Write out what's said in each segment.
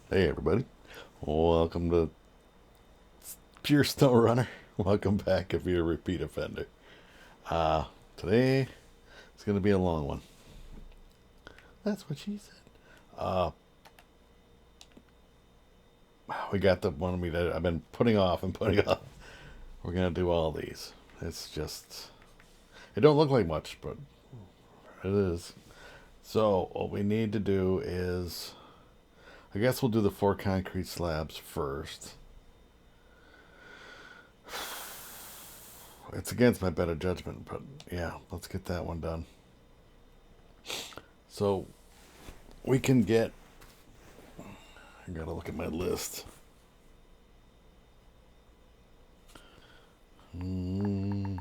Hey everybody, welcome to Pure Snowrunner. Welcome back if you're a repeat offender. Uh, Today it's gonna be a long one. That's what she said. Uh, we got the one that I've been putting off and putting off. We're gonna do all these. It's just it don't look like much, but it is. So what we need to do is, I guess we'll do the 4 concrete slabs first. It's against my better judgment, but yeah, let's get that one done. So we can get. I gotta look at my list. Mm,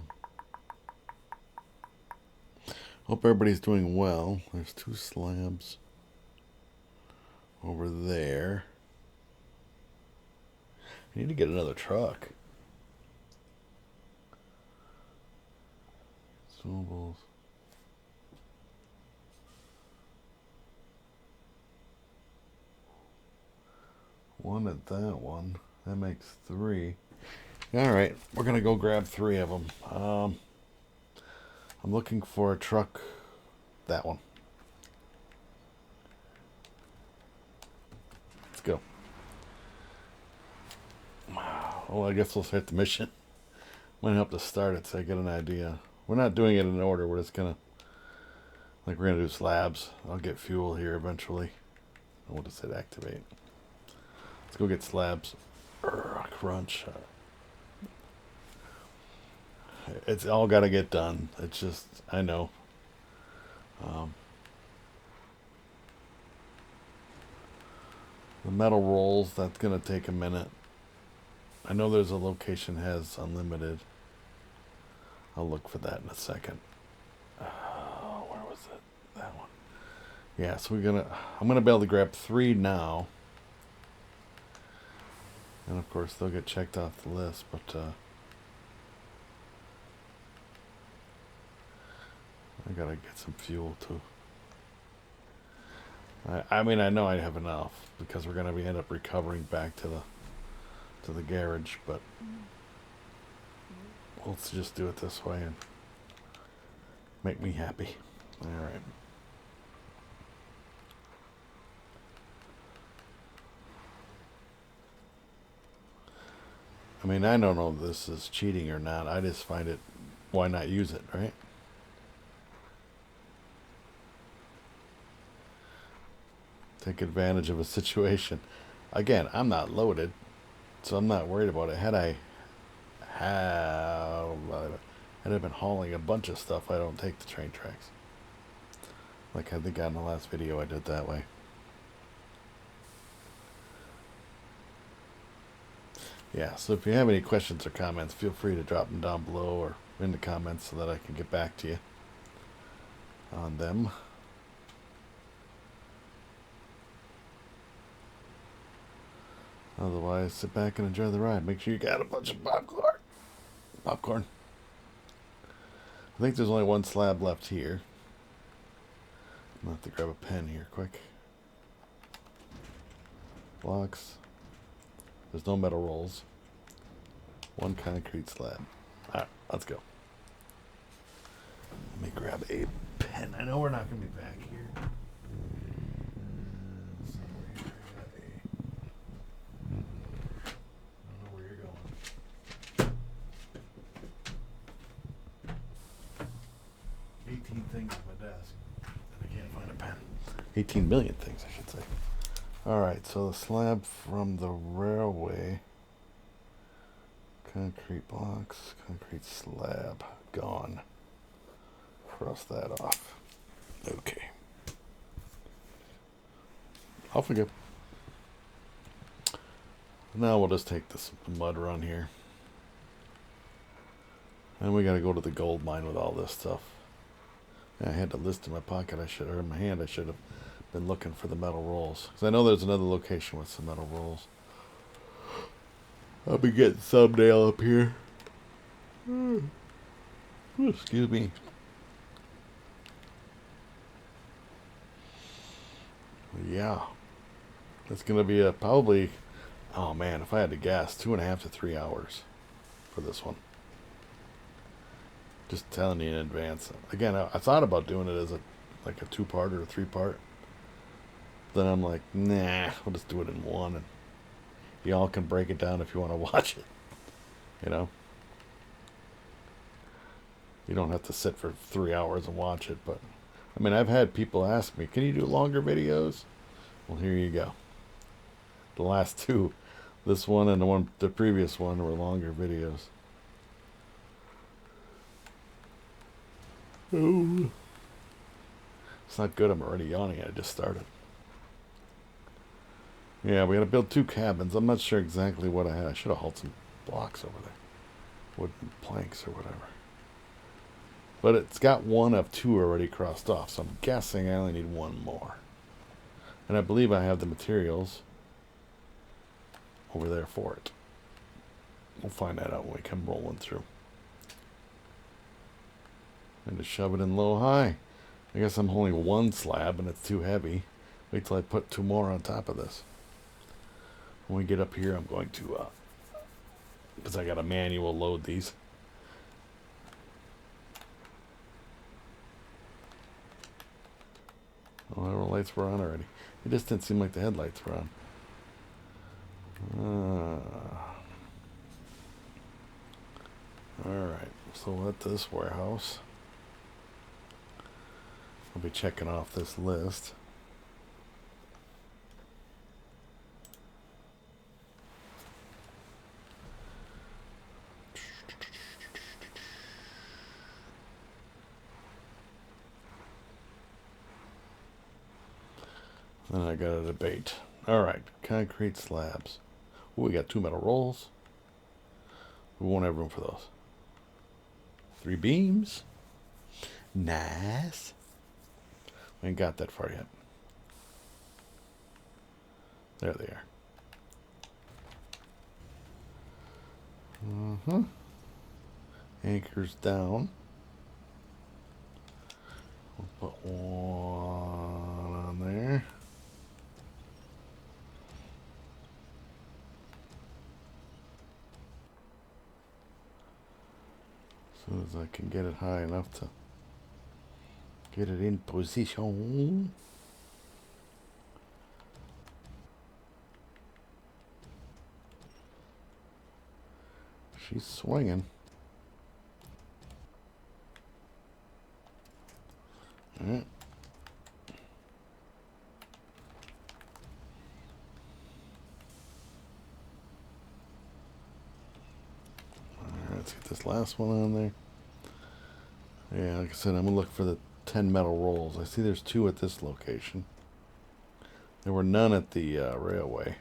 Hope everybody's doing well. There's 2 slabs over there. I need to get another truck. Snowballs. One at that one. That makes 3. All right, we're gonna go grab 3 of them. I'm looking for a truck. That one. Let's go. Oh, I guess we'll start the mission. Might help to start it so I get an idea. We're not doing it in order. We're just gonna, like, we're gonna do slabs. I'll get fuel here eventually. We'll just hit activate. Let's go get slabs. Crunch. It's all got to get done. It's just, I know. Um, the metal rolls, that's going to take a minute. I know there's a location has unlimited. I'll look for that in a second. Where was it? That one. Yeah, so I'm gonna be able to grab 3 now. And of course they'll get checked off the list, but I gotta get some fuel too. I mean, I know I have enough because we're gonna end up recovering back to the garage, but let's just do it this way and make me happy. All right. I mean, I don't know if this is cheating or not. I just find it, why not use it, right? Take advantage of a situation. Again, I'm not loaded, so I'm not worried about it. Had I been hauling a bunch of stuff, I don't take the train tracks. Like I think on the last video I did that way. Yeah, so if you have any questions or comments, feel free to drop them down below or in the comments so that I can get back to you on them. Otherwise, sit back and enjoy the ride. Make sure you got a bunch of popcorn. Popcorn. I think there's only 1 slab left here. I'm gonna have to grab a pen here quick. Blocks. There's no metal rolls. 1 concrete slab. Alright, let's go. Let me grab a pen. I know we're not gonna be back here. I don't know where you're going. 18 things on my desk. And I can't find a pen. 18 million things, I should say. Alright, so the slab from the railway. Concrete blocks, concrete slab, gone. Cross that off. Okay. Off we go. Now we'll just take this mud run here. And we gotta go to the gold mine with all this stuff. I had the list in my pocket, or in my hand, I should have been looking for the metal rolls. Because I know there's another location with some metal rolls. I'll be getting thumbnail up here. Excuse me. Yeah. It's going to be a probably, oh man, if I had to guess, 2.5 to 3 hours for this one. Just telling you in advance. Again, I thought about doing it as a like a 2-part or a 3-part. Then I'm like, nah, we'll just do it in one, and y'all can break it down if you want to watch it. You know, you don't have to sit for 3 hours and watch it. But I mean, I've had people ask me, can you do longer videos? Well, here you go. The last two, this one and the previous one, were longer videos. Oh. It's not good. I'm already yawning. I just started. Yeah, we got to build 2 cabins. I'm not sure exactly what I had. I should have hauled some blocks over there. Wooden planks or whatever. But it's got 1 of 2 already crossed off, so I'm guessing I only need 1 more. And I believe I have the materials over there for it. We'll find that out when we come rolling through. And to shove it in low high. I guess I'm holding 1 slab and it's too heavy. Wait till I put 2 more on top of this. When we get up here, I'm going to, because I got a manual load these. Oh, the lights were on already. It just didn't seem like the headlights were on. Alright, so at this warehouse, I'll be checking off this list. Then I got a debate. Alright, concrete slabs. Ooh, we got 2 metal rolls. We won't have room for those. 3 beams. Nice. We ain't got that far yet. There they are. Anchors down. We'll put 1 on there. As soon as I can get it high enough to get it in position. She's swinging. All right. Let's get this last one on there. Yeah, like I said, I'm going to look for the 10 metal rolls. I see there's 2 at this location. There were none at the railway.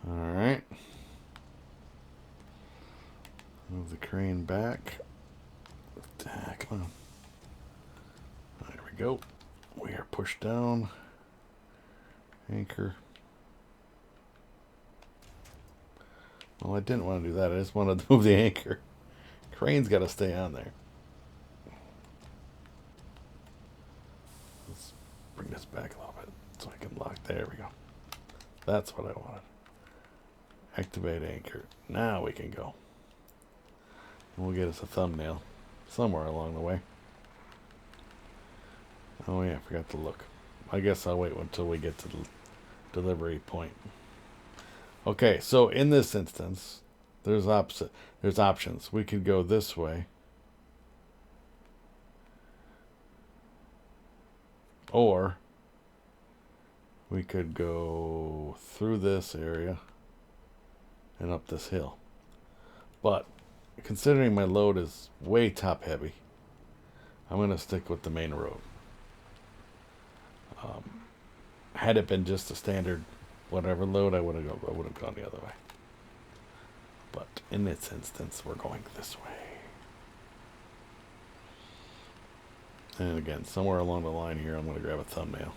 Alright. Move the crane back. Come on. There we go. We are pushed down. Anchor. Well, I didn't want to do that. I just wanted to move the anchor. Crane's got to stay on there. Let's bring this back a little bit so I can lock. There we go. That's what I wanted. Activate anchor. Now we can go. And we'll get us a thumbnail somewhere along the way. Oh yeah, I forgot to look. I guess I'll wait until we get to the delivery point. Okay, so in this instance, there's options. We could go this way. Or we could go through this area and up this hill. But considering my load is way top heavy, I'm going to stick with the main road. Had it been just a standard whatever load, I would have gone the other way. But in this instance, we're going this way. And again, somewhere along the line here, I'm going to grab a thumbnail.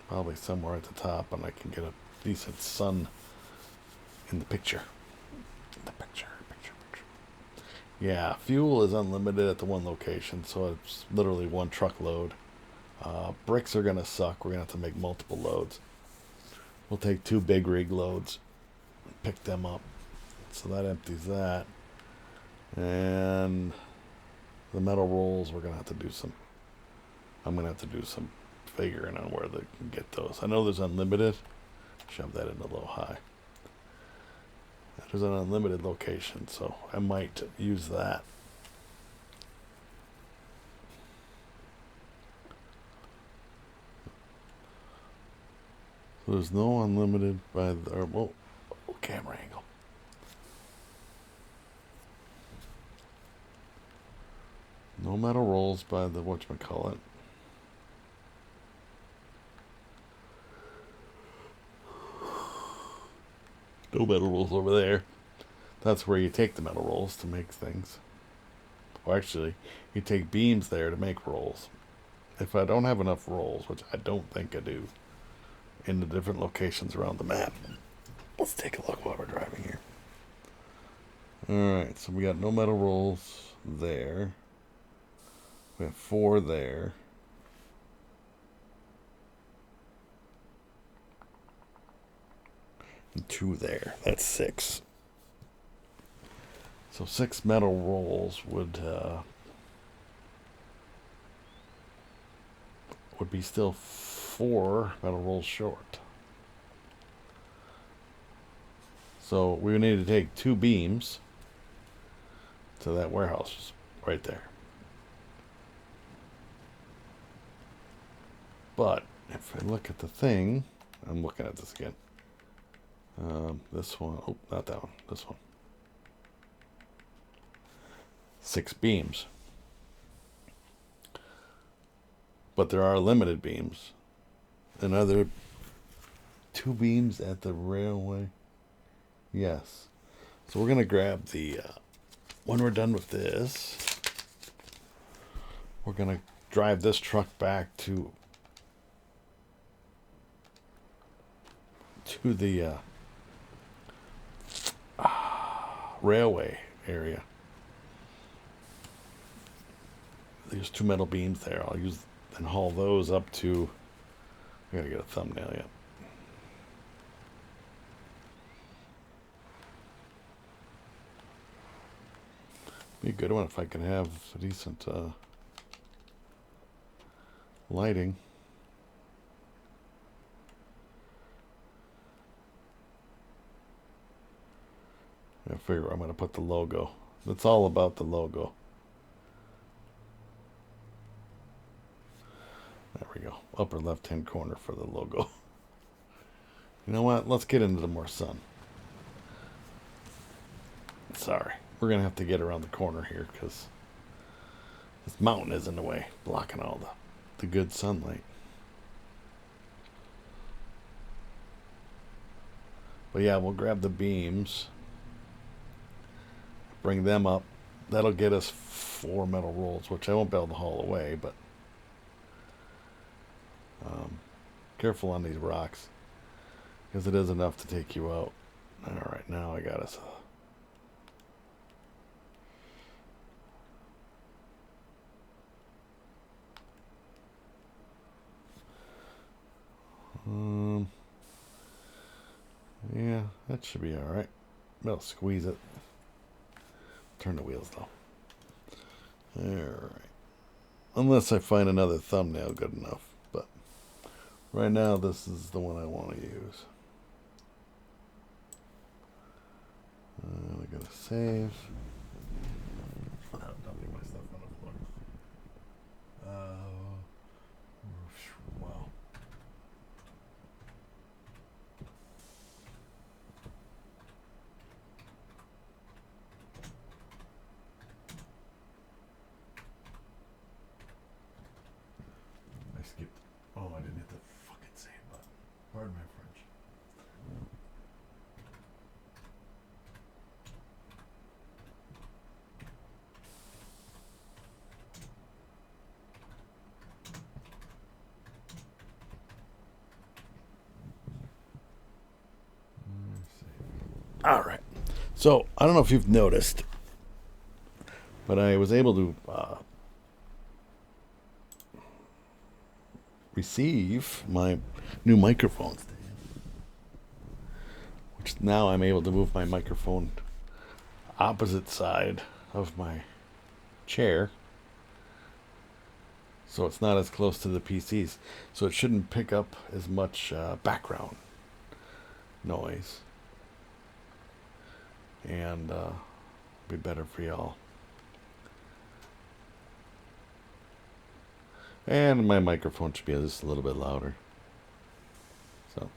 Probably somewhere at the top, and I can get a decent sun in the picture. Picture. Yeah, fuel is unlimited at the one location, so it's literally one truckload. Bricks are going to suck. We're going to have to make multiple loads. We'll take 2 big rig loads, pick them up. So that empties that. And the metal rolls, we're going to have to do some, I'm going to have to do some figuring on where they can get those. I know there's unlimited. Shove that in a little high. There's an unlimited location, so I might use that. So there's no unlimited by the, or, camera angle. No metal rolls by the whatchamacallit. No metal rolls over there. That's where you take the metal rolls to make things. Or actually, you take beams there to make rolls. If I don't have enough rolls, which I don't think I do, in the different locations around the map. Let's take a look while we're driving here. Alright, so we got no metal rolls there. We have 4 there. And 2 there. That's 6. So 6 metal rolls would be still 4 metal rolls short. So we need to take 2 beams to that warehouse right there. But if I look at the thing, I'm looking at this again. This one, oh, not that one, this one. 6 beams. But there are limited beams. And are there 2 beams at the railway? Yes. So we're going to grab the, when we're done with this, we're going to drive this truck back to the railway area. There's 2 metal beams there. I'll use and haul those up to, I gotta get a thumbnail yet. Be a good one if I can have a decent lighting. I figure I'm going to put the logo. It's all about the logo. There we go. Upper left-hand corner for the logo. You know what? Let's get into the more sun. Sorry. We're going to have to get around the corner here because this mountain is in the way, blocking all the good sunlight. But yeah, we'll grab the beams. Bring them up. That'll get us 4 metal rolls, which I won't be able to haul away, but careful on these rocks, because it is enough to take you out. Alright, now I got us. Yeah, that should be alright. I'll squeeze it. Turn the wheels though. Alright. Unless I find another thumbnail good enough. But right now this is the one I want to use. I gotta save. Without dumping my stuff on the floor. Wow. I skipped. Oh, I didn't hit the fucking save button. Pardon my French. All right. So I don't know if you've noticed, but I was able to receive my new microphone stand, which now I'm able to move my microphone opposite side of my chair, so it's not as close to the PCs, so it shouldn't pick up as much background noise, and be better for y'all. And my microphone should be just a little bit louder. So,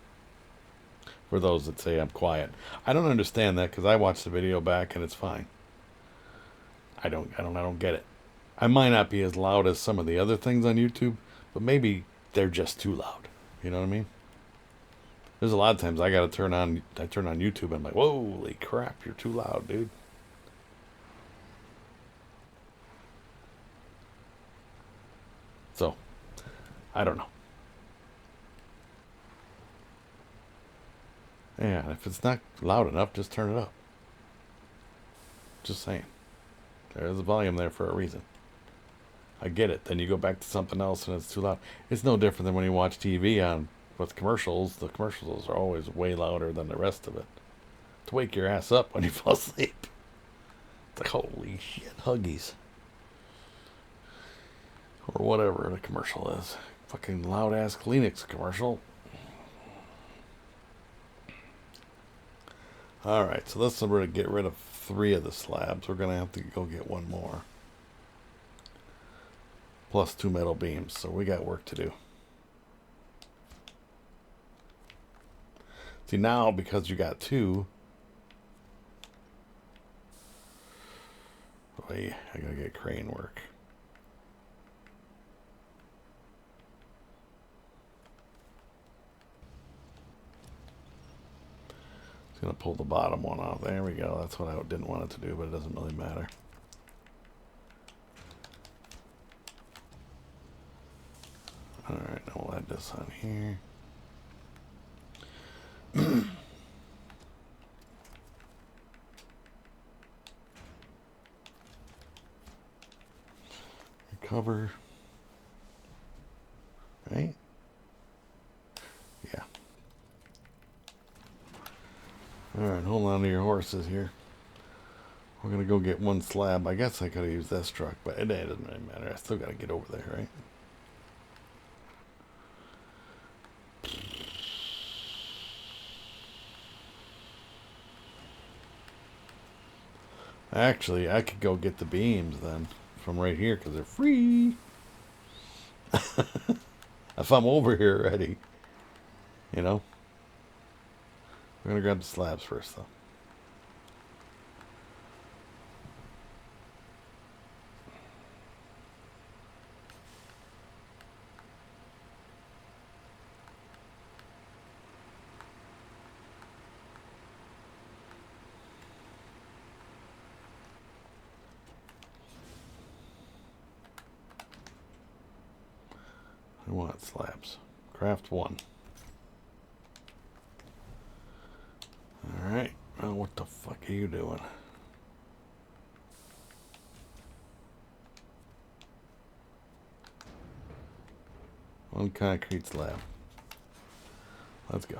for those that say I'm quiet, I don't understand that because I watched the video back and it's fine. I don't get it. I might not be as loud as some of the other things on YouTube, but maybe they're just too loud. You know what I mean? There's a lot of times I turn on YouTube and I'm like, holy crap, you're too loud, dude. So, I don't know. Yeah, if it's not loud enough, just turn it up. Just saying. There's a volume there for a reason. I get it. Then you go back to something else and it's too loud. It's no different than when you watch TV on with commercials. The commercials are always way louder than the rest of it to wake your ass up when you fall asleep. It's like, holy shit, Huggies. Or whatever the commercial is. Fucking loud ass Kleenex commercial. Alright, so let's remember to get rid of 3 of the slabs. We're going to have to go get 1 more. Plus 2 metal beams, so we got work to do. See, now, because you got 2... Wait, I gotta get crane work. It's gonna pull the bottom one off. There we go. That's what I didn't want it to do, but it doesn't really matter. Alright, now we'll add this on here. Recover. Right? Yeah. Alright, hold on to your horses here. We're gonna go get 1 slab. I guess I could have used this truck, but it doesn't really matter. I still gotta get over there, right? Actually, I could go get the beams then from right here because they're free. If I'm over here already, you know. We're gonna grab the slabs first, though. I want slabs. Craft 1. Alright. Well, what the fuck are you doing? One concrete slab. Let's go.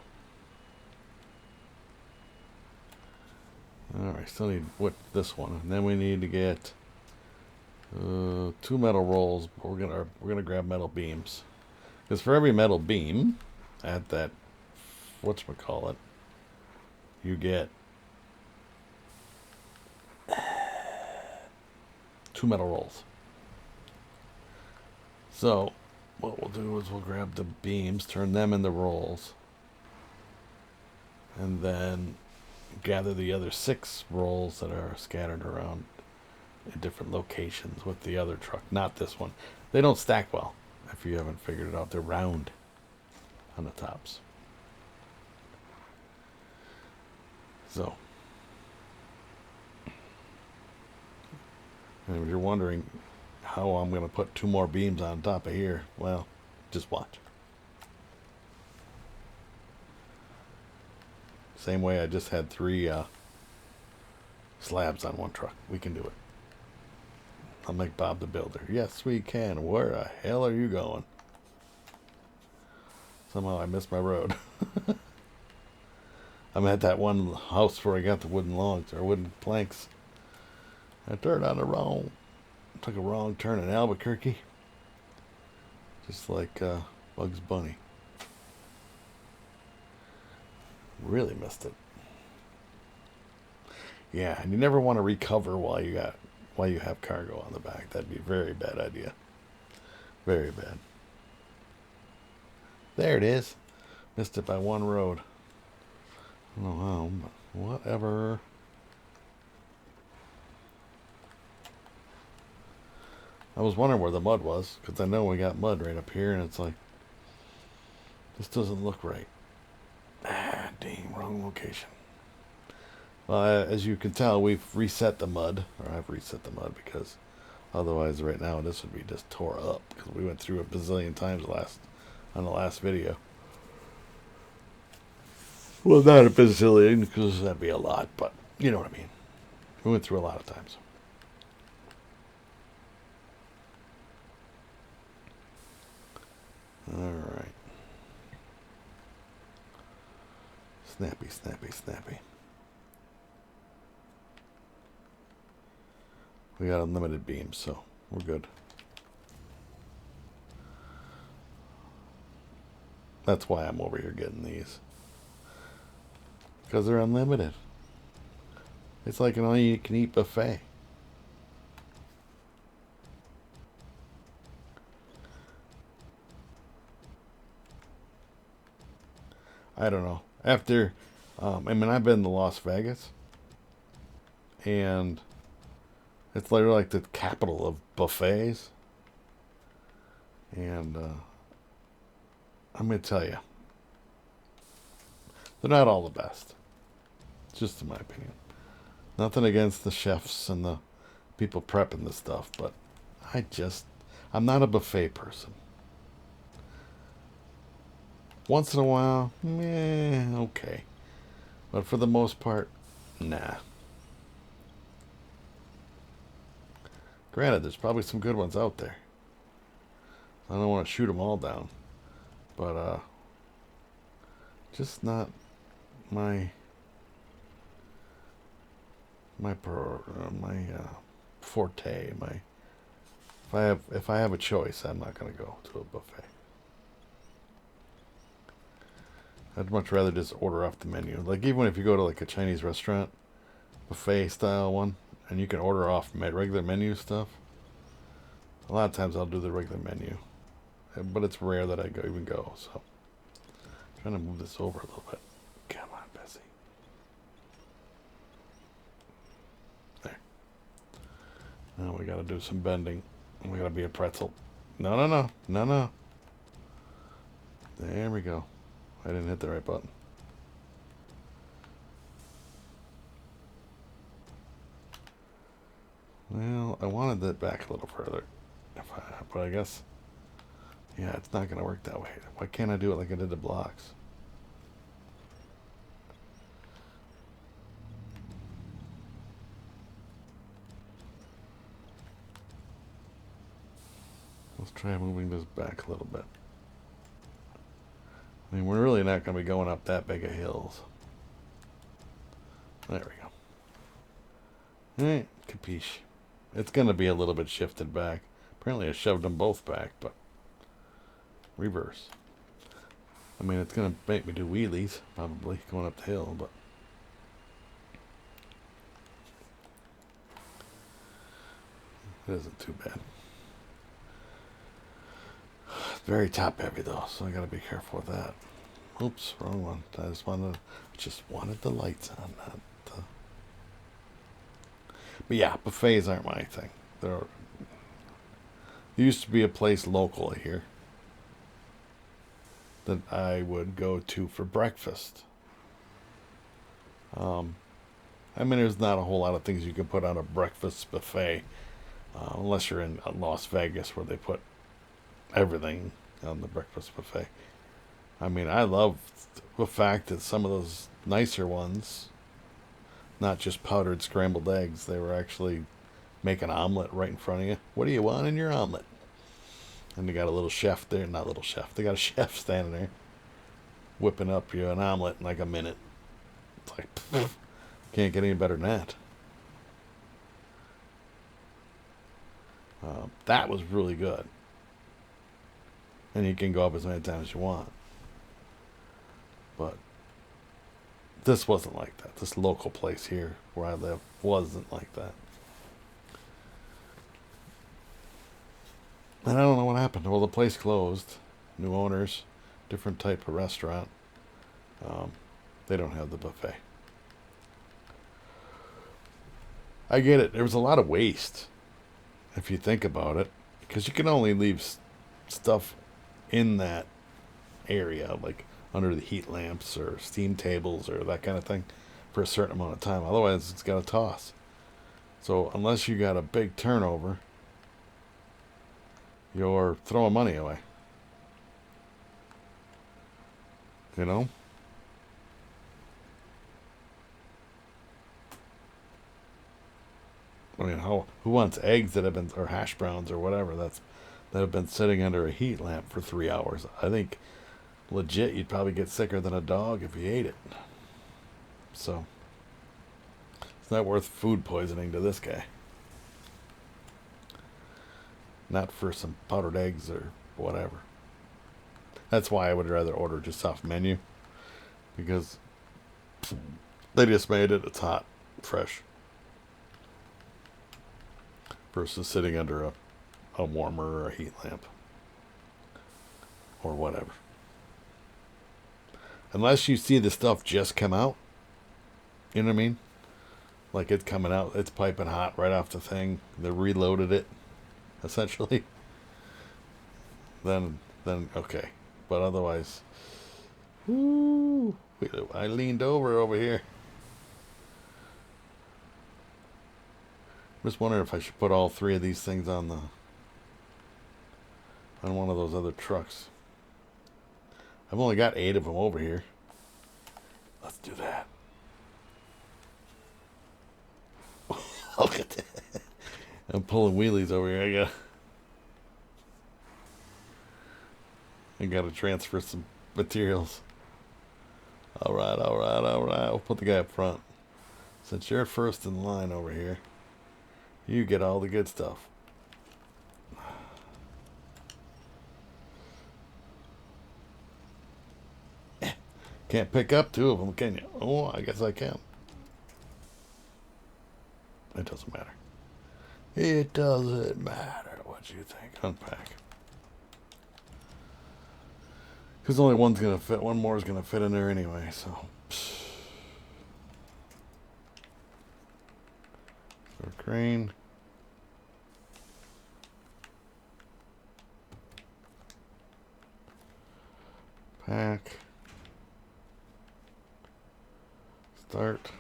Alright, still need this one. And then we need to get 2 metal rolls. We're gonna grab metal beams. Because for every metal beam at that whatchamacallit, you get 2 metal rolls. So what we'll do is we'll grab the beams, turn them into rolls, and then gather the other 6 rolls that are scattered around in different locations with the other truck. Not this one. They don't stack well. If you haven't figured it out, they're round on the tops. So, and if you're wondering how I'm going to put 2 more beams on top of here, well, just watch. Same way I just had 3 slabs on one truck. We can do it. I'll make Bob the Builder. Yes, we can. Where the hell are you going? Somehow I missed my road. I'm at that one house where I got the wooden logs or wooden planks. I turned on the wrong. Took a wrong turn in Albuquerque. Just like Bugs Bunny. Really missed it. Yeah, and you never want to recover while you have cargo on the back. That'd be a very bad idea. Very bad. There it is. Missed it by one road. I don't know how, but whatever. I was wondering where the mud was, because I know we got mud right up here, and it's like, this doesn't look right. Ah, dang, wrong location. Well, as you can tell, we've reset the mud, or I've reset the mud, because otherwise right now this would be just tore up, because we went through it a bazillion times on the last video. Well, not a bazillion, because that'd be a lot, but you know what I mean. We went through a lot of times. Alright. Snappy, snappy, snappy. We got unlimited beams, so we're good. That's why I'm over here getting these. Because they're unlimited. It's like an all-you-can-eat buffet. I don't know. After, I mean, I've been to Las Vegas, and it's literally like the capital of buffets. And I'm going to tell you, they're not all the best. Just in my opinion. Nothing against the chefs and the people prepping the stuff, but I'm not a buffet person. Once in a while, okay. But for the most part, nah. Granted, there's probably some good ones out there. I don't want to shoot them all down. But, just not my forte. If I have a choice, I'm not going to go to a buffet. I'd much rather just order off the menu. Like, even if you go to like a Chinese restaurant, buffet style one, and you can order off my regular menu stuff, a lot of times I'll do the regular menu. But it's rare that I even go, so. I'm trying to move this over a little bit. Come on, Bessie. There. Now we gotta do some bending. We gotta be a pretzel. No. There we go. I didn't hit the right button. Well, I wanted that back a little further. But I guess, yeah, it's not going to work that way. Why can't I do it like I did the blocks? Let's try moving this back a little bit. I mean, we're really not going to be going up that big of hills. There we go. Alright, capiche. It's going to be a little bit shifted back. Apparently I shoved them both back, but reverse. I mean, it's going to make me do wheelies, probably, going up the hill, but it isn't too bad. It's very top heavy though, so I got to be careful with that. Oops, wrong one. I just wanted the lights on, not the... But yeah, buffets aren't my thing. There used to be a place locally here that I would go to for breakfast. I mean, there's not a whole lot of things you can put on a breakfast buffet, unless you're in Las Vegas where they put everything on the breakfast buffet. I mean, I love the fact that some of those nicer ones, Not just powdered scrambled eggs. They were actually making an omelet right in front of you. What do you want in your omelet? And they got a little chef there. Not little chef. They got a chef standing there whipping up you an omelet in like a minute. It's like, pfft, can't get any better than that. That was really good. And you can go up as many times as you want. But this wasn't like that. This local place here where I live wasn't like that. And I don't know what happened. Well, the place closed. New owners, different type of restaurant. They don't have the buffet. I get it. There was a lot of waste, if you think about it, because you can only leave stuff in that area, like under the heat lamps or steam tables or that kind of thing, for a certain amount of time. Otherwise, it's got to toss. So unless you got a big turnover, you're throwing money away. You know? I mean, who wants eggs that have been, or hash browns or whatever, that have been sitting under a heat lamp for 3 hours? I think legit you'd probably get sicker than a dog if you ate it. So it's not worth food poisoning to this guy. Not for some powdered eggs or whatever. That's why I would rather order just off menu, because they just made it. It's hot, fresh, versus sitting under a warmer or a heat lamp or whatever. Unless you see the stuff just come out, you know what I mean? Like it's coming out, it's piping hot right off the thing. They reloaded it, essentially. Then okay. But otherwise, whoo, I leaned over here. I'm just wondering if I should put all three of these things on one of those other trucks. I've only got 8 of them over here. Let's do that. Look at that. I'm pulling wheelies over here. I got to transfer some materials. All right. We'll put the guy up front. Since you're first in line over here, you get all the good stuff. Can't pick up 2 of them, can you? Oh, I guess I can. It doesn't matter. It doesn't matter what you think. Unpack. Because only one's going to fit. One more is going to fit in there anyway, so. Crane. Pack. Start.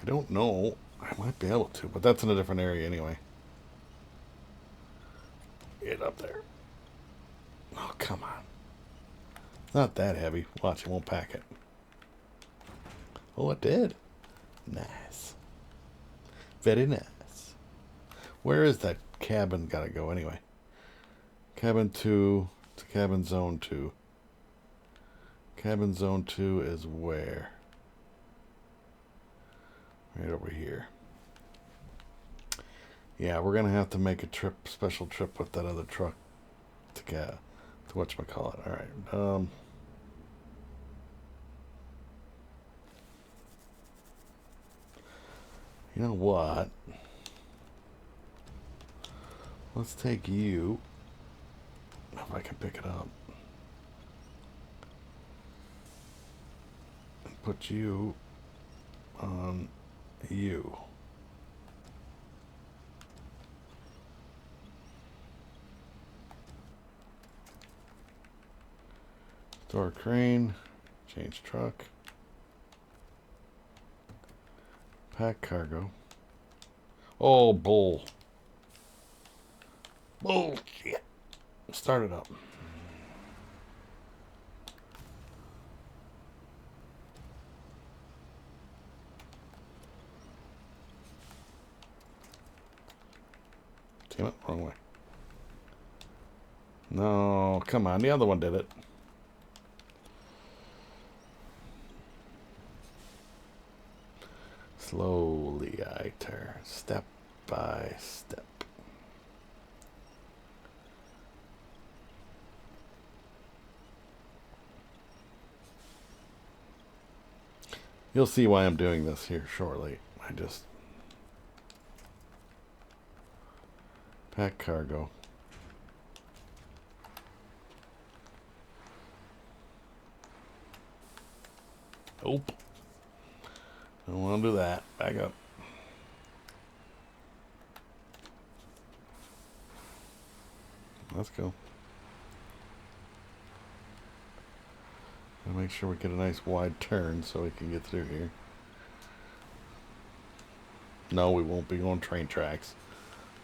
I don't know. I might be able to, but that's in a different area anyway. Get up there. Oh, come on. It's not that heavy. Watch, it won't pack it. Oh, it did. Nice. Very nice. Where is that cabin gotta go anyway? Cabin 2 to cabin zone 2. Cabin zone 2 is where? Right over here. Yeah, we're gonna have to make a trip, special trip with that other truck to whatchamacallit. Alright. You know what? Let's take you. If I can pick it up. And put you on you. Store crane. Change truck. Pack cargo. Oh, bull. Bullshit. Start it up. Damn it, wrong way. No, come on, the other one did it. Slowly I turn, step by step. You'll see why I'm doing this here shortly. I just pack cargo. Nope. Don't want to do that. Back up. Let's go. Gotta make sure we get a nice wide turn so we can get through here. No, we won't be going train tracks.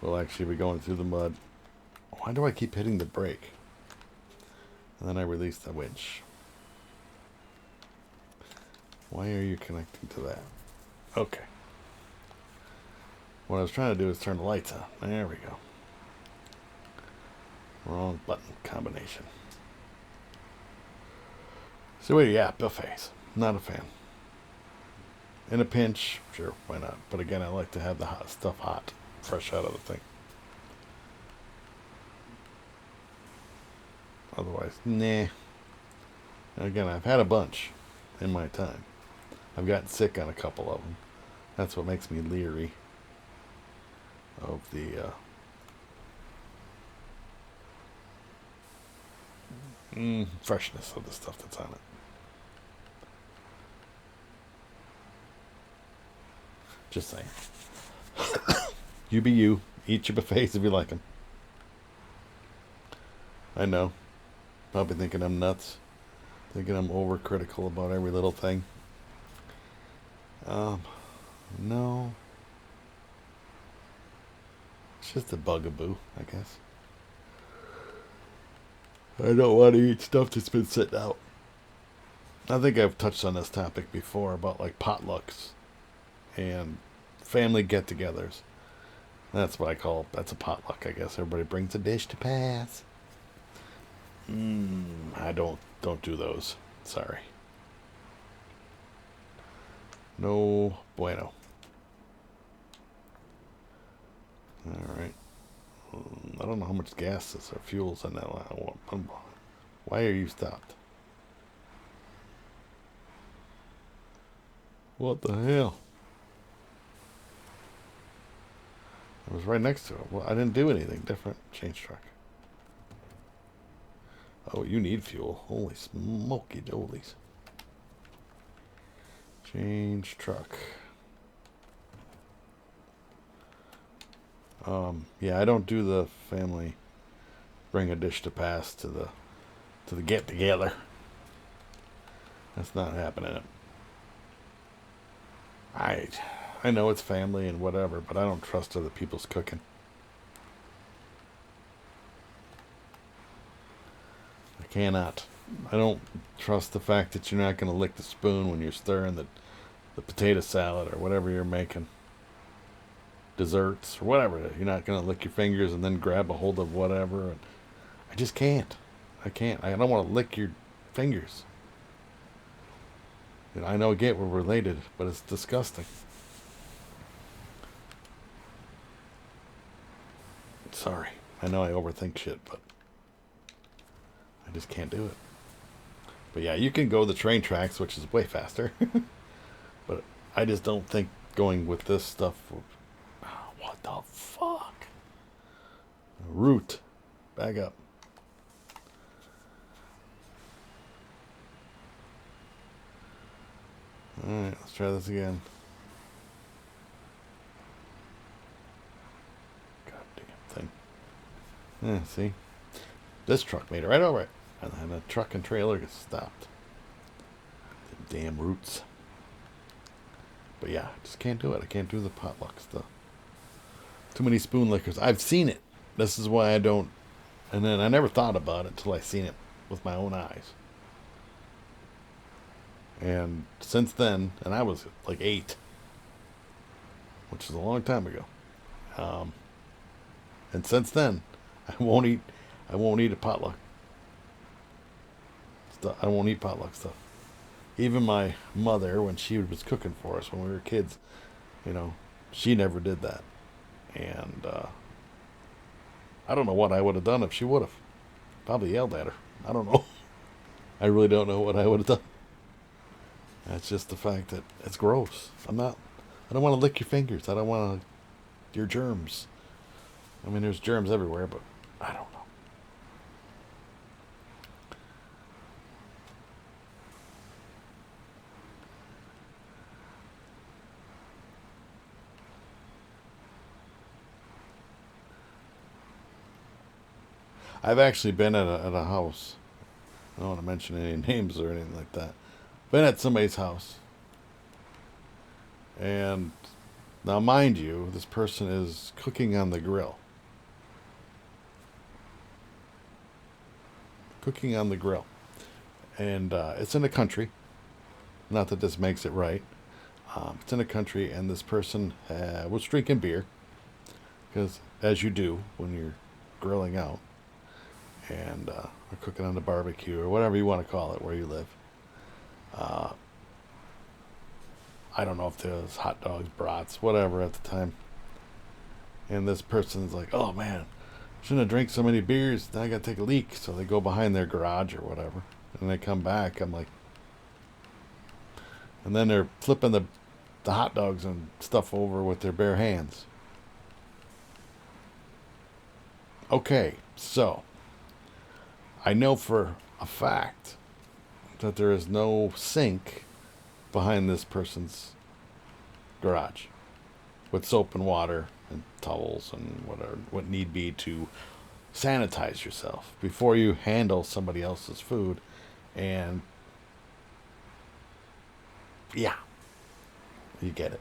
We'll actually be going through the mud. Why do I keep hitting the brake? And then I release the winch. Why are you connecting to that? Okay. What I was trying to do is turn the lights on. There we go. Wrong button combination. So yeah, buffets. Not a fan. In a pinch, sure, why not? But again, I like to have the hot stuff hot, fresh out of the thing. Otherwise, nah. And again, I've had a bunch in my time. I've gotten sick on a couple of them. That's what makes me leery of the freshness of the stuff that's on it. Just saying. You be you. Eat your buffets if you like them. I know. Probably thinking I'm nuts. Thinking I'm overcritical about every little thing. No. It's just a bugaboo, I guess. I don't want to eat stuff that's been sitting out. I think I've touched on this topic before about like potlucks and family get-togethers. That's what I call, that's a potluck, I guess. Everybody brings a dish to pass. I don't do those. Sorry. No bueno. Alright. I don't know how much gas is or fuel's in that line. Why are you stopped? What the hell? I was right next to it. Well, I didn't do anything different. Change truck. Oh, you need fuel. Holy smoky dolies. Change truck. Yeah, I don't do the family bring a dish to pass to the get together. That's not happening. I know it's family and whatever, but I don't trust other people's cooking. I cannot. I don't trust the fact that you're not going to lick the spoon when you're stirring the potato salad or whatever you're making. Desserts or whatever. You're not going to lick your fingers and then grab a hold of whatever. And I just can't. I can't. I don't want to lick your fingers. And I know, we're related, but it's disgusting. Sorry. I know I overthink shit, but I just can't do it. But yeah, you can go the train tracks, which is way faster. But I just don't think going with this stuff. What the fuck? Root. Back up. Alright, let's try this again. Goddamn thing. Yeah, see? This truck made it right over it. And then the truck and trailer gets stopped. The damn roots. But yeah, I just can't do it. I can't do the potluck stuff. Too many spoon lickers. I've seen it. this is why I don't. And then I never thought about it until I seen it with my own eyes. And since then, and I was like 8, which is a long time ago. Um, and since then, I won't eat. I won't eat a potluck stuff. I won't eat potluck stuff. Even my mother, when she was cooking for us when we were kids, you know, she never did that. And I don't know what I would have done if she would have. Probably yelled at her. I don't know. I really don't know what I would have done. That's just the fact that it's gross. I'm not. I don't want to lick your fingers. I don't want your germs. I mean, there's germs everywhere, but I don't know. I've actually been at a house. I don't want to mention any names or anything like that. Been at somebody's house, and now, mind you, this person is cooking on the grill. Cooking on the grill. And it's in the country. Not that this makes it right. It's in the country, and this person was drinking beer. Because, as you do when you're grilling out, and or cooking on the barbecue, or whatever you want to call it where you live. Uh, I don't know if there's hot dogs, brats, whatever at the time. And this person's like, oh man, shouldn't have drank so many beers. Now I gotta take a leak. So they go behind their garage or whatever. And they come back. I'm like, and then they're flipping the hot dogs and stuff over with their bare hands. Okay, so I know for a fact that there is no sink behind this person's garage with soap and water and towels and whatever what need be to sanitize yourself before you handle somebody else's food. And yeah, you get it.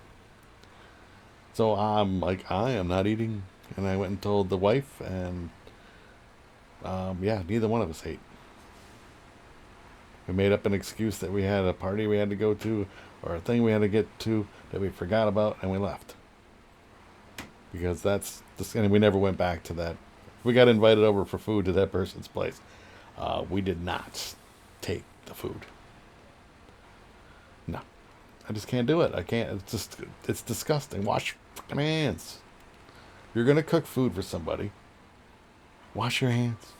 So I'm like, I am not eating, and I went and told the wife, and yeah, neither one of us ate. We made up an excuse that we had a party we had to go to, or a thing we had to get to that we forgot about, and we left. Because that's and we never went back to that. We got invited over for food to that person's place. We did not take the food. No, I just can't do it. I can't. It's disgusting. Wash your fucking hands. If you're gonna cook food for somebody, wash your hands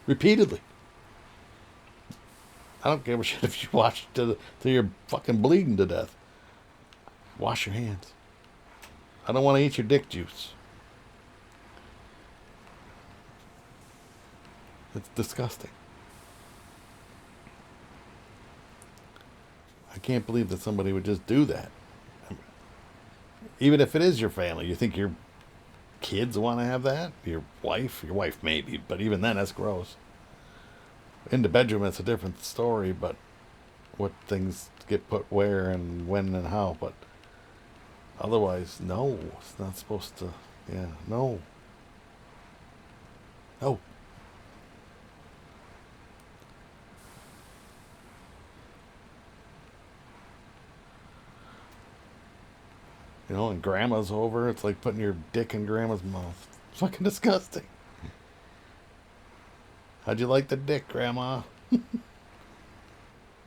repeatedly. I don't give a shit if you wash till you're fucking bleeding to death. Wash your hands. I don't want to eat your dick juice. It's disgusting. I can't believe that somebody would just do that. Even if it is your family, you think your kids want to have that? Your wife maybe, but even then, that's gross. In the bedroom, it's a different story, but what things get put where and when and how, but otherwise, no, it's not supposed to. Yeah, no. No. You know, and grandma's over, it's like putting your dick in grandma's mouth. It's fucking disgusting. How'd you like the dick, grandma?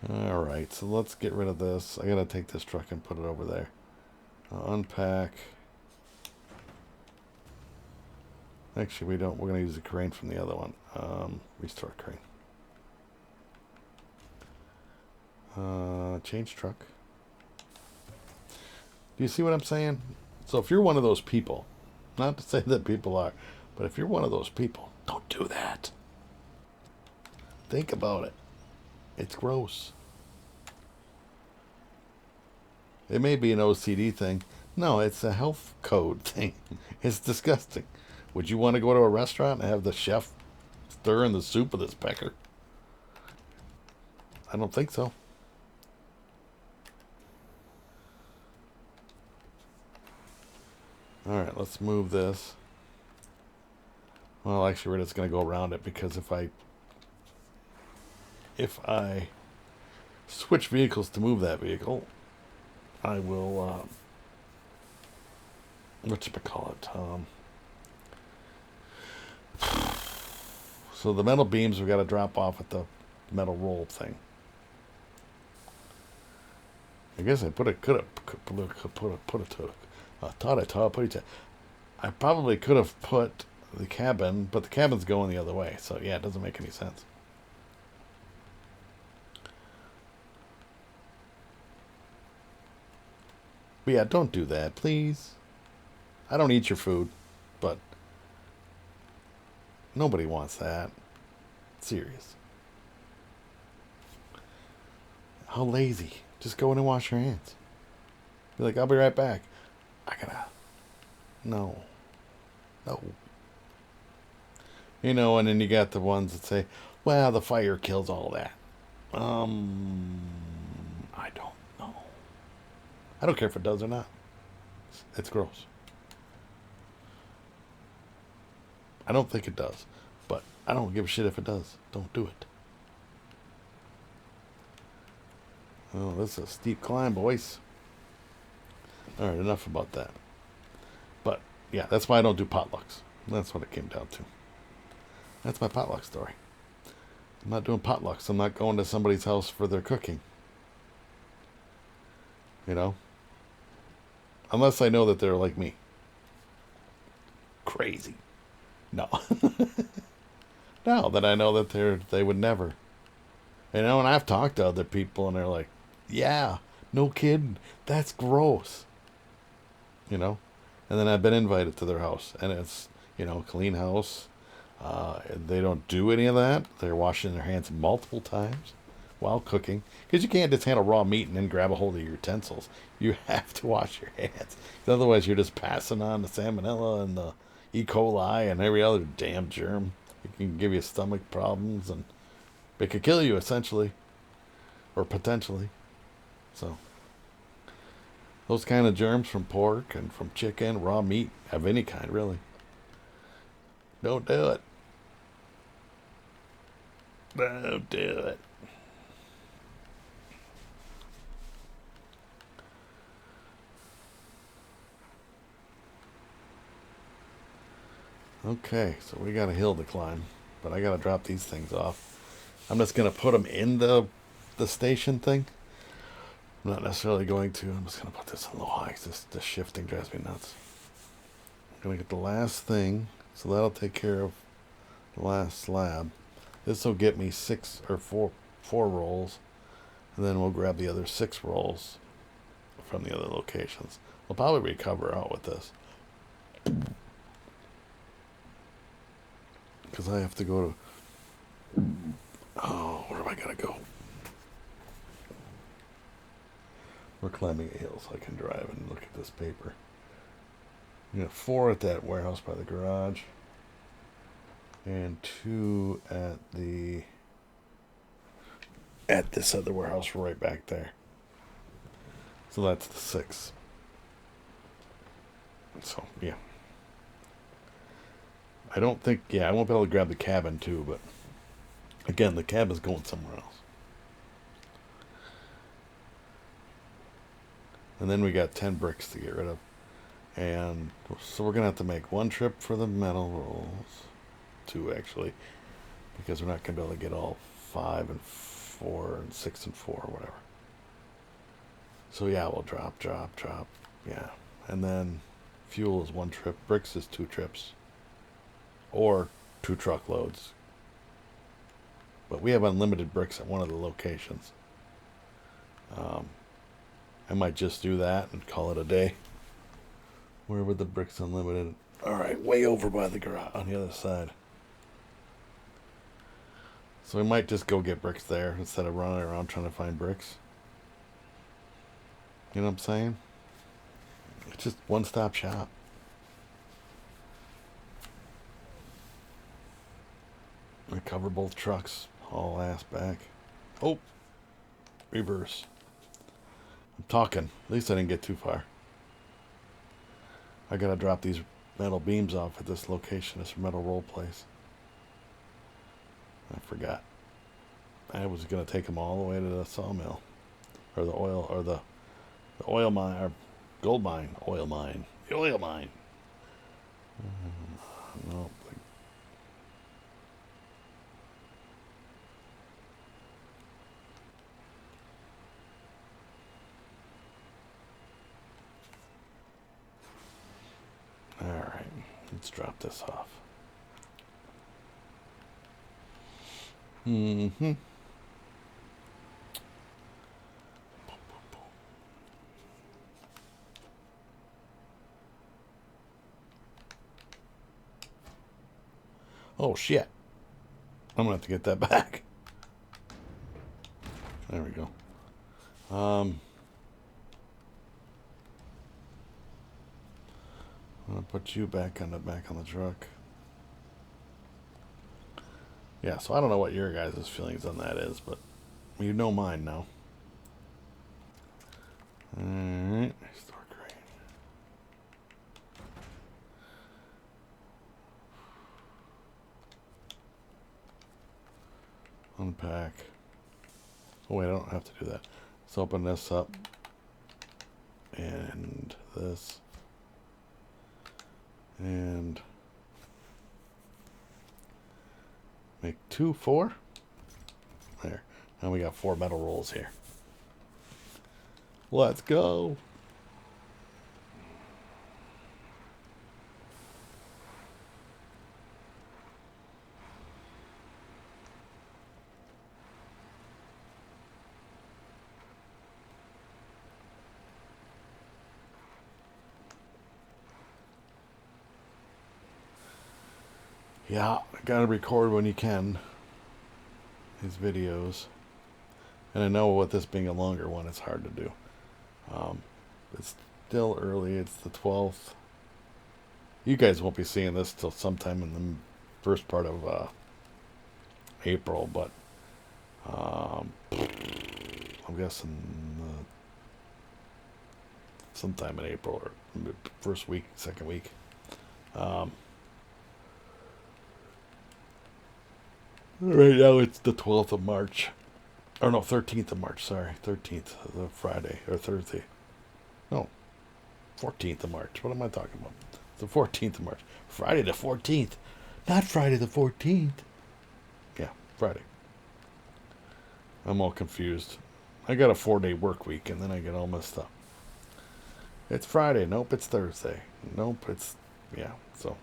Alright, so let's get rid of this. I gotta take this truck and put it over there. Unpack. Actually, we don't. We're gonna use the crane from the other one. Restore crane. Change truck. Do you see what I'm saying? So if you're one of those people, not to say that people are, but if you're one of those people, don't do that. Think about it. It's gross. It may be an OCD thing. No, it's a health code thing. It's disgusting. Would you want to go to a restaurant and have the chef stir in the soup with his pecker? I don't think so. Alright, let's move this. Well, actually, we're just going to go around it because if I switch vehicles to move that vehicle, I will, whatchamacallit, so the metal beams we got to drop off at the metal roll thing. I guess I put it to. I probably could have put the cabin, but the cabin's going the other way, so yeah, it doesn't make any sense. But yeah, don't do that, please. I don't eat your food, but nobody wants that. Serious. How lazy. Just go in and wash your hands. Be like, I'll be right back. I gotta. No. No. You know, and then you got the ones that say, well, the fire kills all that. I don't know. I don't care if it does or not. It's gross. I don't think it does. But I don't give a shit if it does. Don't do it. Oh, this is a steep climb, boys. Alright, enough about that. But, yeah, that's why I don't do potlucks. That's what it came down to. That's my potluck story. I'm not doing potlucks. I'm not going to somebody's house for their cooking. You know? Unless I know that they're like me. Crazy. No. No, that I know that they would never. You know, and I've talked to other people and they're like, yeah, no kidding. That's gross. You know? And then I've been invited to their house. And it's, you know, clean house. They don't do any of that. They're washing their hands multiple times while cooking. Because you can't just handle raw meat and then grab a hold of your utensils. You have to wash your hands. Otherwise, you're just passing on the salmonella and the E. coli and every other damn germ. It can give you stomach problems and it could kill you, essentially. Or potentially. So, those kind of germs from pork and from chicken, raw meat, of any kind, really. Don't do it. Don't do it. Okay, so we got a hill to climb, but I gotta drop these things off. I'm just gonna put them in the station thing. I'm not necessarily going to. I'm just gonna put this on low high because this shifting drives me nuts. I'm gonna get the last thing, so that'll take care of the last slab. This will get me four rolls, and then we'll grab the other 6 rolls from the other locations. We'll probably recover out with this. Because I have to go to... Oh, where do I gotta go? We're climbing a hill so I can drive and look at this paper. We got 4 at that warehouse by the garage. And 2 at this other warehouse right back there. So that's the 6. So, yeah. I don't think, I won't be able to grab the cabin too, but again, the cabin's going somewhere else. And then we got 10 bricks to get rid of. And so we're going to have to make 1 trip for the metal rolls. 2 actually. Because we're not going to be able to get all 5 and 4 and 6 and 4 or whatever. So yeah, we'll drop. Yeah. And then fuel is 1 trip. Bricks is 2 trips. Or 2 truckloads. But we have unlimited bricks at one of the locations. I might just do that and call it a day. Where were the bricks unlimited? Alright, way over by the garage on the other side. So we might just go get bricks there instead of running around trying to find bricks. You know what I'm saying? It's just one-stop shop. I cover both trucks, haul ass back. Oh, reverse. I'm talking. At least I didn't get too far. I gotta drop these metal beams off at this location, this metal roll place. I forgot. I was going to take them all the way to the sawmill. Or the oil mine, or gold mine, oil mine, the oil mine. No. All right, let's drop this off. Mm-hmm. Oh, shit. I'm going to have to get that back. There we go. I'm going to put you back on the truck. Yeah, so I don't know what your guys' feelings on that is, but you know mine now. Alright, store crane. Unpack. Oh wait, I don't have to do that. Let's open this up. And this. And make 4. There. Now we got 4 metal rolls here. Let's go. Yeah, gotta record when you can. These videos. And I know with this being a longer one, it's hard to do. It's still early. It's the 12th. You guys won't be seeing this till sometime in the first part of April, but I'm guessing sometime in April or first week, second week. Right now it's the 12th of March. Or no, 13th of March, sorry. 13th, the Friday, or Thursday. No, 14th of March. What am I talking about? The 14th of March. Friday the 14th. Not Friday the 14th. Yeah, Friday. I'm all confused. I got a 4-day work week, and then I get all messed up. It's Friday. Nope, it's Thursday. Nope, it's... Yeah, so...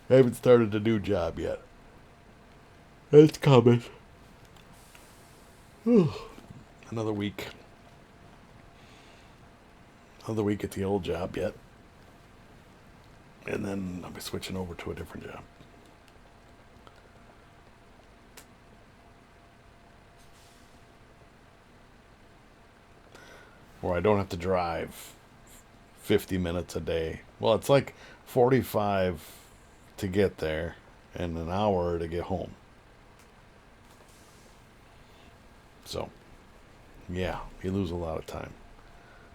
I haven't started a new job yet. It's coming. Another week. Another week at the old job yet. And then I'll be switching over to a different job. Where I don't have to drive 50 minutes a day. Well, it's like 45 to get there and an hour to get home. So, yeah, you lose a lot of time.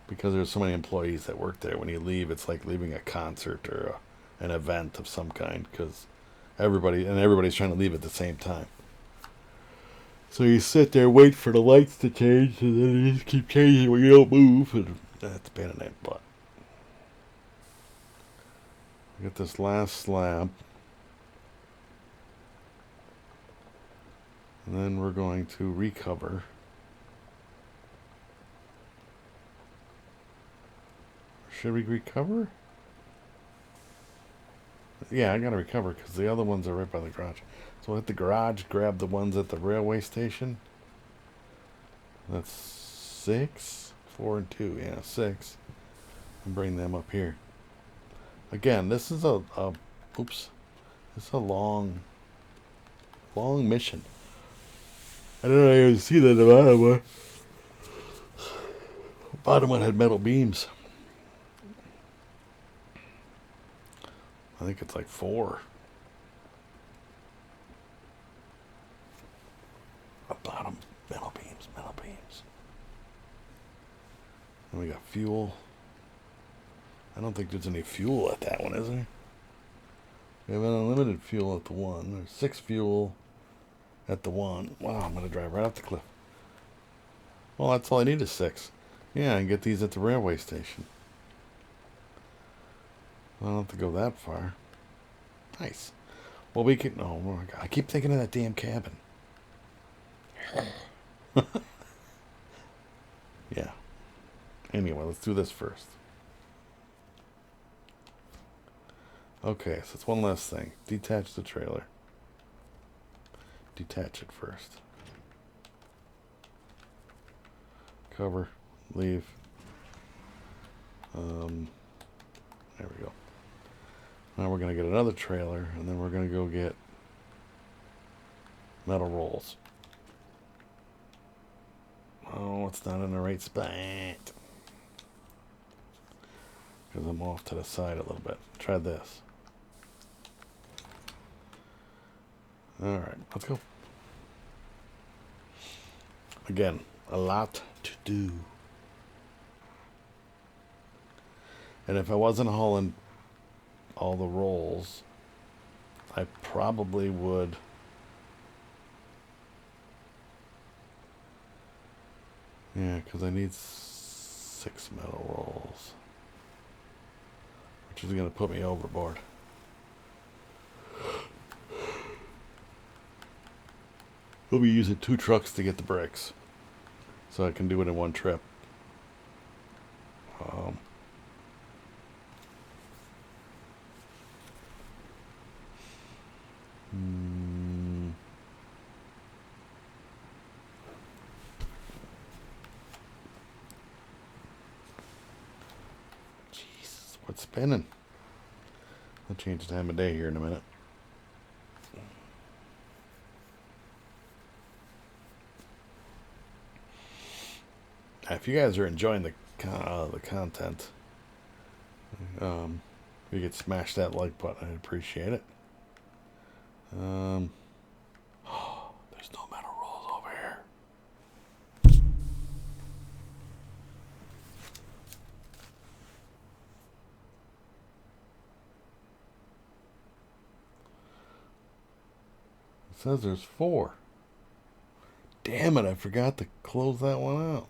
Because there's so many employees that work there. When you leave, it's like leaving a concert or an event of some kind. Because everybody's trying to leave at the same time. So you sit there, wait for the lights to change, and then you just keep changing when you don't move. And that's a pain in the butt. Get this last slab. And then we're going to recover. Should we recover? Yeah, I gotta recover because the other ones are right by the garage. So we'll hit the garage, grab the ones at the railway station. That's 6, 4 and 2, yeah, 6. And bring them up here. Again, this is a long mission. I don't know if you see that the bottom one. The bottom one had metal beams. I think it's like 4. A bottom, metal beams. And we got fuel. I don't think there's any fuel at that one, is there? We have unlimited fuel at the one. There's 6 fuel at the one. Wow, I'm going to drive right off the cliff. Well, that's all I need is 6. Yeah, I can get these at the railway station. I don't have to go that far. Nice. Well, we can... Oh, I keep thinking of that damn cabin. Yeah. Anyway, let's do this first. Okay, so it's one last thing. Detach the trailer. Detach it first. Cover. Leave. There we go. Now we're going to get another trailer, and then we're going to go get metal rolls. Oh, it's not in the right spot. Because I'm off to the side a little bit. Try this. Alright, let's go. Again, a lot to do. And if I wasn't hauling all the rolls, I probably would... Yeah, because I need 6 metal rolls. Which is going to put me overboard. We'll be using 2 trucks to get the bricks. So I can do it in one trip. Jesus, what's spinning? I'll change the time of day here in a minute. If you guys are enjoying the content, if you could smash that like button, I'd appreciate it. Oh, there's no metal rolls over here. It says there's 4. Damn it, I forgot to close that one out.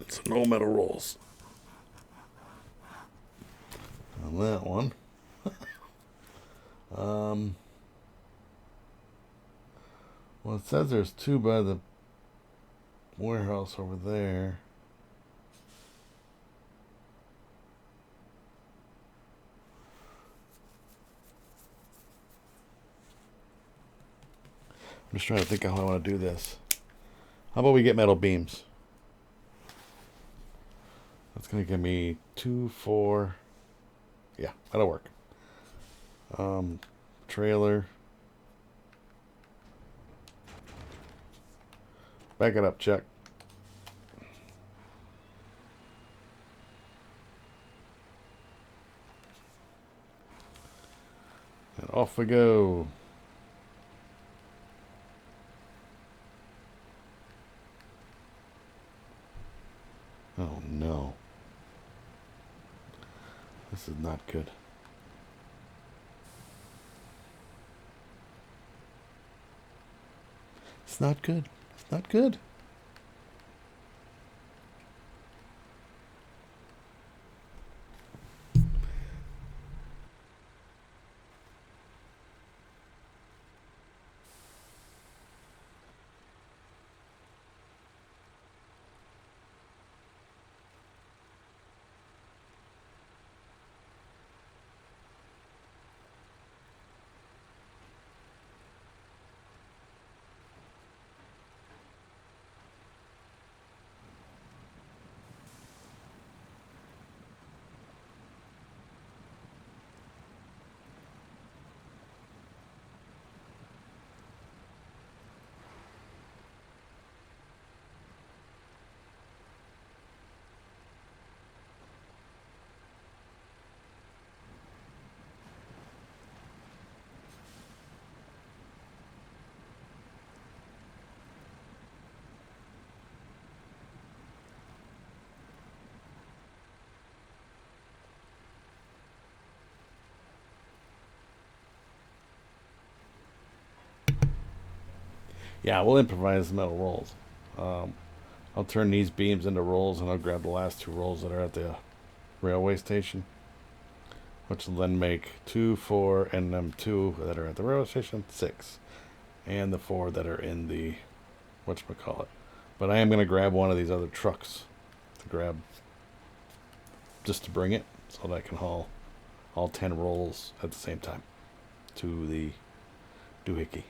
So no metal rolls on that one. Well, it says there's 2 by the warehouse over there. I'm just trying to think of how I want to do this. How about we get metal beams? That's going to give me 2, 4. Yeah, that'll work. Trailer. Back it up, check. And off we go. Oh no. This is not good. It's not good. It's not good. Yeah, we'll improvise metal rolls. Um, I'll turn these beams into rolls, and I'll grab the last two rolls that are at the railway station, which will then make 2, 4, and them 2 that are at the railway station, 6. And the 4 that are in the whatchamacallit. But I am going to grab one of these other trucks to grab just to bring it so that I can haul all 10 rolls at the same time to the doohickey.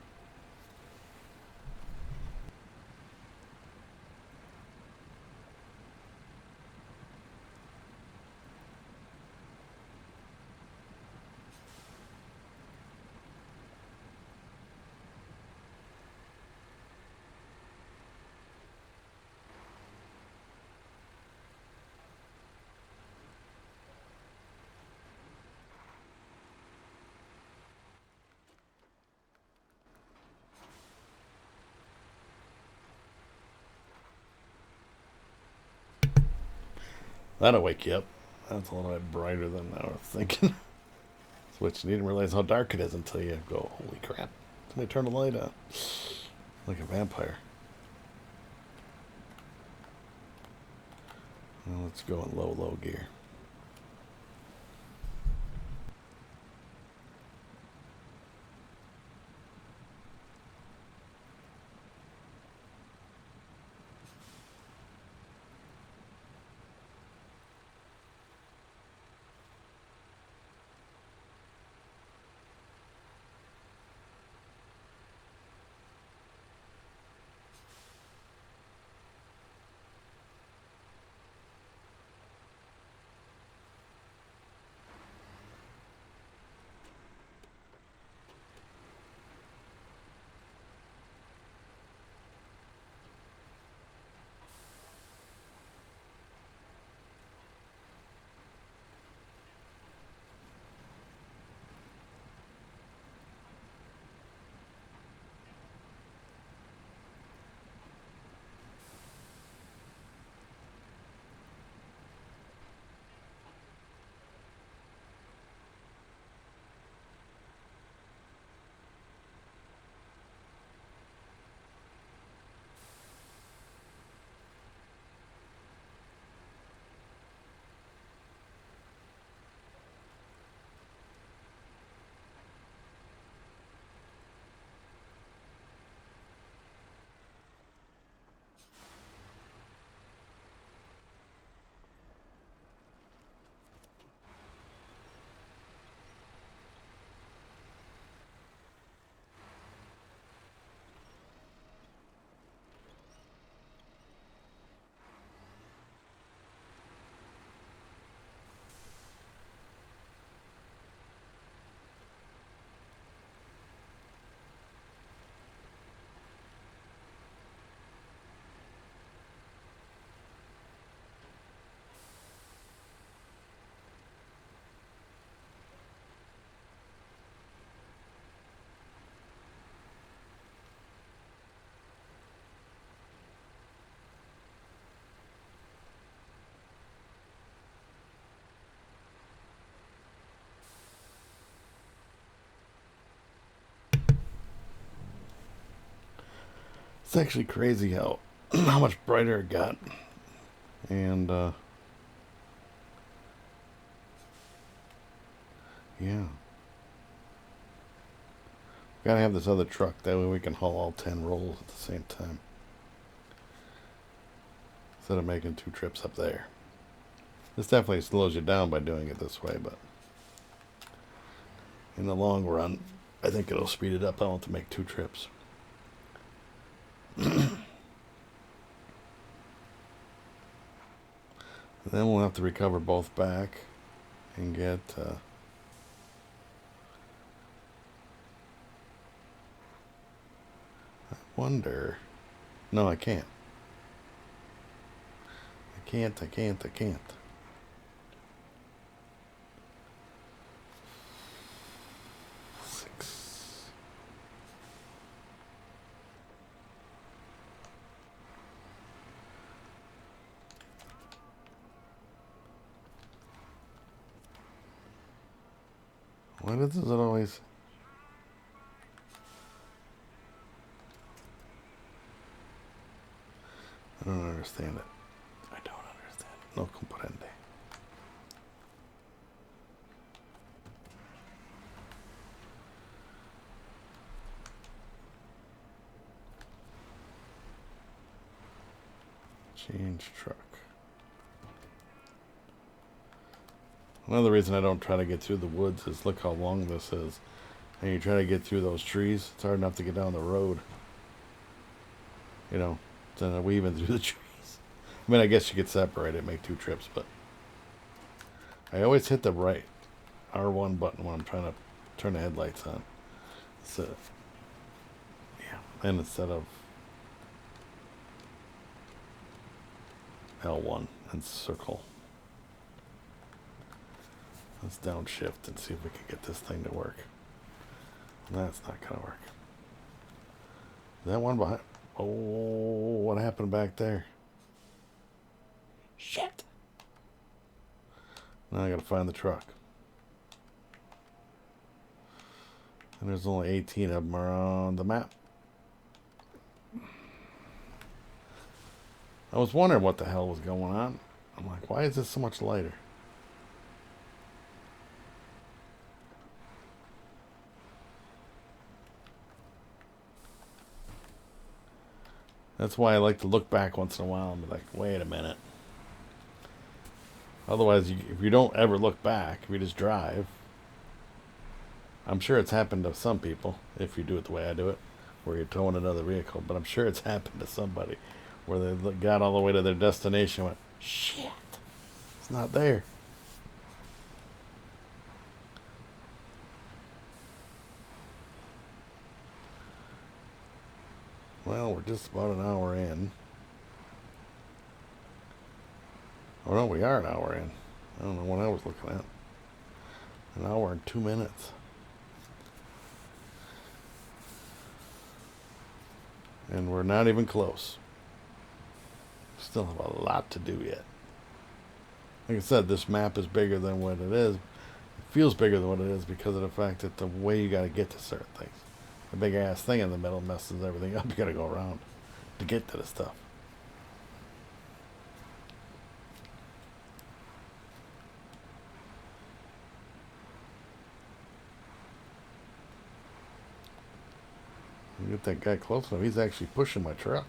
That'll wake you up. That's a little bit brighter than I was thinking. Which you didn't realize how dark it is until you go, holy crap. Somebody turn the light on. Like a vampire. Well, let's go in low gear. It's actually crazy how much brighter it got. And yeah. Gotta have this other truck, that way we can haul all 10 rolls at the same time. Instead of making 2 trips up there. This definitely slows you down by doing it this way, but in the long run, I think it'll speed it up. I want to make 2 trips. And then we'll have to recover both back and get I wonder. No, I can't. I can't. Six. Why does it always... I don't understand it. I don't understand. No comprende. Change truck. Another reason I don't try to get through the woods is look how long this is. And you try to get through those trees, it's hard enough to get down the road. You know, instead of weaving through the trees. I mean, I guess you could separate it, make 2 trips, but I always hit the right R1 button when I'm trying to turn the headlights on. So, yeah, and instead of L1 and circle. Let's downshift and see if we can get this thing to work. That's not gonna work. Is that one behind? Oh, what happened back there? Shit. Now I gotta find the truck. And there's only 18 of them around the map. I was wondering what the hell was going on. I'm like, why is this so much lighter? That's why I like to look back once in a while and be like, wait a minute. Otherwise, if you don't ever look back, if you just drive, I'm sure it's happened to some people, if you do it the way I do it, where you're towing another vehicle, but I'm sure it's happened to somebody where they got all the way to their destination and went, shit, it's not there. Well, we're just about an hour in. Oh no, we are an hour in. I don't know what I was looking at. An hour and 2 minutes. And we're not even close. Still have a lot to do yet. Like I said, this map is bigger than what it is. It feels bigger than what it is because of the fact that the way you got to get to certain things. The big ass thing in the middle messes everything up. You got to go around to get to the stuff. Get that guy close enough. He's actually pushing my truck.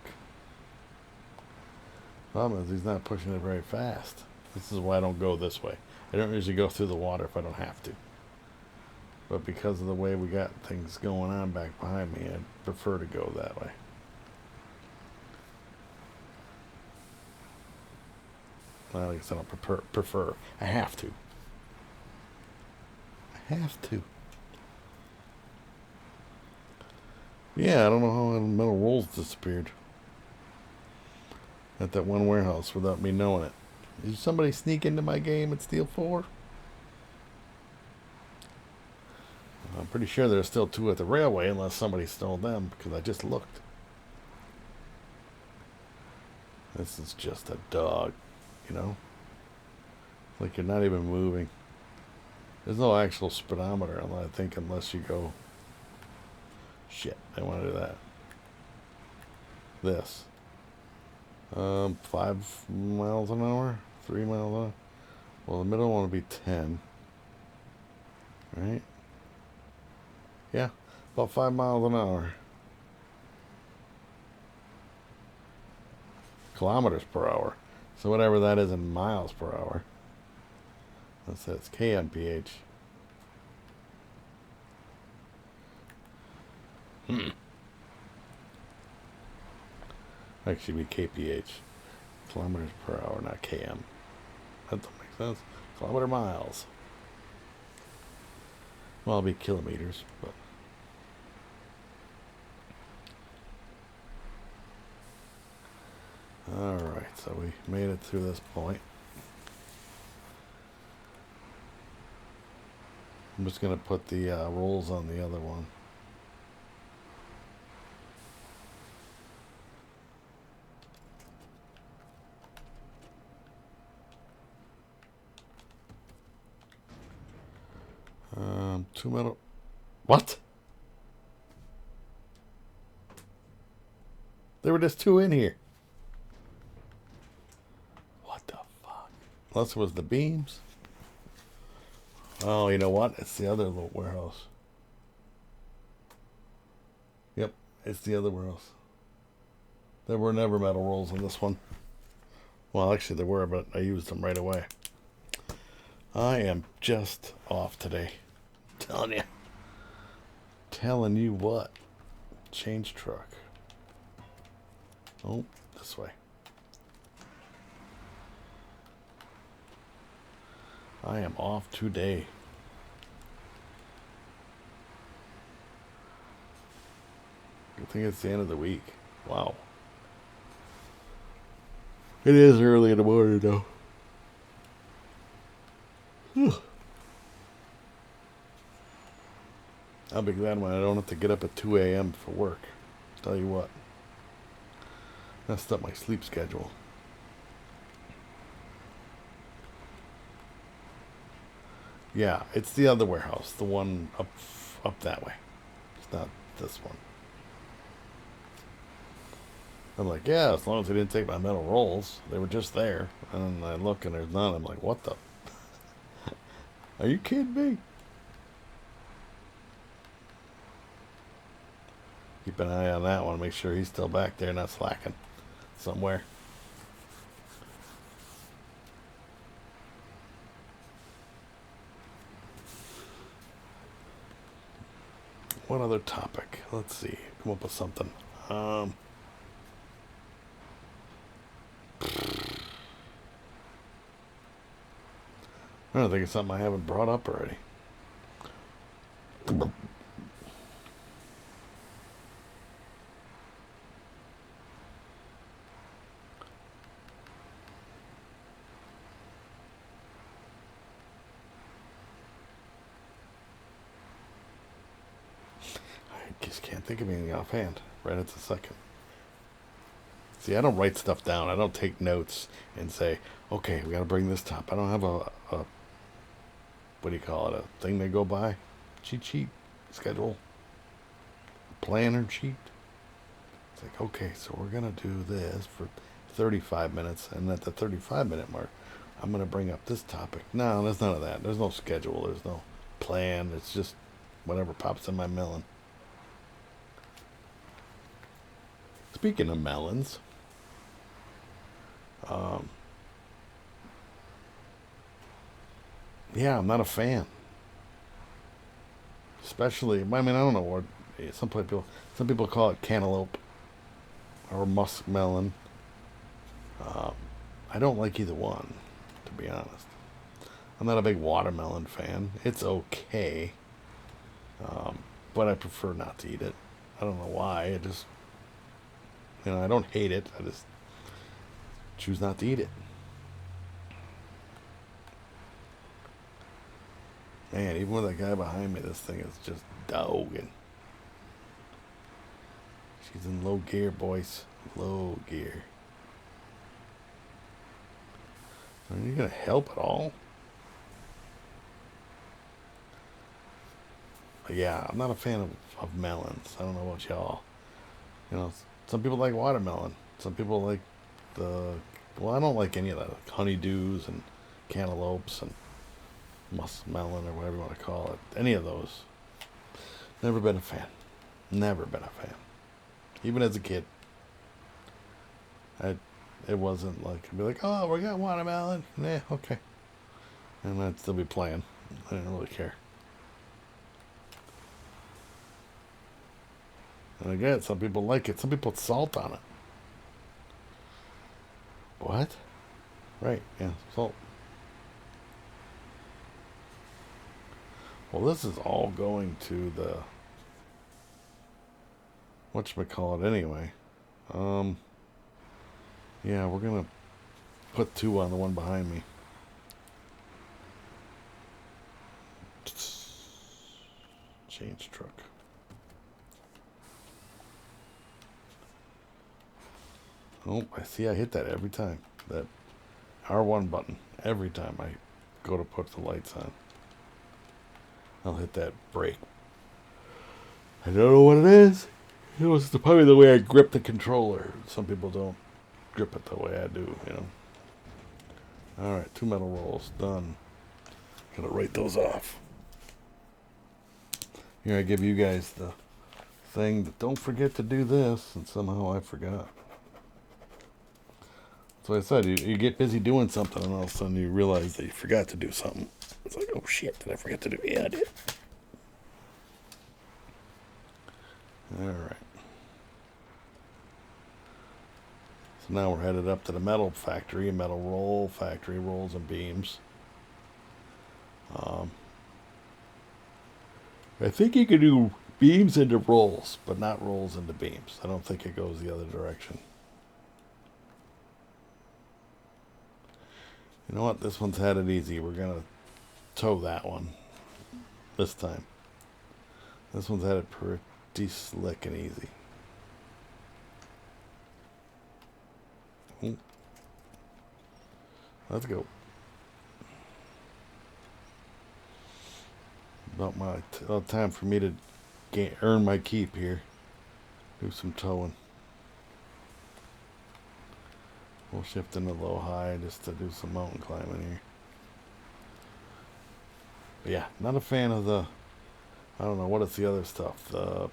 Problem is, he's not pushing it very fast. This is why I don't go this way. I don't usually go through the water if I don't have to. But because of the way we got things going on back behind me, I prefer to go that way. Well, like I said, I don't prefer. I have to. I have to. Yeah, I don't know how the metal rolls disappeared at that one warehouse without me knowing it. Did somebody sneak into my game and steal 4? I'm pretty sure there's still 2 at the railway unless somebody stole them because I just looked. This is just a dog, you know? Like you're not even moving. There's no actual speedometer, I think, unless you go... Shit, I want to do that. This. 5 miles an hour? 3 miles an hour? Well, the middle one would be 10. Right? Yeah, about 5 miles an hour. Kilometers per hour. So whatever that is in miles per hour. That says kmph. Actually be kph. Kilometers per hour, not km. That don't make sense. Kilometer miles. Well, it'll be kilometers, but... Alright, so we made it through this point. I'm just going to put the rolls on the other one. Two metal... What? There were just 2 in here. Unless it was the beams. Oh, you know what? It's the other little warehouse. Yep, it's the other warehouse. There were never metal rolls in this one. Well, actually there were, but I used them right away. I am just off today. Telling you. Telling you what. Change truck. Oh, this way. I am off today. I think it's the end of the week. Wow. It is early in the morning, though. Whew. I'll be glad when I don't have to get up at 2 a.m. for work. Tell you what. Messed up my sleep schedule. Yeah, it's the other warehouse. The one up that way. It's not this one. I'm like, yeah, as long as they didn't take my metal rolls. They were just there. And then I look and there's none. I'm like, what the? Are you kidding me? Keep an eye on that one. Make sure he's still back there, not slacking somewhere. What other topic? Let's see. Come up with something. I don't think it's something I haven't brought up already. I just can't think of anything offhand right at the second. See, I don't write stuff down. I don't take notes and say, okay, we got to bring this top. I don't have a what do you call it, a thing they go by? Cheat sheet? Schedule? Planner sheet? It's like, okay, so we're going to do this for 35 minutes, and at the 35-minute mark, I'm going to bring up this topic. No, there's none of that. There's no schedule. There's no plan. It's just whatever pops in my melon. Speaking of melons, yeah, I'm not a fan. Especially, I mean, I don't know what some people call it cantaloupe or muskmelon. I don't like either one, to be honest. I'm not a big watermelon fan. It's okay, but I prefer not to eat it. I don't know why. I just, I don't hate it. I just choose not to eat it. Man, even with that guy behind me, this thing is just dogging. She's in low gear, boys. Low gear. Are you going to help at all? But yeah, I'm not a fan of melons. I don't know about y'all. Some people like watermelon. Some people like well, I don't like any of that. Like honeydews and cantaloupes and muskmelon or whatever you want to call it. Any of those. Never been a fan. Never been a fan. Even as a kid. It wasn't like, I'd be like, oh, we got watermelon. Yeah, okay. And I'd still be playing. I didn't really care. And again, some people like it. Some people put salt on it. What? Right, yeah, salt. Well, this is all going to the whatchamacallit anyway. Yeah, we're gonna put 2 on the one behind me. Change truck. Oh, I see I hit that every time. That R1 button. Every time I go to put the lights on. I'll hit that brake. I don't know what it is. It was probably the way I grip the controller. Some people don't grip it the way I do, Alright, 2 metal rolls. Done. Gotta write those off. Here I give you guys the thing that don't forget to do this, and somehow I forgot. So I said, you get busy doing something, and all of a sudden you realize that you forgot to do something. It's like, oh shit, did I forget to do? Yeah, I did. Alright. So now we're headed up to the metal factory, metal roll factory, rolls and beams. I think you can do beams into rolls, but not rolls into beams. I don't think it goes the other direction. You know what? This one's had it easy. We're going to tow that one this time. This one's had it pretty slick and easy. Let's go. About time for me to earn my keep here. Do some towing. We'll shift into low high just to do some mountain climbing here. But yeah, not a fan of the, I don't know, what is the other stuff? The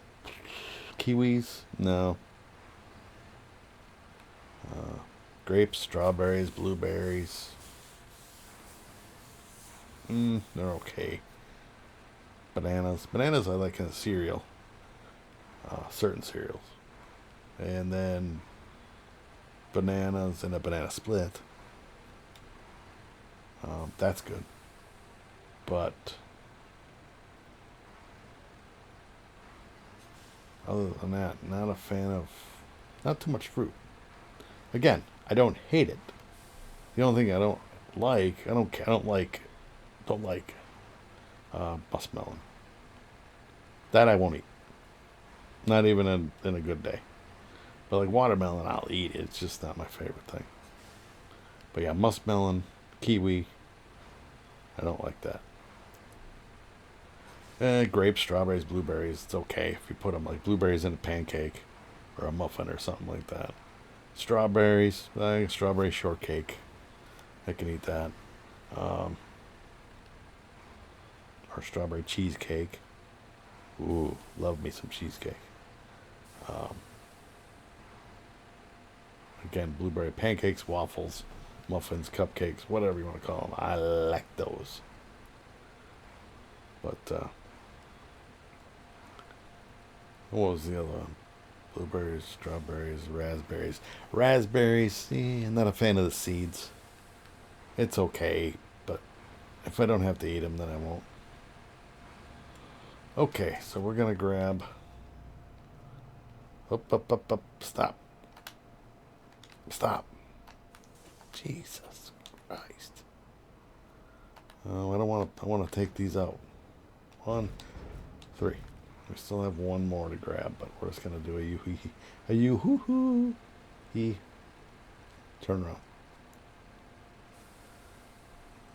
kiwis? No. Grapes, strawberries, blueberries. They're okay. Bananas. Bananas I like in a cereal. Certain cereals. And then bananas and a banana split. That's good. But other than that, not a fan of, not too much fruit. Again, I don't hate it. The only thing I don't like, I don't like muskmelon. That I won't eat. Not even in a good day. But like watermelon, I'll eat it. It's just not my favorite thing. But yeah, muskmelon, kiwi, I don't like that. Grapes, strawberries, blueberries, it's okay if you put them like blueberries in a pancake or a muffin or something like that. Strawberries, strawberry shortcake, I can eat that. Or strawberry cheesecake. Ooh, love me some cheesecake. Again, blueberry pancakes, waffles, muffins, cupcakes, whatever you want to call them. I like those. But, what was the other one? Blueberries, strawberries, raspberries. Raspberries, I'm not a fan of the seeds. It's okay, but if I don't have to eat them, then I won't. Okay, so we're going to grab... Up. Stop. Stop. Jesus Christ. Oh, I don't want to... I want to take these out. 1, 3. We still have one more to grab, but we're just going to do a yoo-hoo-hee. A yoo-hoo-hoo-hee. Turn around.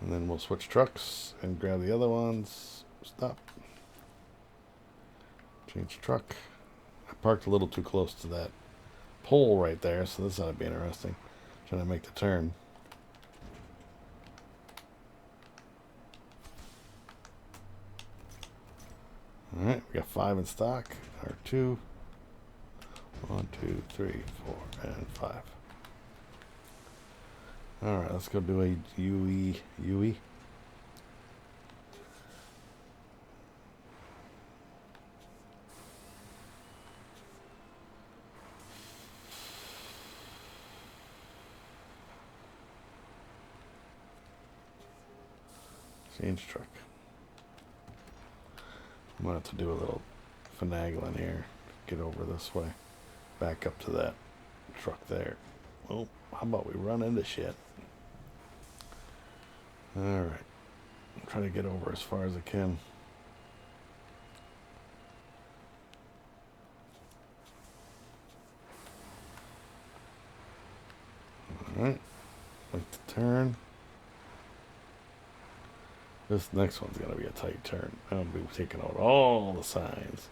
And then we'll switch trucks and grab the other ones. Stop. Change truck. I parked a little too close to that pole right there, so this ought to be interesting. Trying to make the turn. Alright, we got 5 in stock. Or 2. 1, 2, 3, 4, and 5. Alright, let's go do a UE. Change truck. I'm going to have to do a little finagling here. Get over this way. Back up to that truck there. Well, how about we run into shit? Alright. I'm trying to get over as far as I can. Alright. Like to turn. This next one's going to be a tight turn. I'll be taking out all the signs.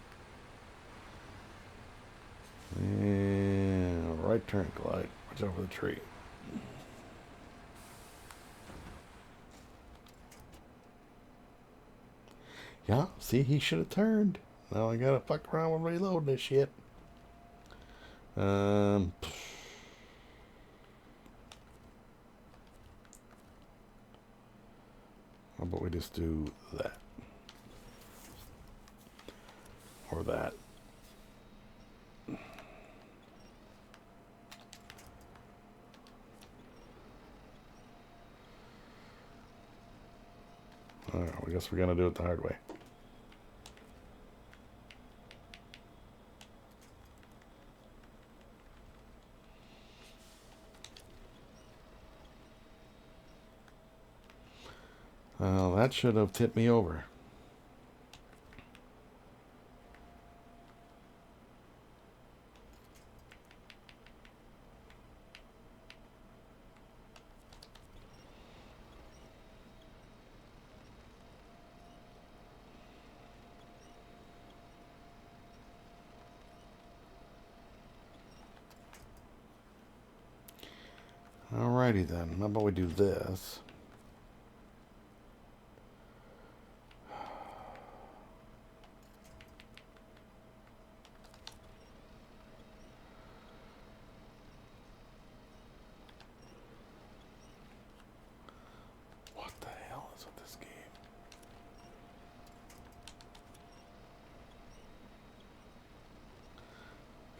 And right turn, glide. Watch out for the tree. Yeah, see, he should have turned. Now I gotta fuck around with reloading this shit. How about we just do that? Or that. Alright, I guess we're gonna do it the hard way. That should have tipped me over. Alrighty then. How about we do this? What the hell is with this game?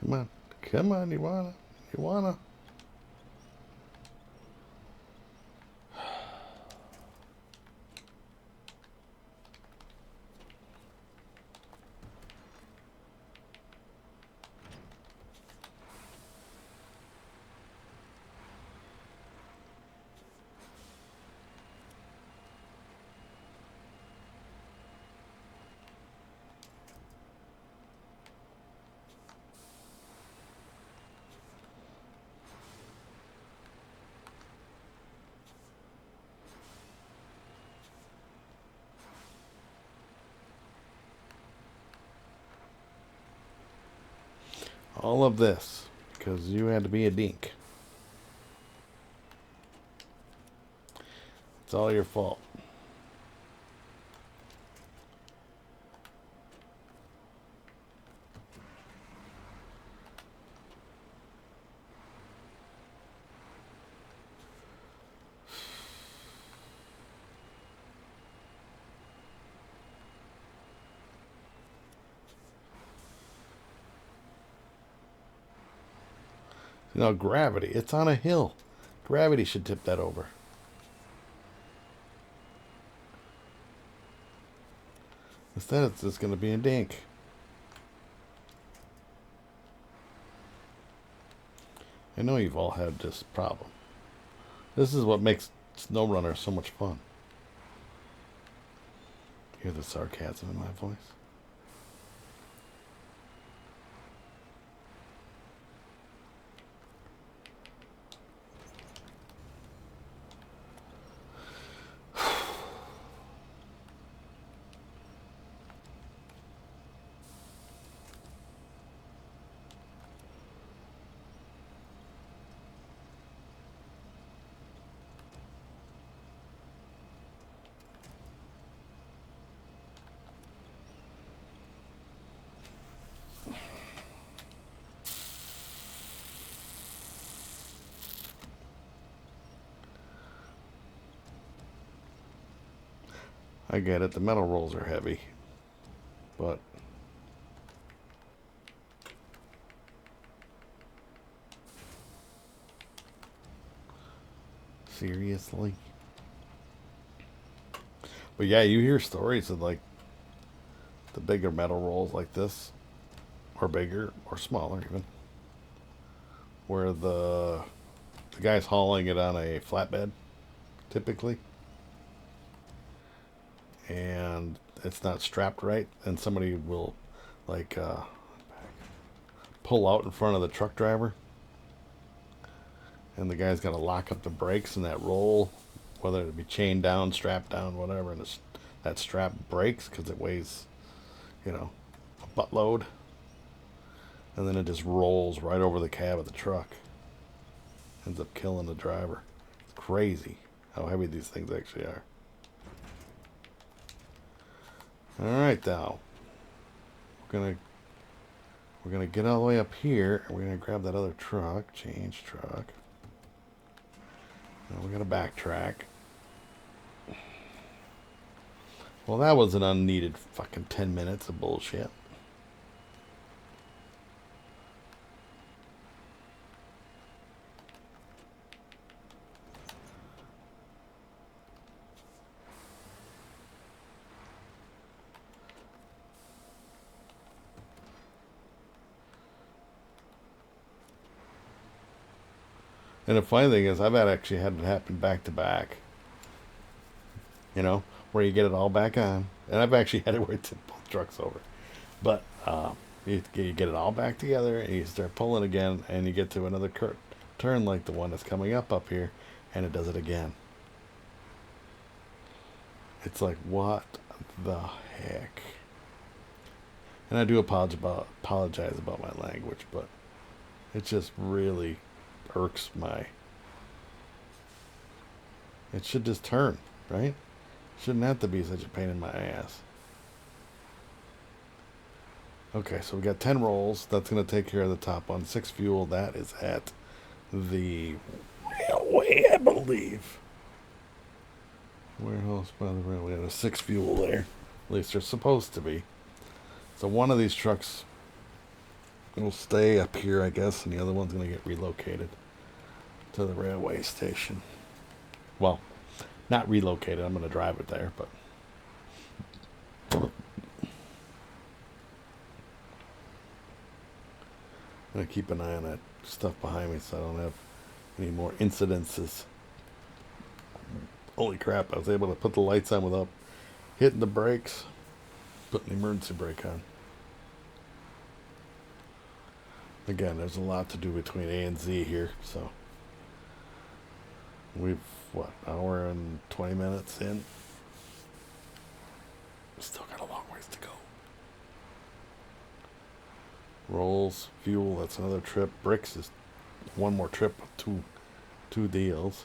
Come on. Come on, you wanna? You wanna? All of this because you had to be a dink. It's all your fault. You know, gravity. It's on a hill. Gravity should tip that over. Instead, it's just going to be a dink. I know you've all had this problem. This is what makes Snowrunner so much fun. Hear the sarcasm in my voice? I get it, the metal rolls are heavy, but seriously? But yeah, you hear stories of like the bigger metal rolls like this, or bigger, or smaller even, where the guy's hauling it on a flatbed, typically, and it's not strapped right, and somebody will like pull out in front of the truck driver, and the guy's got to lock up the brakes, and that roll, whether it be chained down, strapped down, whatever, and that strap breaks because it weighs, you know, a buttload, and then it just rolls right over the cab of the truck. Ends up killing the driver. It's crazy how heavy these things actually are. All right, now we're gonna get all the way up here, and we're gonna grab that other truck, change truck. Now we gotta backtrack. Well, that was an unneeded fucking 10 minutes of bullshit. And the funny thing is, I've actually had it happen back to back. You know, where you get it all back on. And I've actually had it where it tipped both trucks over. But you get it all back together, and you start pulling again, and you get to another turn like the one that's coming up here, and it does it again. It's like, what the heck? And I do apologize about my language, but it just really irks my... It should just turn, right? Shouldn't have to be such a pain in my ass. Okay, so we got 10 rolls. That's going to take care of the top one. 6 fuel, that is at the railway, I believe. Warehouse by the railway. There's 6 fuel there. At least they're supposed to be. So one of these trucks will stay up here, I guess, and the other one's going to get relocated to the railway station. Well, not relocated. I'm going to drive it there, but... I'm going to keep an eye on that stuff behind me so I don't have any more incidences. Holy crap, I was able to put the lights on without hitting the brakes. Put an emergency brake on. Again, there's a lot to do between A and Z here, so... We've, what, hour and 20 minutes in? Still got a long ways to go. Rolls, fuel, that's another trip. Bricks is one more trip of two deals.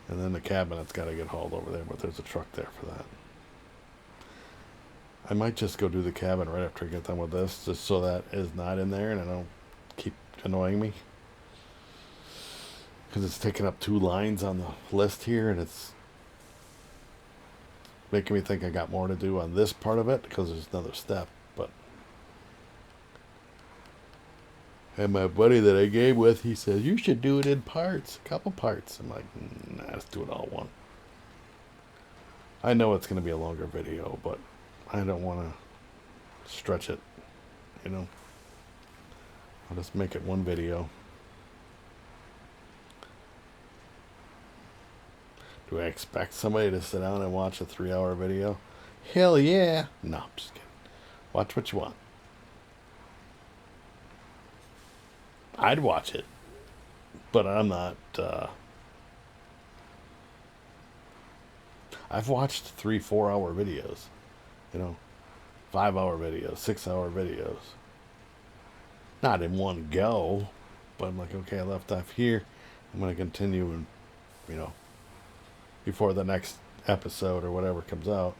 And then the cabinet's got to get hauled over there, but there's a truck there for that. I might just go do the cabin right after I get done with this, just so that is not in there and I don't keep annoying me. Because it's taking up 2 lines on the list here, and it's making me think I got more to do on this part of it, because there's another step, but... And my buddy that I gave with, he says, you should do it in parts, a couple parts. I'm like, nah, let's do it all one. I know it's going to be a longer video, but I don't want to stretch it, you know. I'll just make it one video. Do I expect somebody to sit down and watch a 3-hour video? Hell yeah. No, I'm just kidding. Watch what you want. I'd watch it. But I'm not... I've watched 3-4 hour videos. You know, 5-hour videos, 6-hour videos. Not in one go. But I'm like, okay, I left off here. I'm going to continue and, you know, before the next episode or whatever comes out,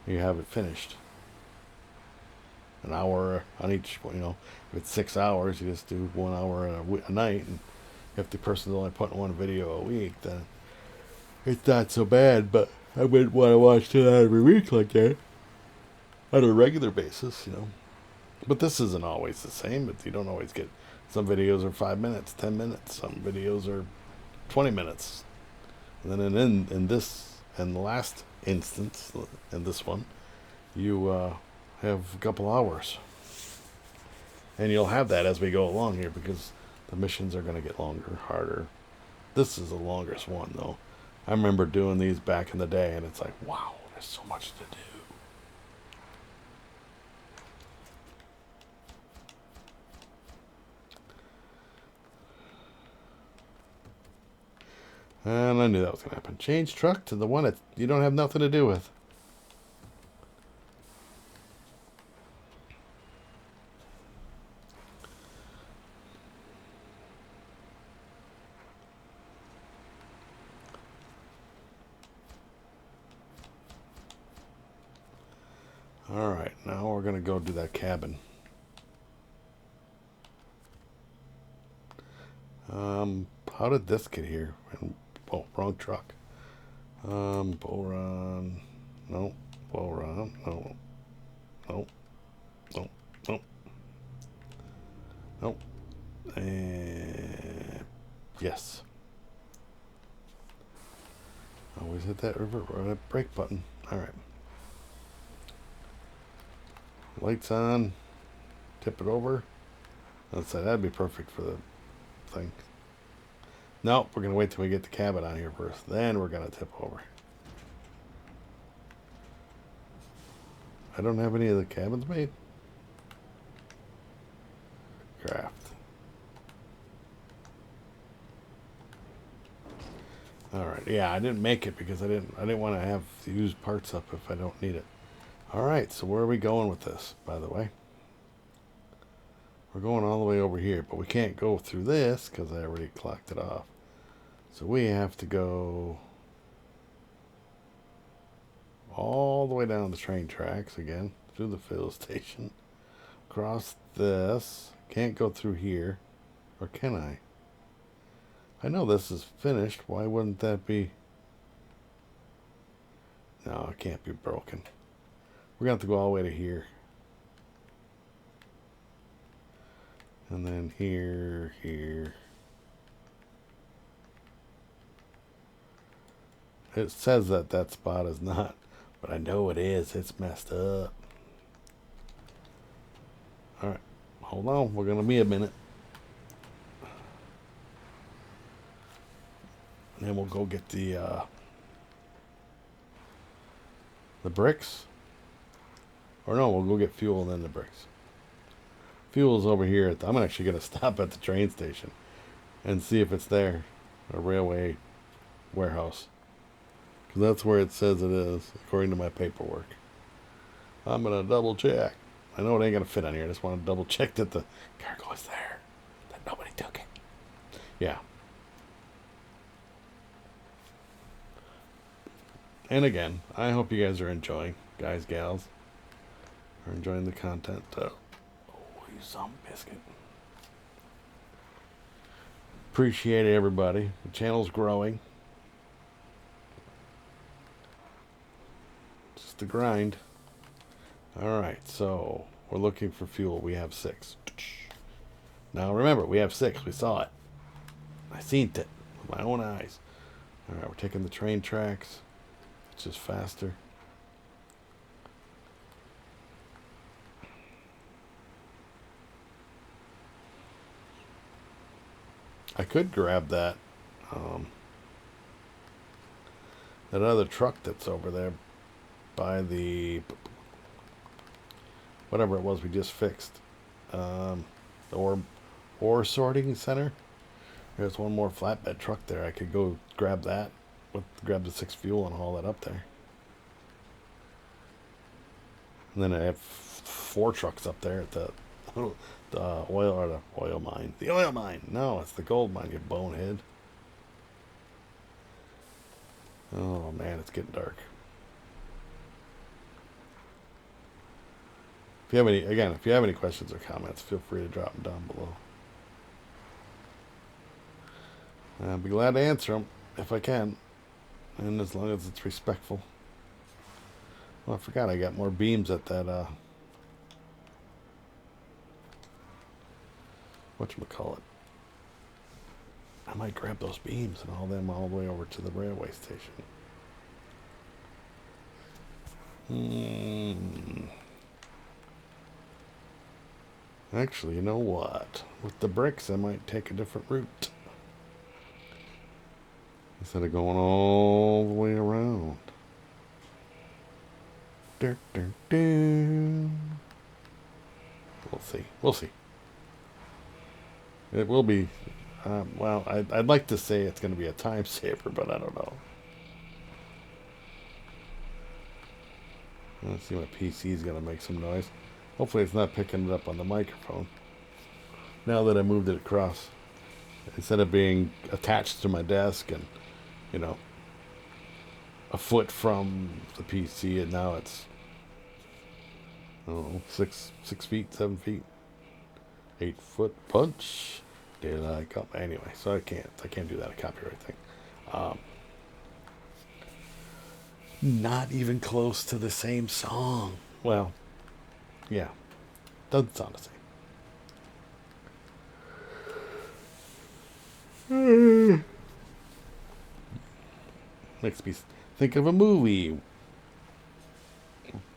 you have it finished. An hour on each, you know, if it's 6 hours, you just do 1 hour a night, and if the person's only putting one video a week, then it's not so bad, but I wouldn't want to watch that every week like that, on a regular basis, you know. But this isn't always the same, but you don't always get, some videos are 5 minutes, 10 minutes, some videos are 20 minutes. And then in the last instance, in this one, you have a couple hours. And you'll have that as we go along here, because the missions are going to get longer, harder. This is the longest one, though. I remember doing these back in the day, and it's like, wow, there's so much to do. And I knew that was going to happen. Change truck to the one that you don't have nothing to do with. Alright, now we're going to go do that cabin. How did this get here? Oh, wrong truck. Bull run. No. Bull run. No. No. No. No. No. And yes. Always hit that brake button. Alright. Lights on. Tip it over. Let's say that'd be perfect for the thing. No, we're going to wait till we get the cabin on here first. Then we're going to tip over. I don't have any of the cabins made. Craft. Alright, yeah, I didn't make it because I didn't want to have to use parts up if I don't need it. Alright, so where are we going with this, by the way? We're going all the way over here, but we can't go through this because I already clocked it off. So we have to go all the way down the train tracks again, through the fuel station, across this. Can't go through here, or can I? I know this is finished. Why wouldn't that be? No, it can't be broken. We're going to have to go all the way to here. And then here, here. It says that that spot is not, but I know it is. It's messed up. Alright, hold on. We're going to be a minute. And then we'll go get the bricks. Or no, we'll go get fuel and then the bricks. Fuel's over here. I'm actually going to stop at the train station and see if it's there. A railway warehouse. Because that's where it says it is, according to my paperwork. I'm going to double check. I know it ain't going to fit on here. I just want to double check that the cargo is there. That nobody took it. Yeah. And again, I hope you guys are enjoying, guys, gals, are enjoying the content. Oh, you some biscuit. Appreciate it, everybody. The channel's growing. Just the grind. Alright, so we're looking for fuel. We have 6. Now remember, we have 6. We saw it. I seen it with my own eyes. Alright, we're taking the train tracks. It's just faster. I could grab that that other truck that's over there by the whatever it was we just fixed. The ore sorting center. There's one more flatbed truck there. I could go grab that. Grab the 6 fuel and haul that up there. And then I have 4 trucks up there at the oil mine. The oil mine. No, it's the gold mine, you bonehead. Oh man, it's getting dark. If you have any questions or comments, feel free to drop them down below. I'll be glad to answer them if I can. And as long as it's respectful. Well, I forgot I got more beams at that, whatchamacallit. I might grab those beams and haul them all the way over to the railway station. Actually, you know what? With the bricks, I might take a different route. Instead of going all the way around. We'll see. We'll see. It will be, well, I'd like to say it's going to be a time saver, but I don't know. Let's see, my PC's going to make some noise. Hopefully it's not picking it up on the microphone. Now that I moved it across. Instead of being attached to my desk and, you know, a foot from the PC, and now it's Oh, 6 feet, 7 feet, 8 foot punch. Did I come anyway? So I can't do that. A copyright thing. Um, Not even close to the same song. Well, yeah, doesn't sound the same. Makes me think of a movie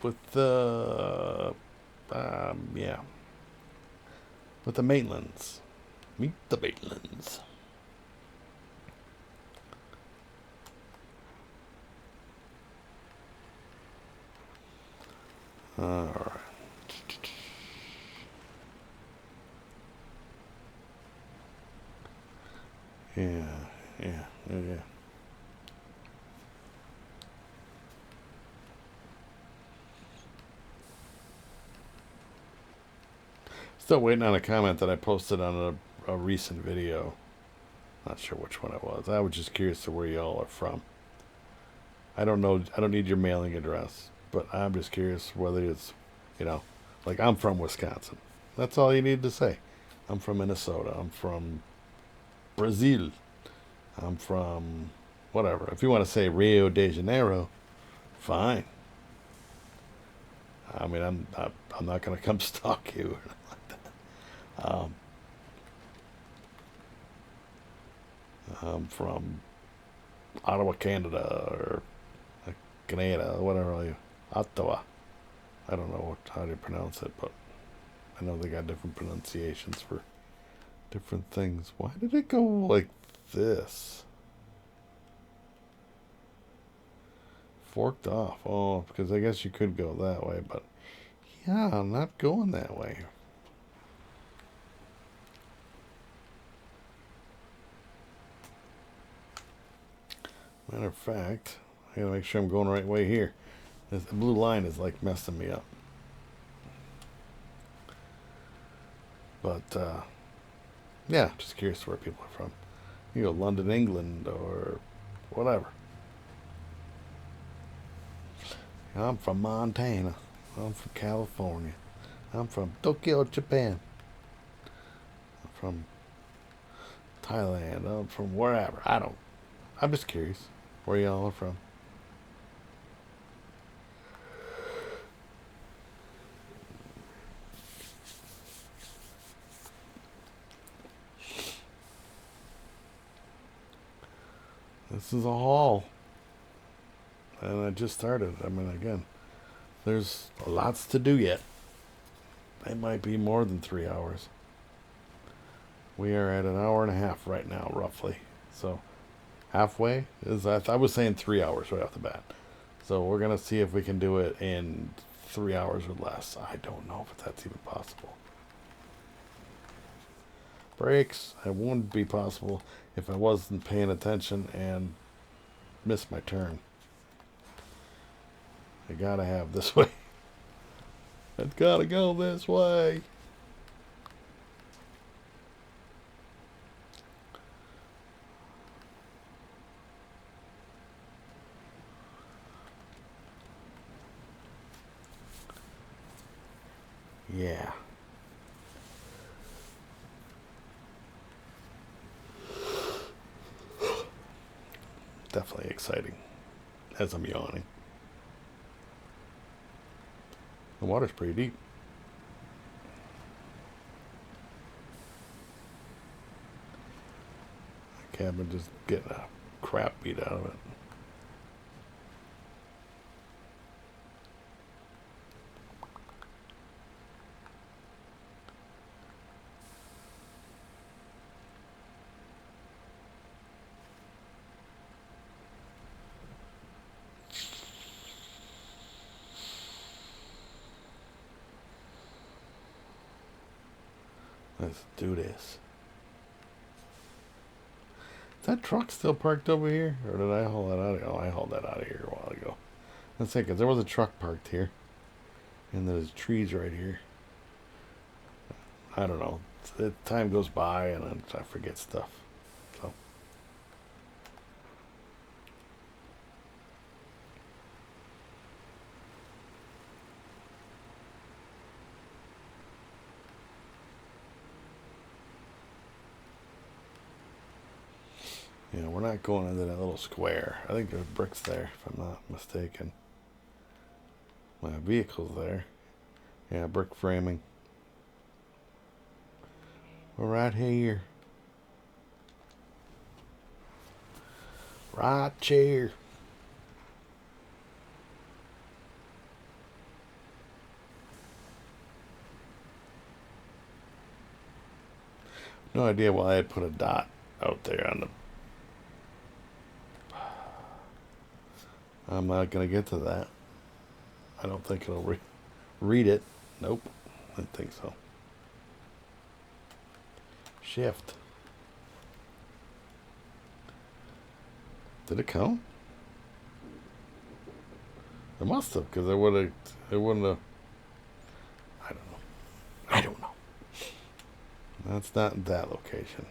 with the yeah, with the Maitlands. Meet the Maitlands. All right. Yeah, yeah. Still waiting on a comment that I posted on a recent video. Not sure which one it was. I was just curious to where y'all are from. I don't know. I don't need your mailing address, but I'm just curious whether it's, you know, like I'm from Wisconsin. That's all you need to say. I'm from Minnesota. I'm from Brazil. I'm from whatever. If you want to say Rio de Janeiro, fine. I mean, I'm not gonna come stalk you. Um, I'm from Ottawa, Canada, or Canada, whatever you, Ottawa. I don't know how to pronounce it, but I know they got different pronunciations for different things. Why did it go like this? Forked off. Oh, because I guess you could go that way, but yeah, I'm not going that way. Matter of fact, I gotta make sure I'm going the right way here. The blue line is like messing me up. But yeah, just curious where people are from. You go London, England, or whatever. I'm from Montana. I'm from California. I'm from Tokyo, Japan. I'm from Thailand. I'm from wherever. I'm just curious where y'all are from. This is a haul. And I just started. I mean, again, there's lots to do yet. It might be more than 3 hours. We are at an hour and a half right now, roughly. So halfway is I was saying 3 hours right off the bat. So we're gonna see if we can do it in 3 hours or less. I don't know if that's even possible. Breaks, it wouldn't be possible if I wasn't paying attention and missed my turn. I gotta have this way. It's gotta go this way. Yeah. Definitely exciting as I'm yawning. The water's pretty deep. Cabin just getting a crap beat out of it. Let's do this. Is that truck still parked over here? Or did I haul that out of here? Oh, I hauled that out of here a while ago. Let's say, because there was a truck parked here. And there's trees right here. I don't know. Time goes by and I forget stuff. So. Yeah, we're not going into that little square. I think there's bricks there, if I'm not mistaken. My vehicle's there. Yeah, brick framing. We're right here. Right here. No idea why I put a dot out there on the... I'm not going to get to that. I don't think it'll read it. Nope. I didn't think so. Shift. Did it count? It must have, because it wouldn't have... I don't know. I don't know. That's not that location.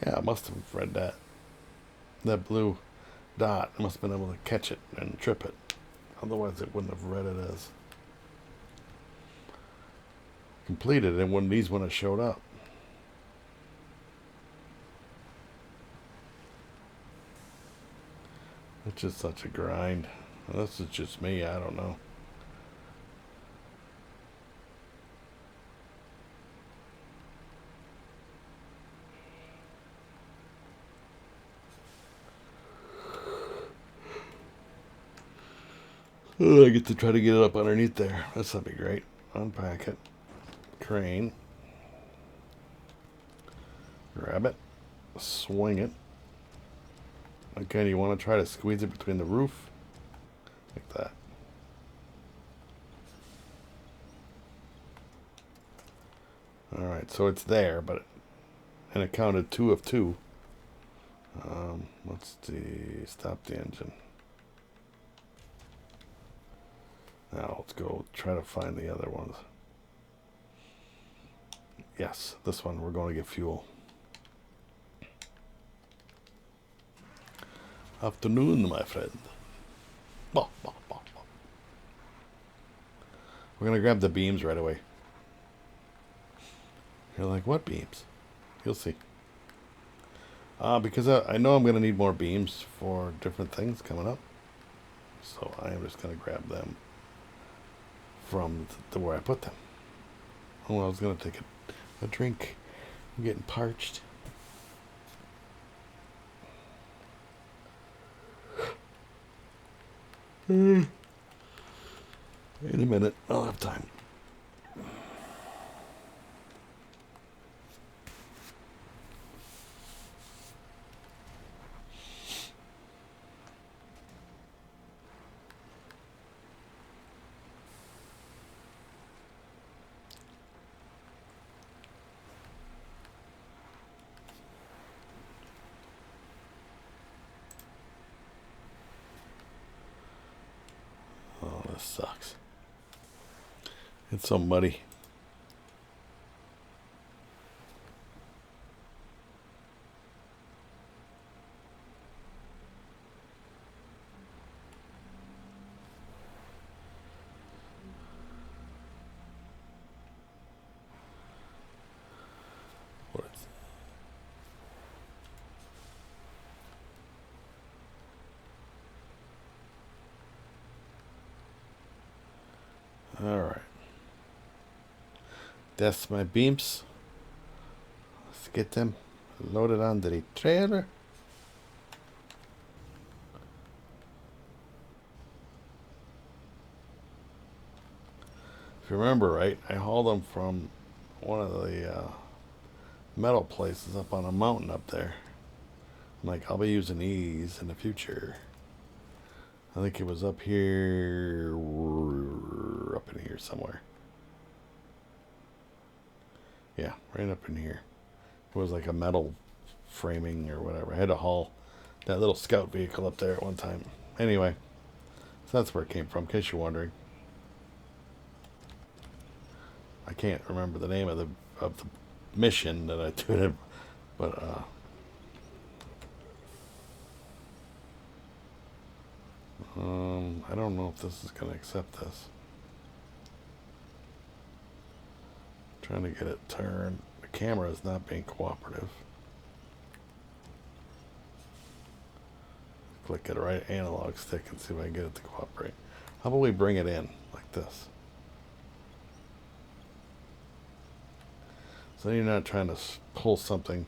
Yeah, I must have read that. That blue dot. I must have been able to catch it and trip it. Otherwise, it wouldn't have read it as completed, and when these wouldn't have showed up. It's just such a grind. This is just me. I don't know. Oh, I get to try to get it up underneath there. That's gonna be great. Unpack it. Crane. Grab it. Swing it. Again, you want to try to squeeze it between the roof. Like that. Alright, so it's there, but... And it counted 2 of 2. Let's see. Stop the engine. Now let's go try to find the other ones. Yes, this one. We're going to get fuel. Afternoon, my friend. Bah, bah, bah, bah. We're going to grab the beams right away. You're like, what beams? You'll see. Because I know I'm going to need more beams for different things coming up. So I am just going to grab them from where I put them. Oh, I was going to take a drink. I'm getting parched. In a minute, I'll have time. Oh, this sucks. It's so muddy. What is it? All right. That's my beams. Let's get them loaded onto the trailer. If you remember right, I hauled them from one of the metal places up on a mountain up there. I'm like, I'll be using these in the future. I think it was up here, up in here somewhere. Yeah, right up in here. It was like a metal framing or whatever. I had to haul that little scout vehicle up there at one time. Anyway, so that's where it came from, in case you're wondering. I can't remember the name of the mission that I did, but I don't know if this is going to accept this. Trying to get it turned. The camera is not being cooperative. Click it right analog stick and see if I can get it to cooperate. How about we bring it in like this? So you're not trying to pull something.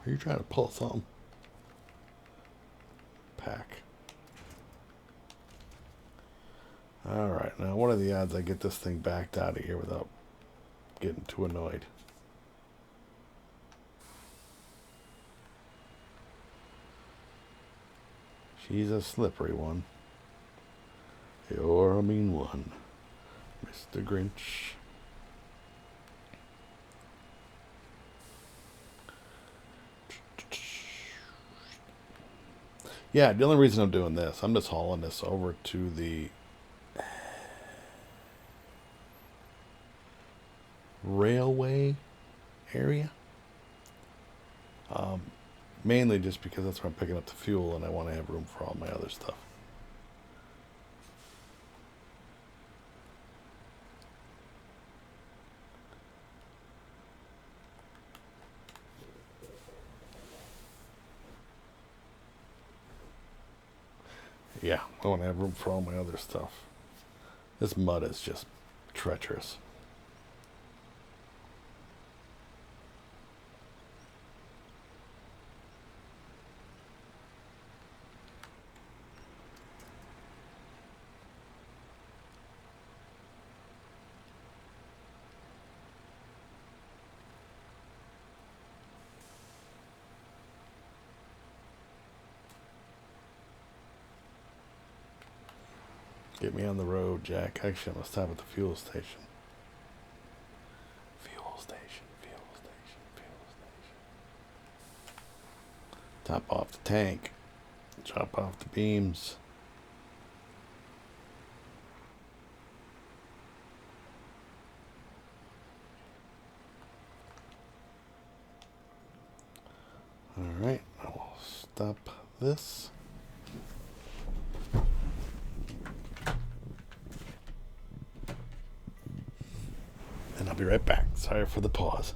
Are you trying to pull something? Pack. Alright, now what are the odds I get this thing backed out of here without getting too annoyed? She's a slippery one. You're a mean one, Mr. Grinch. Yeah, the only reason I'm doing this, I'm just hauling this over to the railway area. Mainly just because that's where I'm picking up the fuel and I want to have room for all my other stuff. Yeah, I want to have room for all my other stuff. This mud is just treacherous. Get me on the road, Jack. Actually, I'm going to stop at the fuel station. Fuel station, fuel station, fuel station. Top off the tank. Chop off the beams. Alright, I will stop this. And I'll be right back. Sorry for the pause.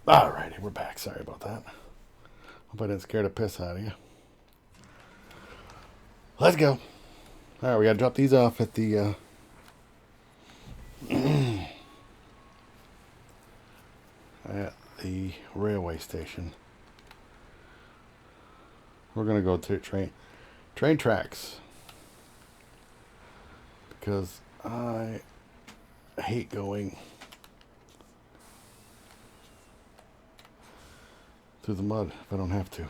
Alrighty, we're back. Sorry about that. Hope I didn't scare the piss out of you. Let's go. Alright, we gotta drop these off at the at the railway station. We're gonna go to train tracks because I hate going through the mud if I don't have to.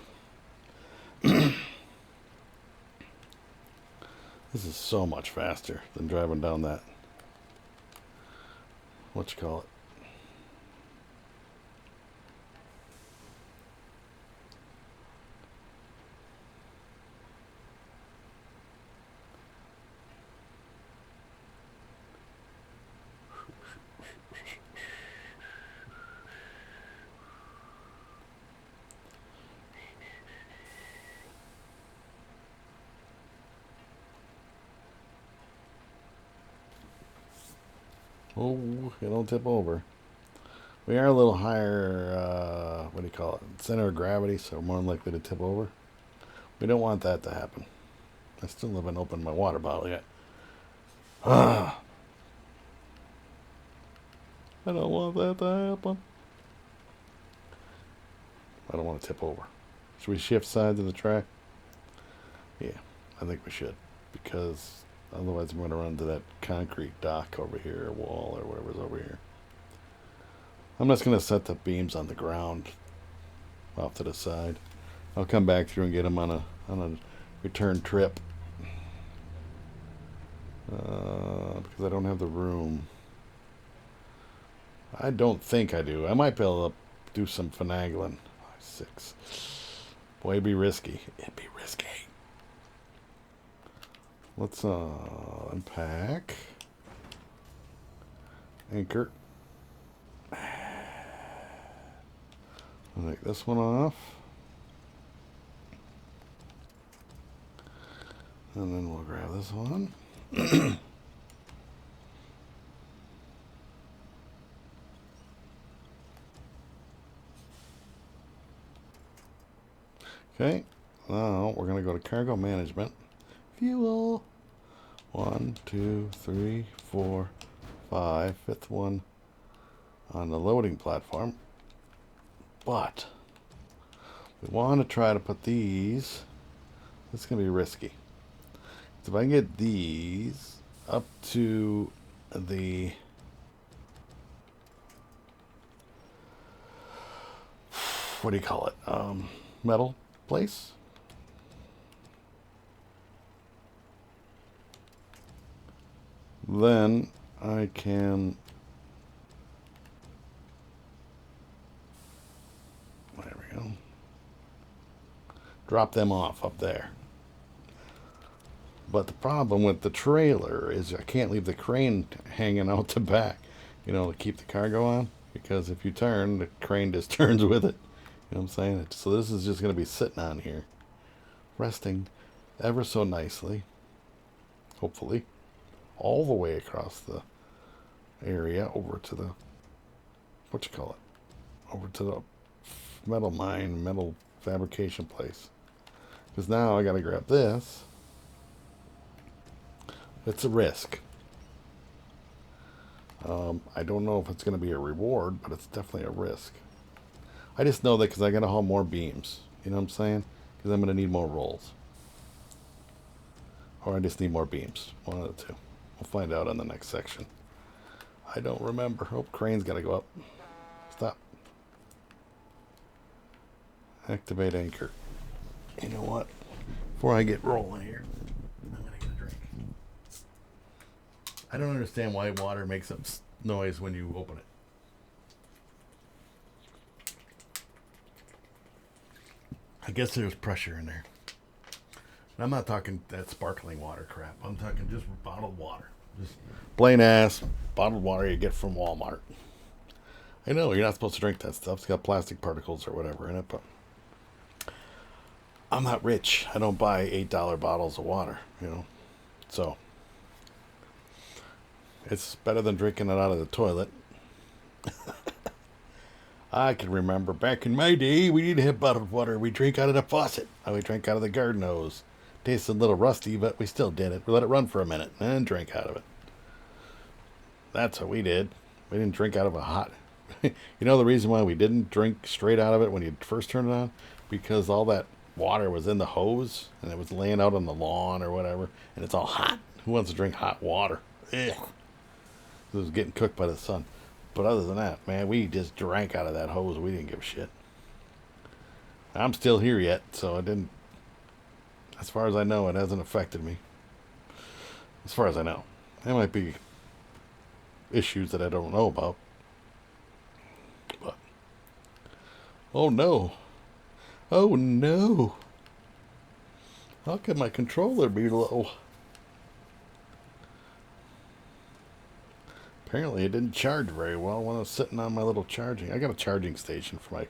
This is so much faster than driving down that, what you call it. Oh, you don't tip over. We are a little higher, what do you call it, center of gravity, so we're more likely to tip over. We don't want that to happen. I still haven't opened my water bottle yet. I don't want that to happen. I don't want to tip over. Should we shift sides of the track? Yeah, I think we should. Because otherwise I'm going to run into that concrete dock over here, or wall, or whatever's over here. I'm just going to set the beams on the ground off to the side. I'll come back through and get them on a return trip. Because I don't have the room. I don't think I do. I might be able to do some finagling. 6. Boy, it'd be risky. It'd be risky. Let's unpack. Anchor. I'll take this one off. And then we'll grab this one. Okay, now we're going to go to cargo management. Fuel. 1, 2, 3, 4, 5. Fifth one on the loading platform. But we want to try to put these. This is going to be risky. If I can get these up to the what do you call it? Metal place. Then I can, there we go, drop them off up there. But the problem with the trailer is I can't leave the crane hanging out the back, you know, to keep the cargo on. Because if you turn, the crane just turns with it. You know what I'm saying? So this is just going to be sitting on here, resting ever so nicely, hopefully, all the way across the area over to the, what you call it, over to the metal mine, metal fabrication place. Because now I got to grab this. It's a risk. I don't know if it's going to be a reward, but it's definitely a risk. I just know that because I got to haul more beams. You know what I'm saying? Because I'm going to need more rolls. Or I just need more beams. One of the two. We'll find out on the next section. I don't remember. Oh, crane's got to go up. Stop. Activate anchor. You know what? Before I get rolling here, I'm going to get a drink. I don't understand why water makes a noise when you open it. I guess there's pressure in there. And I'm not talking that sparkling water crap. I'm talking just bottled water. Just plain ass bottled water you get from Walmart. I know you're not supposed to drink that stuff. It's got plastic particles or whatever in it, but I'm not rich. I don't buy $8 bottles of water, you know. So it's better than drinking it out of the toilet. I can remember back in my day, we didn't have bottled water. We drank out of the faucet. We drank out of the garden hose. Tasted a little rusty, but we still did it. We let it run for a minute and drank out of it. That's what we did. We didn't drink out of a hot. You know the reason why we didn't drink straight out of it when you first turned it on? Because all that water was in the hose and it was laying out on the lawn or whatever, and it's all hot. Who wants to drink hot water? Ugh. It was getting cooked by the sun. But other than that, man, we just drank out of that hose. We didn't give a shit. I'm still here yet, so it didn't. As far as I know, it hasn't affected me. As far as I know. There might be issues that I don't know about. But. Oh no. Oh no. How can my controller be low? Apparently it didn't charge very well when I was sitting on my little charging. I got a charging station for my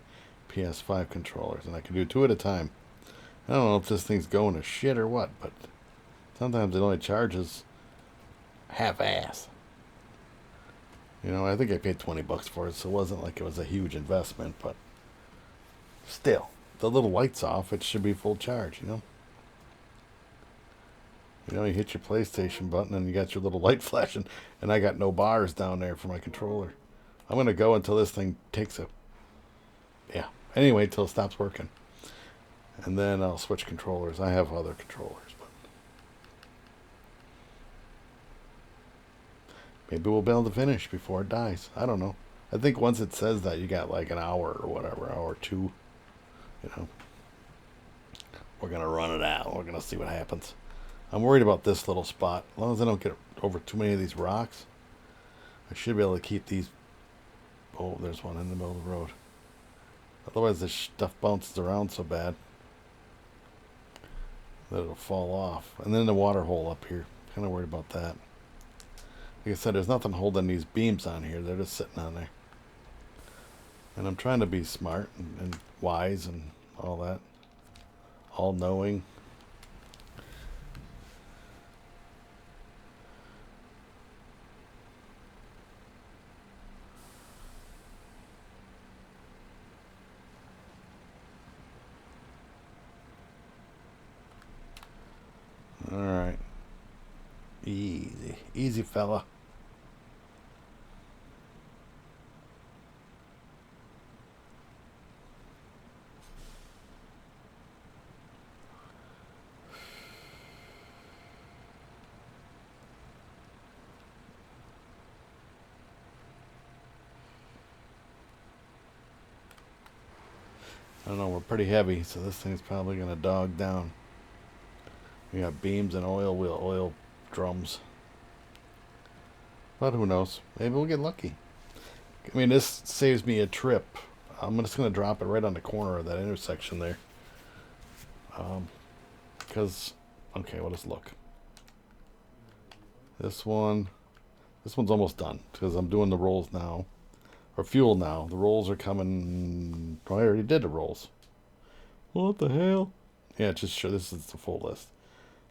PS5 controllers, and I can do 2 at a time. I don't know if this thing's going to shit or what, but sometimes it only charges half-ass. You know, I think I paid $20 for it, so it wasn't like it was a huge investment, but still, the little light's off, it should be full charge, you know? You know, you hit your PlayStation button and you got your little light flashing, and I got no bars down there for my controller. I'm going to go until this thing takes a... Yeah. Anyway, until it stops working. And then I'll switch controllers. I have other controllers, but... Maybe we'll be able to finish before it dies. I don't know. I think once it says that, you got like an hour or whatever, hour or two. You know. We're going to run it out. We're going to see what happens. I'm worried about this little spot. As long as I don't get over too many of these rocks, I should be able to keep these... Oh, there's one in the middle of the road. Otherwise, this stuff bounces around so bad that it'll fall off. And then the water hole up here. Kind of worried about that. Like I said, there's nothing holding these beams on here. They're just sitting on there. And I'm trying to be smart and wise and all that. All-knowing. Alright. Easy. Easy, fella. I don't know, we're pretty heavy, so this thing's probably going to dog down. We got beams and oil drums. But who knows? Maybe we'll get lucky. I mean, this saves me a trip. I'm just going to drop it right on the corner of that intersection there. Because, okay, well, let's look. This one's almost done because I'm doing the rolls now. Or fuel now. The rolls are coming. Oh, I already did the rolls. What the hell? Yeah, just sure this is the full list.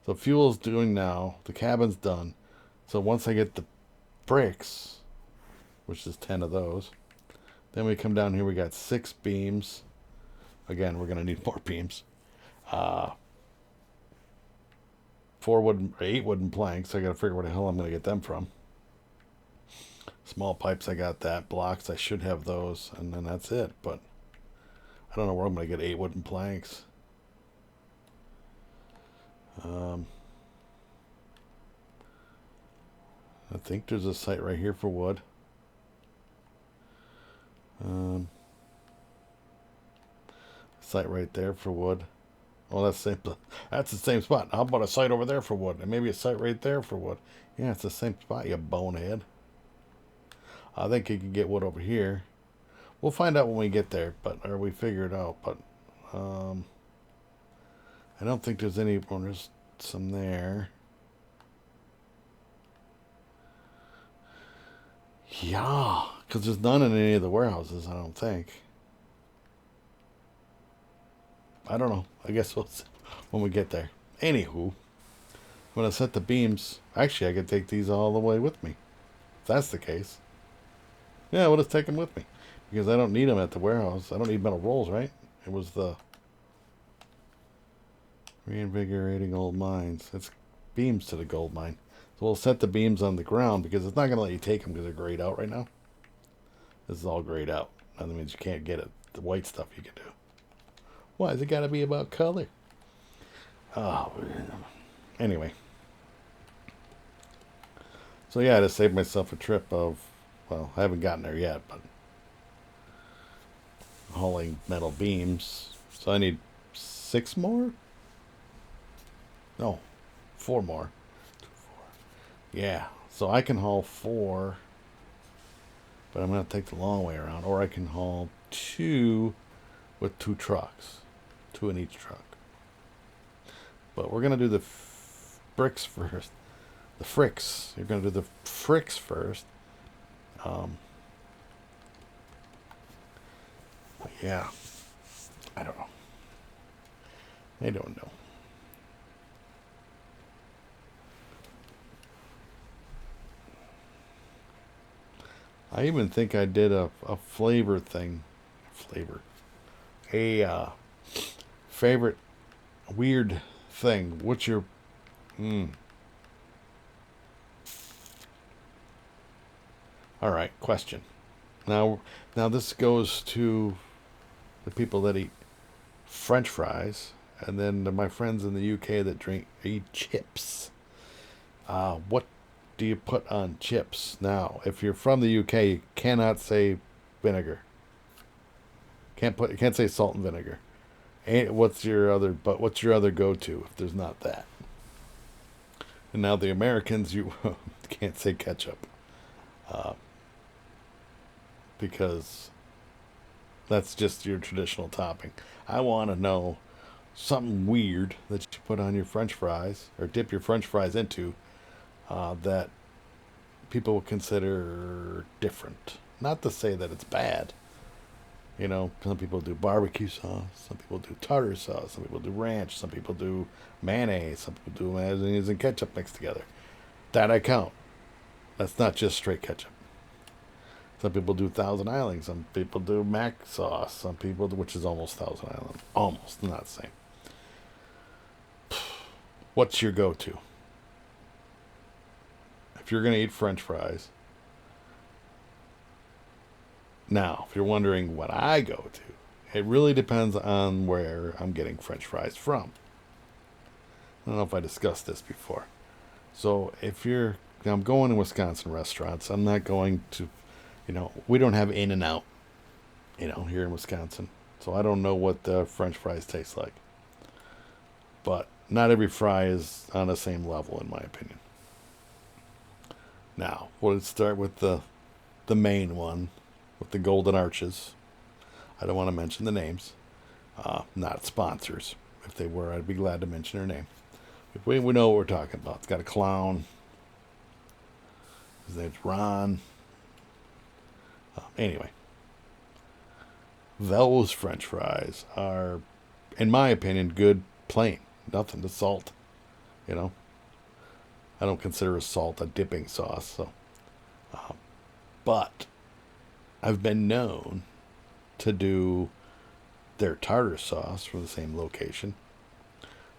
So fuel's doing now. The cabin's done. So once I get the bricks, which is 10 of those, then we come down here. We got 6 beams. Again, we're gonna need more beams. 8 wooden planks. I gotta figure where the hell I'm gonna get them from. Small pipes, I got that. Blocks, I should have those, and then that's it. But I don't know where I'm gonna get 8 wooden planks. I think there's a site right here for wood. Site right there for wood. Oh, that's the same spot. How about a site over there for wood? And maybe a site right there for wood. Yeah, it's the same spot, you bonehead. I think you can get wood over here. We'll find out when we get there, or we figure it out. But I don't think there's any. Well, there's some there. Yeah, because there's none in any of the warehouses. I don't think. I don't know. I guess we'll see when we get there. Anywho, when I set the beams, actually I could take these all the way with me. If that's the case. Yeah, we'll just take them with me. Because I don't need them at the warehouse. I don't need metal rolls, right? It was the reinvigorating old mines. It's beams to the gold mine. So we'll set the beams on the ground because it's not going to let you take them because they're grayed out right now. This is all grayed out. That means you can't get it. The white stuff you can do. Why has it got to be about color? Oh, anyway. So yeah, I just saved myself a trip of, well, I haven't gotten there yet, but hauling metal beams. So I need 6 more? No, 4 more. 2, 4. Yeah, so I can haul 4, but I'm going to take the long way around. Or I can haul 2 with 2 trucks. 2 in each truck. But we're going to do the bricks first. The fricks. You're going to do the fricks first. Yeah. I don't know. I don't know. I even think I did a flavor thing. Flavor. A favorite weird thing. What's your... All right, question. Now this goes to the people that eat French fries, and then to my friends in the UK that eat chips. What do you put on chips? Now, if you're from the UK, you cannot say vinegar. You can't say salt and vinegar. What's your other go-to if there's not that? And now the Americans, you can't say ketchup. Because that's just your traditional topping. I want to know something weird that you put on your French fries or dip your French fries into that people would consider different. Not to say that it's bad. You know, some people do barbecue sauce, some people do tartar sauce, some people do ranch, some people do mayonnaise, some people do mayonnaise and ketchup mixed together. That I count. That's not just straight ketchup. Some people do Thousand Island. Some people do mac sauce. Some people do, which is almost Thousand Island. Almost, not the same. What's your go-to? If you're going to eat French fries. Now, if you're wondering what I go to, it really depends on where I'm getting French fries from. I don't know if I discussed this before. So I'm going to Wisconsin restaurants. I'm not going to... we don't have In-N-Out, here in Wisconsin. So I don't know what the French fries taste like. But not every fry is on the same level, in my opinion. Now, we'll start with the main one, with the golden arches. I don't want to mention the names. Not sponsors. If they were, I'd be glad to mention their name. If we know what we're talking about. It's got a clown. His name's Ron. Anyway, those French fries are, in my opinion, good plain. Nothing to salt. I don't consider salt a dipping sauce. So, but I've been known to do their tartar sauce from the same location,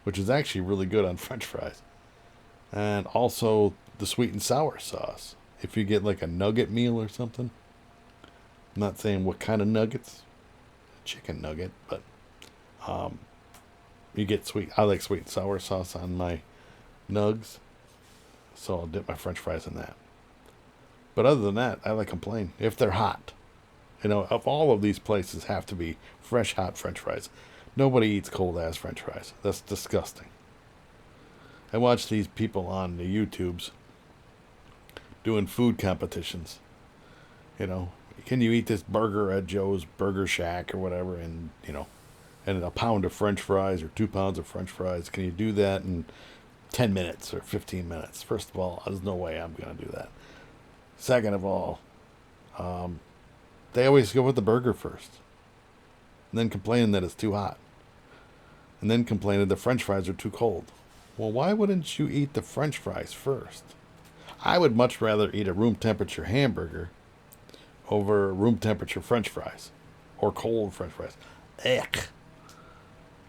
which is actually really good on French fries, and also the sweet and sour sauce. If you get like a nugget meal or something. I'm not saying what kind of nuggets, chicken nugget, but you get sweet. I like sweet and sour sauce on my nugs, so I'll dip my French fries in that. But other than that, I like them plain if they're hot. Of all of these places have to be fresh, hot French fries. Nobody eats cold ass French fries. That's disgusting. I watch these people on the YouTubes doing food competitions. Can you eat this burger at Joe's Burger Shack or whatever, and a pound of French fries or 2 pounds of French fries? Can you do that in 10 minutes or 15 minutes? First of all, there's no way I'm going to do that. Second of all, they always go with the burger first, and then complain that it's too hot, and then complain that the French fries are too cold. Well, why wouldn't you eat the French fries first? I would much rather eat a room temperature hamburger over room temperature French fries or cold French fries. Eck.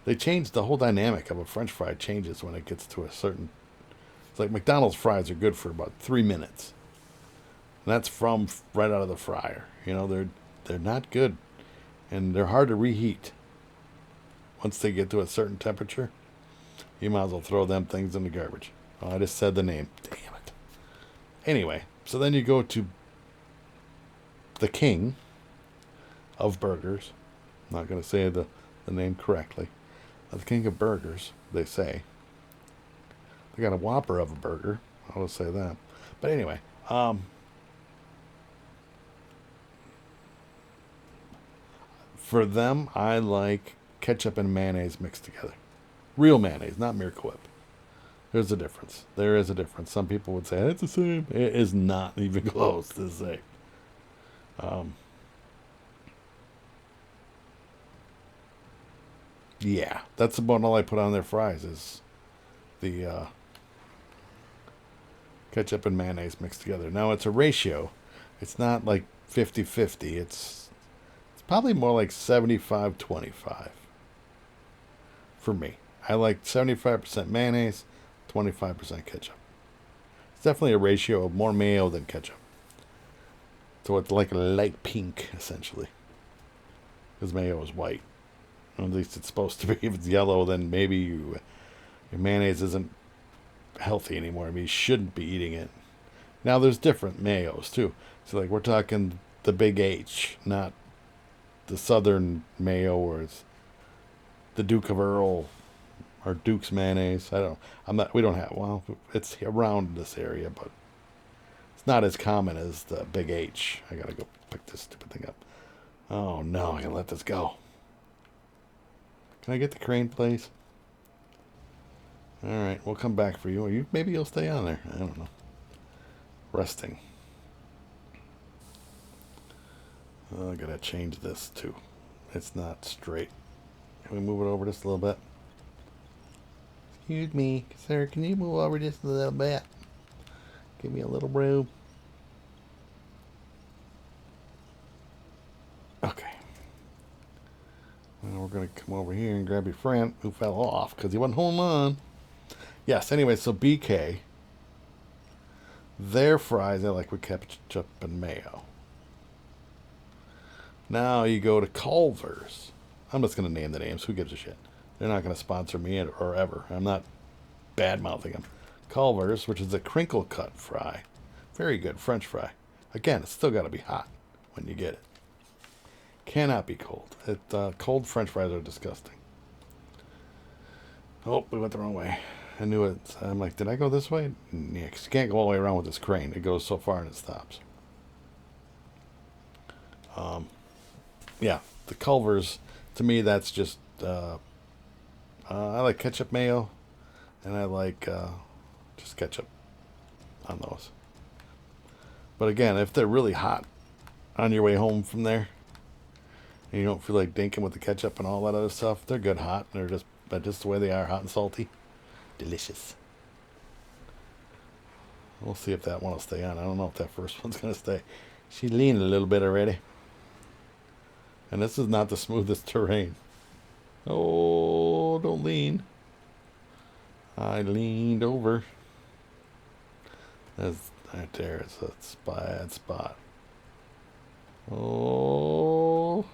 They change the whole dynamic of a French fry changes when it gets to a certain. It's like McDonald's fries are good for about 3 minutes, and that's from right out of the fryer. They're not good, and they're hard to reheat. Once they get to a certain temperature, you might as well throw them things in the garbage. Oh, I just said the name. Damn it. Anyway, so then you go to the king of burgers. I'm not going to say the name correctly. The king of burgers, they say. They got a Whopper of a burger. I'll just say that. But anyway, for them, I like ketchup and mayonnaise mixed together. Real mayonnaise, not Miracle Whip. There's a difference. There is a difference. Some people would say it's the same. It is not even close to the same. Yeah, that's about all I put on their fries is the ketchup and mayonnaise mixed together. Now it's a ratio. It's not like 50-50. It's probably more like 75-25 for me. I like 75% mayonnaise, 25% ketchup. It's definitely a ratio of more mayo than ketchup. So it's like a light pink, essentially. Because mayo is white. Or at least it's supposed to be. If it's yellow, then maybe your mayonnaise isn't healthy anymore. I mean, you shouldn't be eating it. Now, there's different mayos, too. So, like, we're talking the Big H, not the Southern mayo, or it's the Duke of Earl, or Duke's mayonnaise. We don't have, well, it's around this area, but it's not as common as the Big H. I gotta go pick this stupid thing up. Oh, no, I gotta let this go. Can I get the crane, please? All right, we'll come back for you. Or maybe you'll stay on there. I don't know. Resting. Oh, I gotta change this too. It's not straight. Can we move it over just a little bit? Excuse me, sir. Can you move over just a little bit? Give me a little room. Okay. Well, we're going to come over here and grab your friend who fell off because he wasn't holding on. Yes, anyway, so BK, their fries I like with ketchup and mayo. Now you go to Culver's. I'm just going to name the names. Who gives a shit? They're not going to sponsor me or ever. I'm not bad-mouthing them. Culver's, which is a crinkle cut fry. Very good French fry. Again, it's still got to be hot when you get it. Cannot be cold. Cold French fries are disgusting. Oh, we went the wrong way. I knew it. I'm like, did I go this way? Yeah, 'cause you can't go all the way around with this crane. It goes so far and it stops. Yeah, the Culver's, to me, that's just... I like ketchup mayo, and I like just ketchup on those. But again, if they're really hot on your way home from there, and you don't feel like dinking with the ketchup and all that other stuff, they're good hot. They're just the way they are, hot and salty. Delicious. We'll see if that one will stay on. I don't know if that first one's going to stay. She leaned a little bit already. And this is not the smoothest terrain. Oh, don't lean. I leaned over. That's right there. It's a bad spot. Oh,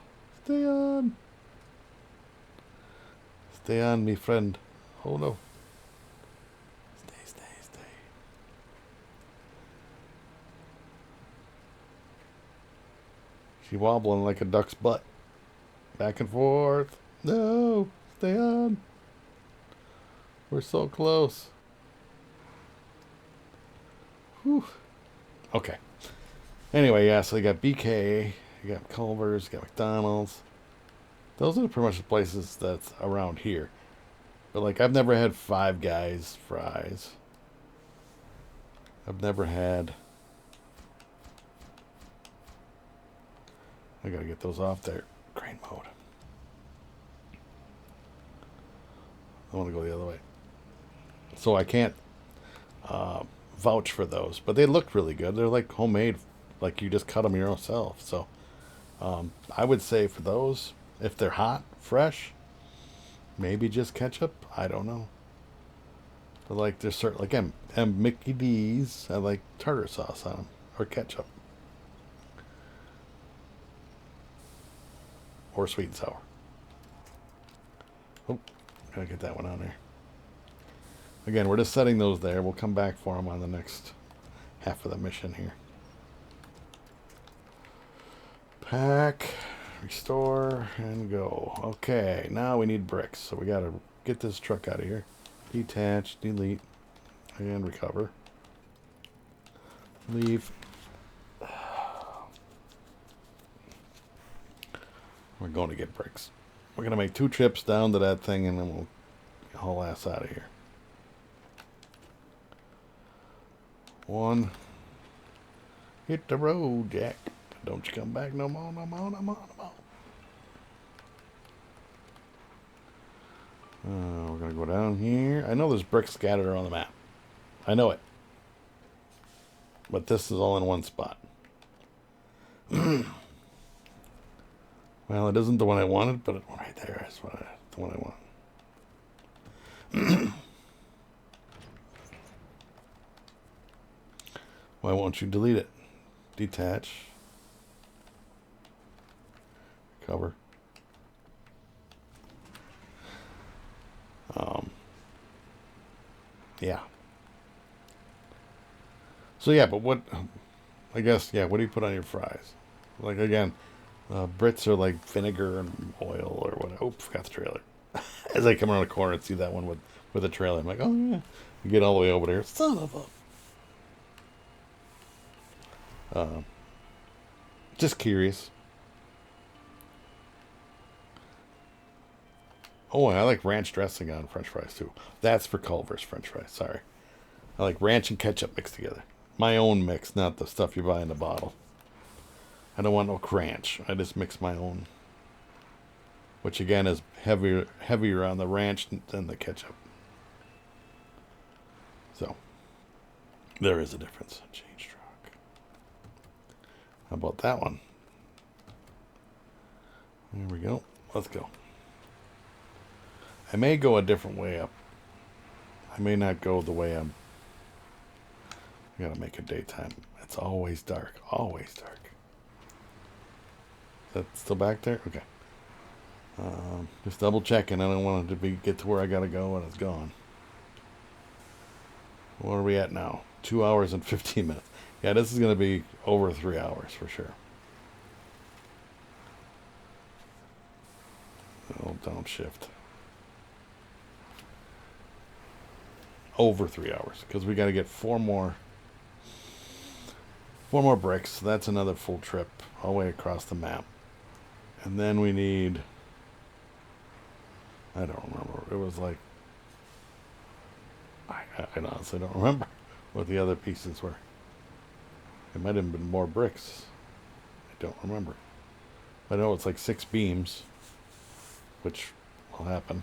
stay on. Stay on, me friend. Oh no. Stay. She wobbling like a duck's butt. Back and forth. No, stay on. We're so close. Whew. Okay. Anyway, yeah, so you got BK, you got Culver's, you got McDonald's. Those are pretty much the places that's around here. But, like, I've never had Five Guys fries. I've never had... I gotta get those off there. Crane mode. I want to go the other way. So I can't vouch for those. But they look really good. They're like homemade Like you just cut them yourself. So I would say for those, if they're hot, fresh, maybe just ketchup. I don't know. But like there's certain like Mickey D's. I like tartar sauce on them or ketchup or sweet and sour. Oh, gotta get that one on there. Again, we're just setting those there. We'll come back for them on the next half of the mission here. Pack, restore, and go. Okay, now we need bricks. So we gotta get this truck out of here. Detach, delete, and recover. Leave. We're going to get bricks. We're going to make 2 trips down to that thing and then we'll haul ass out of here. 1. Hit the road, Jack. Don't you come back no more, no more, no more, no more. We're going to go down here. I know there's bricks scattered around the map. I know it. But this is all in one spot. Well, it isn't the one I wanted, but right there is the one I want. Why won't you delete it? Detach. Cover. Yeah. So yeah, but what? I guess yeah. What do you put on your fries? Like again, Brits are like vinegar and oil or what? Oh, forgot the trailer. As I come around the corner and see that one with a trailer, I'm like, oh yeah. You get all the way over there, son of a. Just curious. Oh, and I like ranch dressing on French fries too. That's for Culver's French fries. Sorry, I like ranch and ketchup mixed together. My own mix, not the stuff you buy in the bottle. I don't want no ranch. I just mix my own, which again is heavier on the ranch than the ketchup. So there is a difference. Change truck. How about that one? There we go. Let's go. I may go a different way up. I may not go the way I'm. I gotta make it daytime. It's always dark. Always dark. Is that still back there? Okay. Just double checking. I don't want it to get to where I gotta go and it's gone. What are we at now? 2 hours and 15 minutes. Yeah, this is gonna be over 3 hours for sure. Oh, downshift. Over 3 hours because we got to get 4 more bricks. That's another full trip all the way across the map, and then we need. I don't remember. It was like I honestly don't remember what the other pieces were. It might have been more bricks. I don't remember. I know it's like 6 beams, which will happen.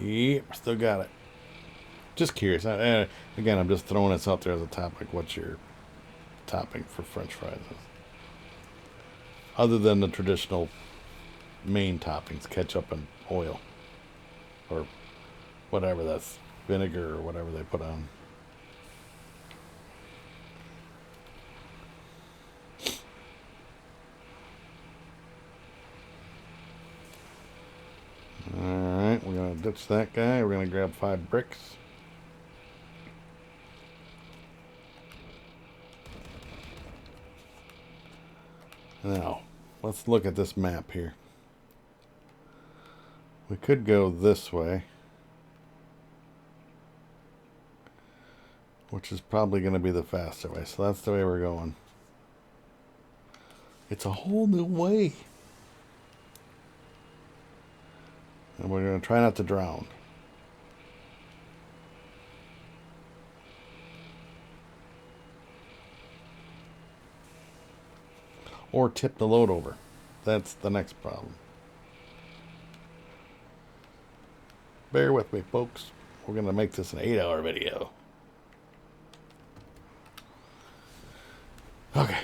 Yep, still got it. Just curious. Again, I'm just throwing this out there as a topic. What's your topping for French fries? Other than the traditional main toppings, ketchup and oil, or whatever that's vinegar or whatever they put on. Alright, we're going to ditch that guy. We're going to grab 5 bricks. Now, let's look at this map here. We could go this way, which is probably going to be the faster way. So that's the way we're going. It's a whole new way. And we're going to try not to drown. Or tip the load over. That's the next problem. Bear with me, folks. We're going to make this an 8-hour video. Okay.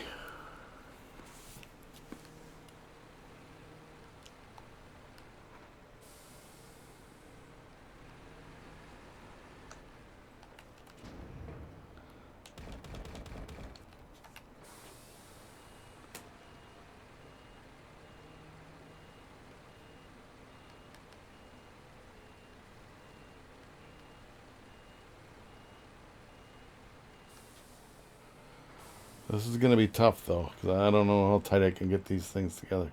This is going to be tough, though, because I don't know how tight I can get these things together.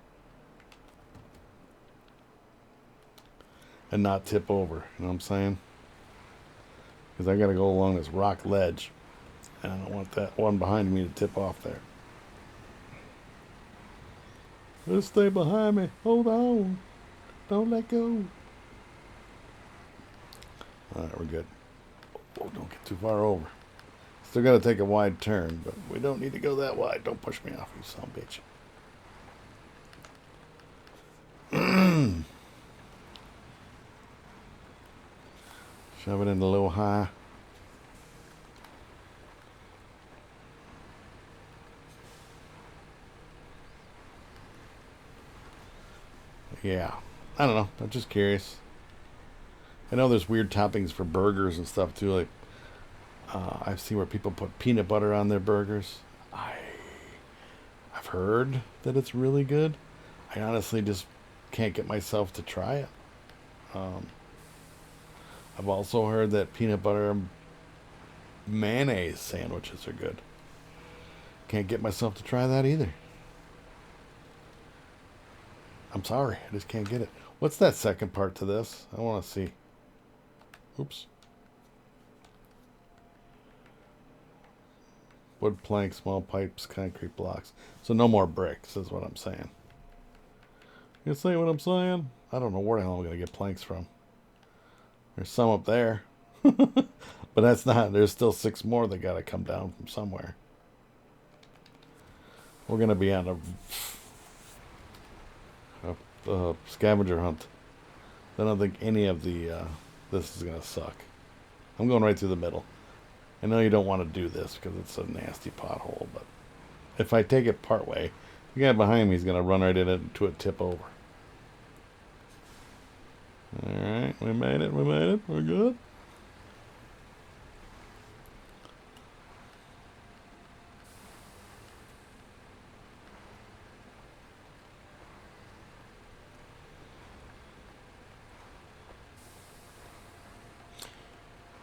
And not tip over, you know what I'm saying? Because I got to go along this rock ledge. And I don't want that one behind me to tip off there. Just stay behind me. Hold on. Don't let go. Alright, we're good. Oh, don't get too far over. Still got to take a wide turn, but we don't need to go that wide. Don't push me off, you son of a bitch. Shove it in a little high. Yeah. I don't know. I'm just curious. I know there's weird toppings for burgers and stuff too. Like, I've seen where people put peanut butter on their burgers. I've heard that it's really good. I honestly just can't get myself to try it. I've also heard that peanut butter mayonnaise sandwiches are good. Can't get myself to try that either. I'm sorry, I just can't get it. What's that second part to this? I want to see. Oops. Wood planks, small pipes, concrete blocks. So no more bricks is what I'm saying. You see what I'm saying? I don't know where the hell I'm going to get planks from. There's some up there. But that's not. There's still 6 more that got to come down from somewhere. We're going to be on a scavenger hunt. I don't think any of the this is going to suck. I'm going right through the middle. I know you don't want to do this because it's a nasty pothole, but if I take it part way, the guy behind me is going to run right into a tip over. Alright, we made it, we're good.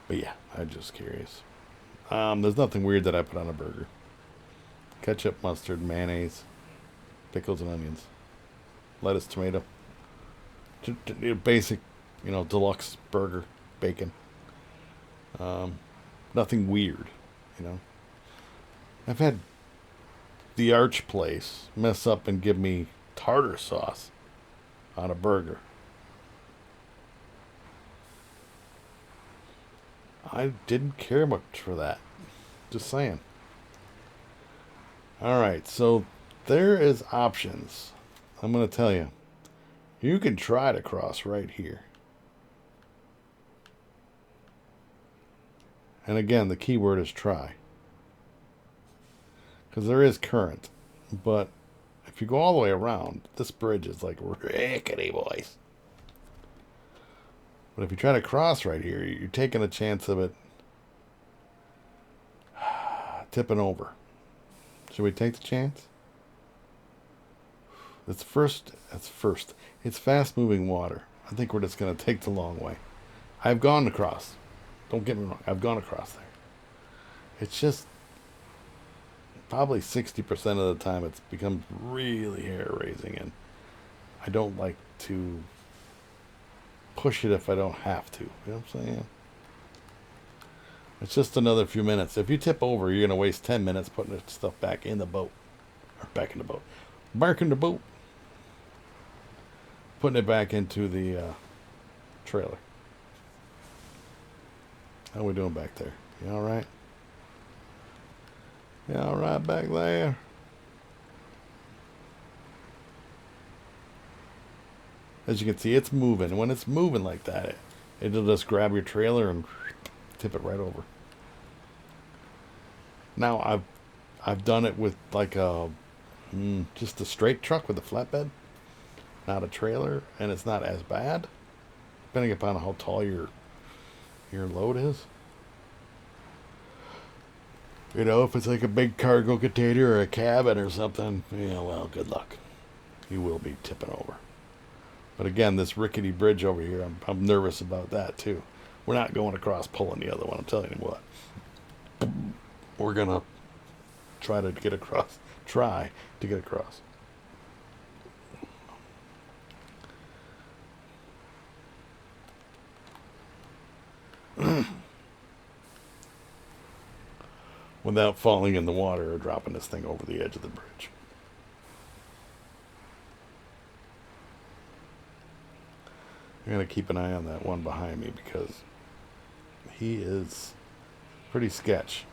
But yeah, I'm just curious. There's nothing weird that I put on a burger. Ketchup, mustard, mayonnaise, pickles and onions, lettuce, tomato. Basic, deluxe burger, bacon. Nothing weird, I've had the Arch place mess up and give me tartar sauce on a burger. I didn't care much for that. Just saying. Alright, so there is options. I'm going to tell you. You can try to cross right here. And again, the key word is try. Because there is current. But if you go all the way around, this bridge is like rickety, boys. But if you try to cross right here, you're taking a chance of it tipping over. Should we take the chance? It's first. It's fast-moving water. I think we're just going to take the long way. I've gone across. Don't get me wrong. I've gone across there. It's just probably 60% of the time it's become really hair raising, and I don't like to push it if I don't have to. You know what I'm saying? It's just another few minutes. If you tip over, you're going to waste 10 minutes putting the stuff back in the boat. Or back in the boat. Back in the boat. Putting it back into the trailer. How we doing back there? You alright? You alright back there? As you can see, it's moving. When it's moving like that, it'll just grab your trailer and tip it right over. Now I've done it with like a just a straight truck with a flatbed, not a trailer, and it's not as bad, depending upon how tall your load is. You know, if it's like a big cargo container or a cabin or something, yeah, well, good luck. You will be tipping over. But again, this rickety bridge over here, I'm nervous about that too. We're not going across pulling the other one, I'm telling you what. We're going to try to get across. Try to get across. Without falling in the water or dropping this thing over the edge of the bridge. I'm going to keep an eye on that one behind me because he is pretty sketch.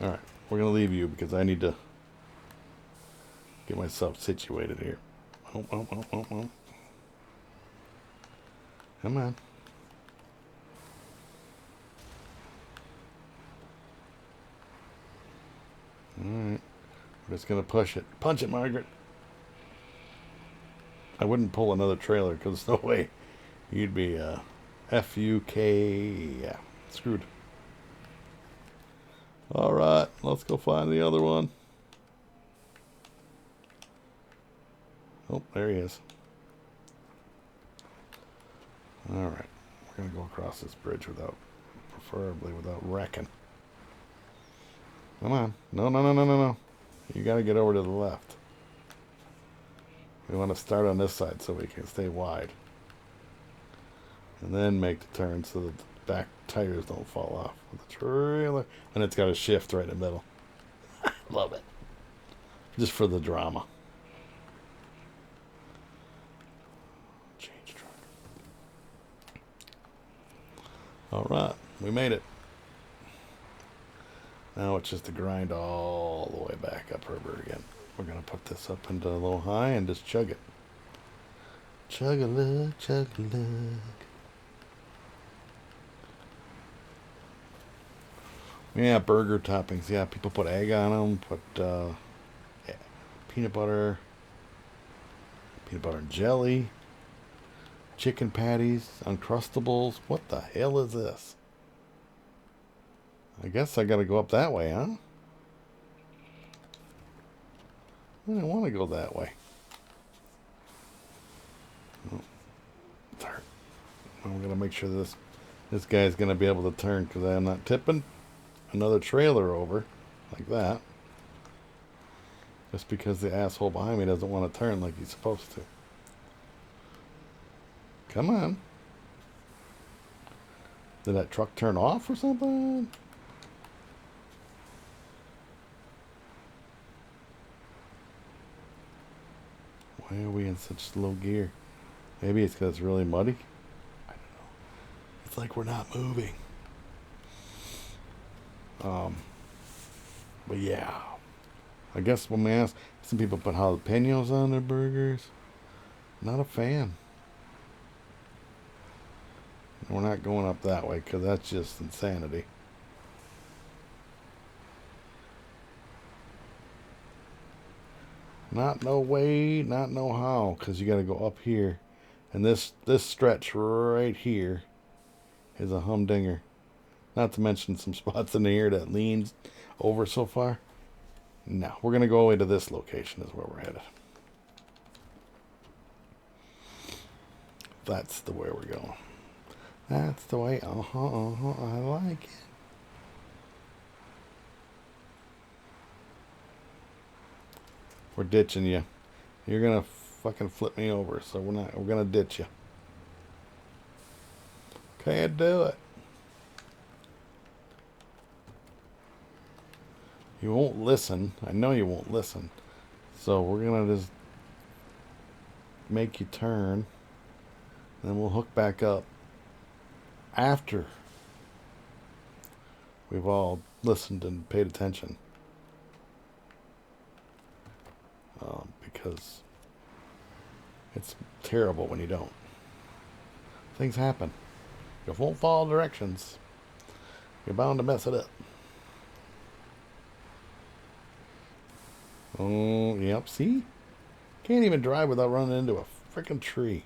Alright, we're going to leave you because I need to get myself situated here. Oh. Come on. Alright. We're just going to push it. Punch it, Margaret. I wouldn't pull another trailer because there's no way. You'd be F-U-K. Yeah, screwed. Alright, let's go find the other one. Oh, there he is. Alright, we're going to go across this bridge preferably without wrecking. Come on. No. You got to get over to the left. We want to start on this side so we can stay wide. And then make the turn so that the back tires don't fall off with the trailer. And it's got a shift right in the middle. Love it. Just for the drama. Change truck. Alright, we made it. Now it's just to grind all the way back up river again. We're going to put this up into a little high and just chug it. Chug-a-lug, chug-a-lug. Yeah, burger toppings. Yeah, people put egg on them, put peanut butter and jelly, chicken patties, Uncrustables. What the hell is this? I guess I got to go up that way, huh? I don't want to go that way. Oh, turn. I'm going to make sure this guy's going to be able to turn because I'm not tipping another trailer over like that. Just because the asshole behind me doesn't want to turn like he's supposed to. Come on. Did that truck turn off or something? Why are we in such slow gear? Maybe it's because it's really muddy. I don't know. It's like we're not moving. But yeah. I guess when we ask, some people put jalapenos on their burgers. Not a fan. We're not going up that way because that's just insanity. Not no way, not no how, because you got to go up here. And this stretch right here is a humdinger. Not to mention some spots in here that leans over so far. No, we're going to go away to this location is where we're headed. That's the way we're going. That's the way, I like it. We're ditching you. You're gonna fucking flip me over, so we're gonna ditch you. Can't do it. You won't listen. I know you won't listen. So we're gonna just make you turn. Then we'll hook back up after we've all listened and paid attention. Because it's terrible when you don't. Things happen. You won't follow directions. You're bound to mess it up. Oh, yep, see? Can't even drive without running into a freaking tree.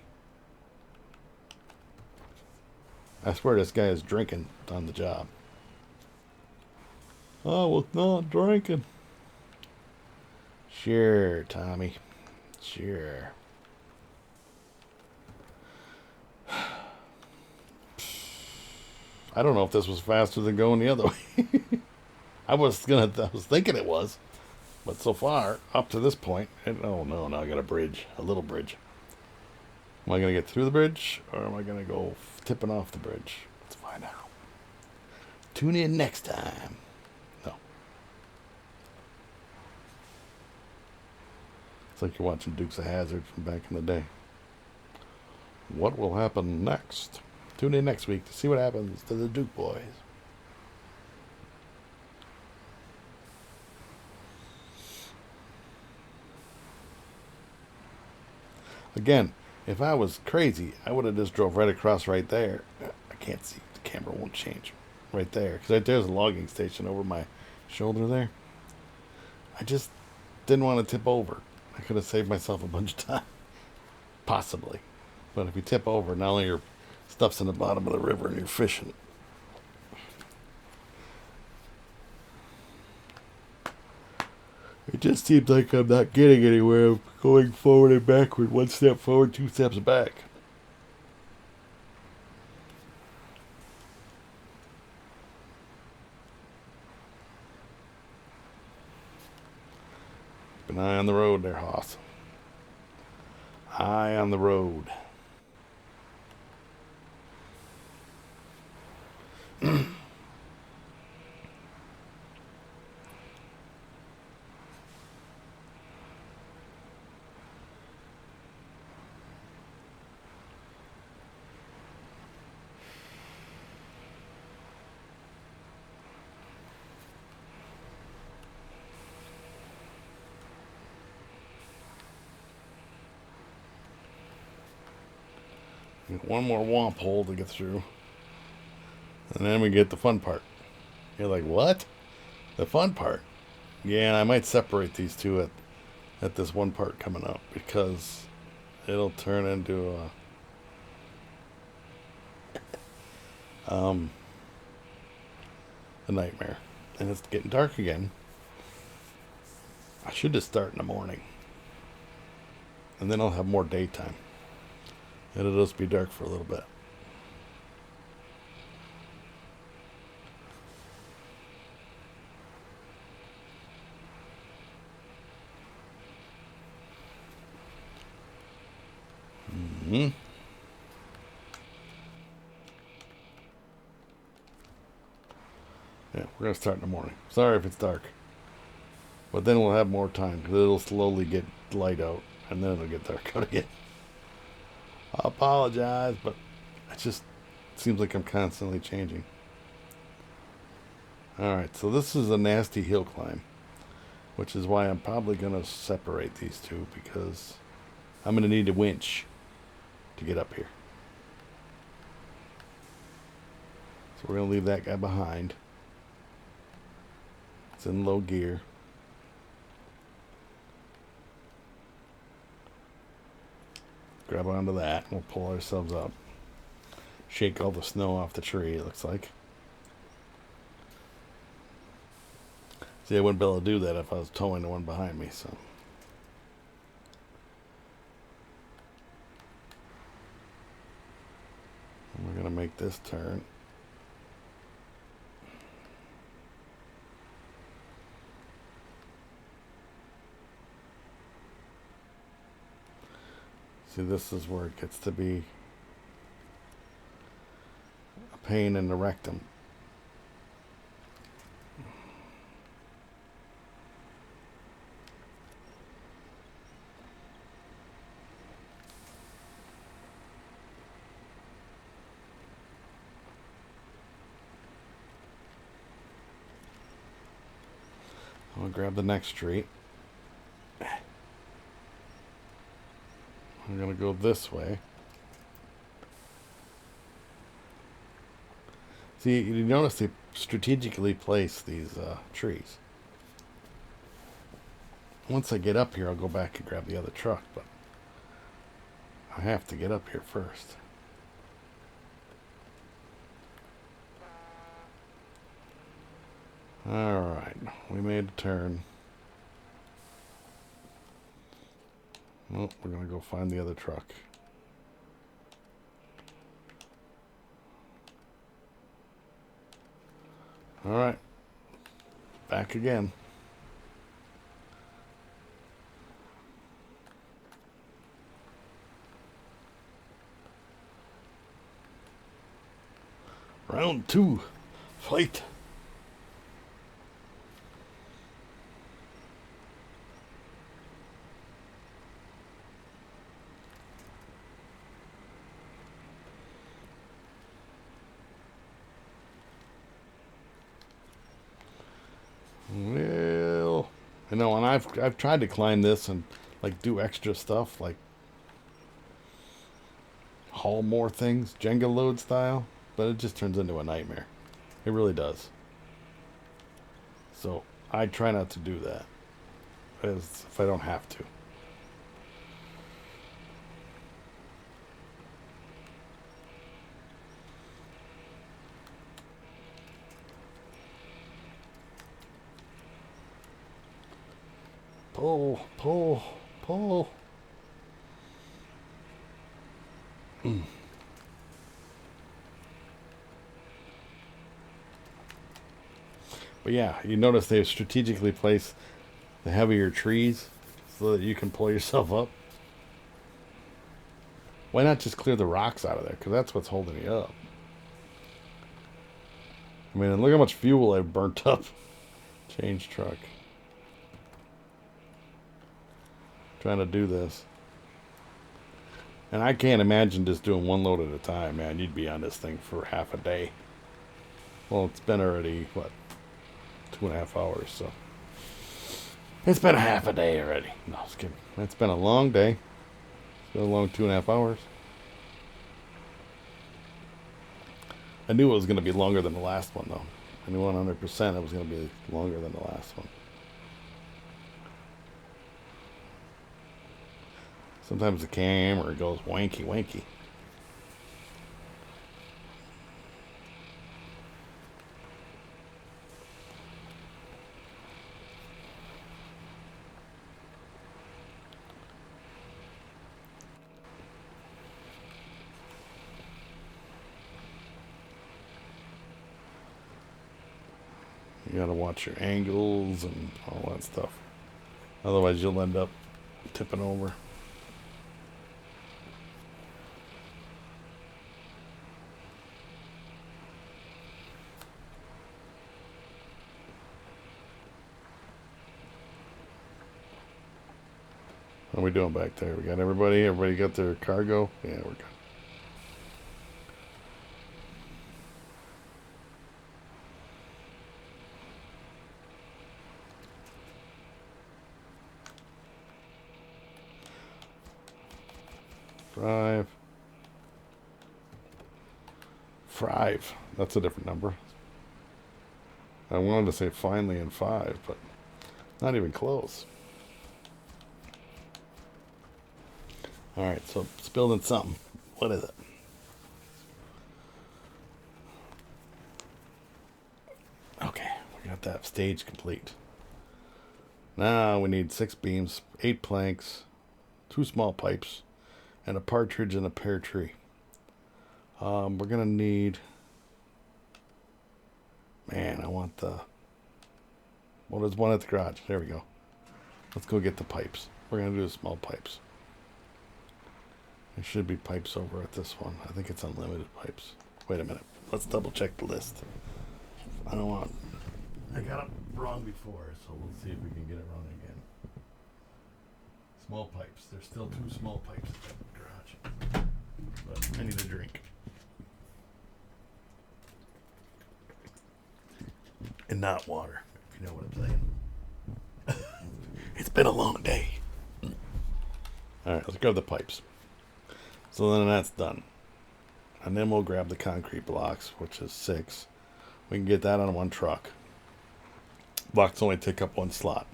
I swear this guy is drinking on the job. I was not drinking. Sure, Tommy. Sure. I don't know if this was faster than going the other way. I was thinking it was, but so far up to this point, oh no, now I got a bridge, a little bridge. Am I gonna get through the bridge, or am I gonna go tipping off the bridge? Let's find out. Tune in next time. No. It's like you're watching Dukes of Hazzard from back in the day. What will happen next? Tune in next week to see what happens to the Duke boys. Again, if I was crazy, I would have just drove right across right there. I can't see. The camera won't change. Right there. Because right there's a logging station over my shoulder there. I just didn't want to tip over. I could have saved myself a bunch of time. Possibly. But if you tip over, not only your stuff's in the bottom of the river and you're fishing. It just seems like I'm not getting anywhere. I'm going forward and backward. One step forward, two steps back. Keep an eye on the road there, Hoss. Eye on the road. One more womp hole to get through. And then we get the fun part. You're like, what? The fun part? Yeah, and I might separate these two at this one part coming up because it'll turn into a nightmare. And it's getting dark again. I should just start in the morning. And then I'll have more daytime. It'll just be dark for a little bit. Mm-hmm. Yeah, we're going to start in the morning. Sorry if it's dark. But then we'll have more time because it'll slowly get light out and then it'll get dark out again. I apologize, but it just seems like I'm constantly changing. Alright, so this is a nasty hill climb, which is why I'm probably going to separate these two because I'm going to need a winch to get up here. So we're going to leave that guy behind. It's in low gear. Grab onto that, and we'll pull ourselves up. Shake all the snow off the tree, it looks like. See, I wouldn't be able to do that if I was towing the one behind me, so. And we're going to make this turn. See, this is where it gets to be a pain in the rectum. I'll grab the next street. I'm going to go this way. See, you notice they strategically place these trees. Once I get up here, I'll go back and grab the other truck, but I have to get up here first. Alright, we made a turn. Well, we're going to go find the other truck. Alright, back again. Round 2, fight. Well, I know, and I've tried to climb this and like do extra stuff, like haul more things, Jenga load style, but it just turns into a nightmare. It really does. So I try not to do that, as if I don't have to. Pull, pull, pull. But yeah, you notice they've strategically placed the heavier trees so that you can pull yourself up. Why not just clear the rocks out of there? Because that's what's holding you up. I mean, and look how much fuel I've burnt up. Change truck. Trying to do this. And I can't imagine just doing one load at a time, man. You'd be on this thing for half a day. Well, it's been already, what, 2.5 hours, so. It's been a half a day already. No, just kidding. It's been a long day. It's been a long 2.5 hours. I knew it was going to be longer than the last one, though. I knew 100% it was going to be longer than the last one. Sometimes the camera goes wanky wanky. You gotta watch your angles and all that stuff. Otherwise you'll end up tipping over. What are we doing back there? We got everybody? Everybody got their cargo? Yeah, we're good. Five. That's a different number. I wanted to say finally in 5, but not even close. Alright, so it's building something. What is it? Okay, we got that stage complete. Now we need 6 beams, 8 planks, 2 small pipes, and a partridge and a pear tree. We're gonna need. Man, I want the. Well, there's one at the garage. There we go. Let's go get the pipes. We're gonna do the small pipes. There should be pipes over at this one. I think it's unlimited pipes. Wait a minute. Let's double check the list. I don't want... I got it wrong before, so we'll see if we can get it wrong again. Small pipes. There's still 2 small pipes in the garage. But I need a drink. And not water, if you know what I'm saying. It's been a long day. Alright, let's grab the pipes. So then that's done. And then we'll grab the concrete blocks, which is 6. We can get that on 1 truck. Blocks only take up 1 slot.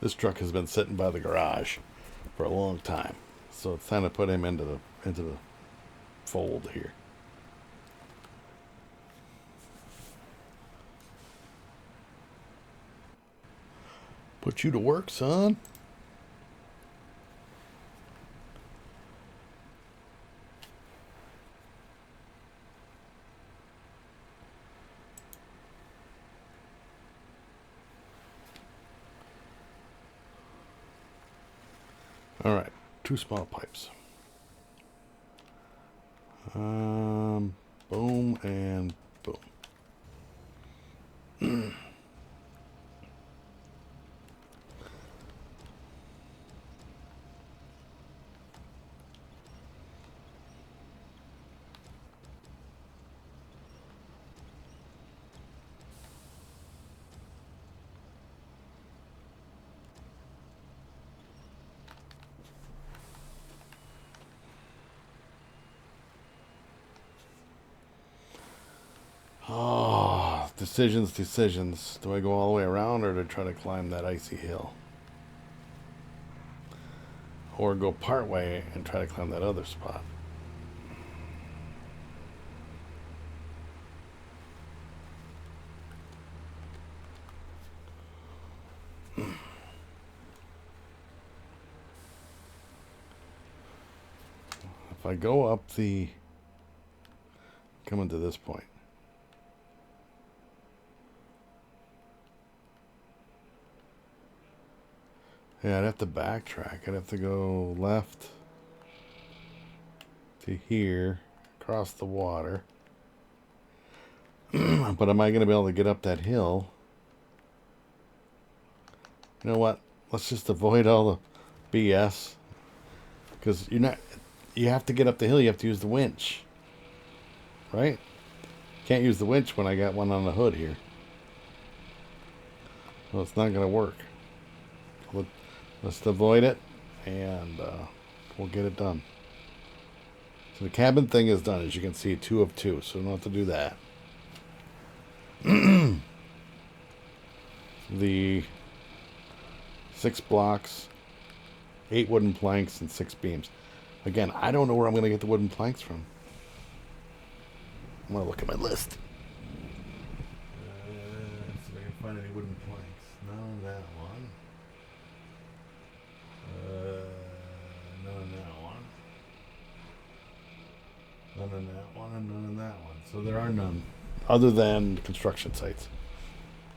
This truck has been sitting by the garage for a long time, so it's time to put him into the fold here. Put you to work, son. All right, 2 small pipes. Boom and boom. Oh, decisions. Do I go all the way around or do I try to climb that icy hill? Or go part way and try to climb that other spot? If I go up coming to this point. Yeah, I'd have to backtrack. I'd have to go left to here, across the water. But am I going to be able to get up that hill? You know what? Let's just avoid all the BS. Because you have to get up the hill, you have to use the winch. Right? Can't use the winch when I got one on the hood here. Well, it's not going to work. Let's avoid it, and we'll get it done. So the cabin thing is done, as you can see, 2 of 2, so we don't have to do that. The 6 blocks, 8 wooden planks, and 6 beams. Again, I don't know where I'm going to get the wooden planks from. I'm going to look at my list. See if I can find any wooden planks. None of that one. None of that one. None of that one, and none of that one. So there are none, other than construction sites.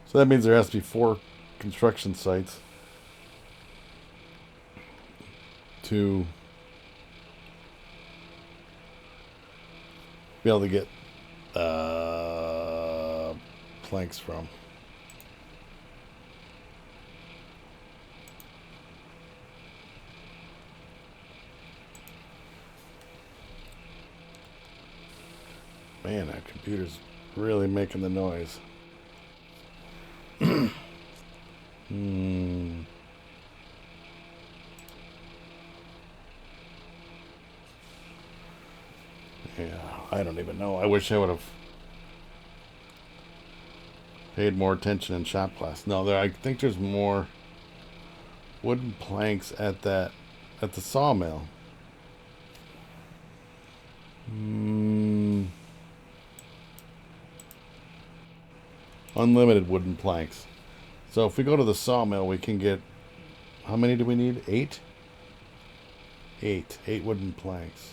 So that means there has to be 4 construction sites to be able to get planks from. Man, that computer's really making the noise. Yeah, I don't even know. I wish I would have paid more attention in shop class. No, I think there's more wooden planks at the sawmill. Unlimited wooden planks. So if we go to the sawmill, we can get... How many do we need? 8? 8 wooden planks.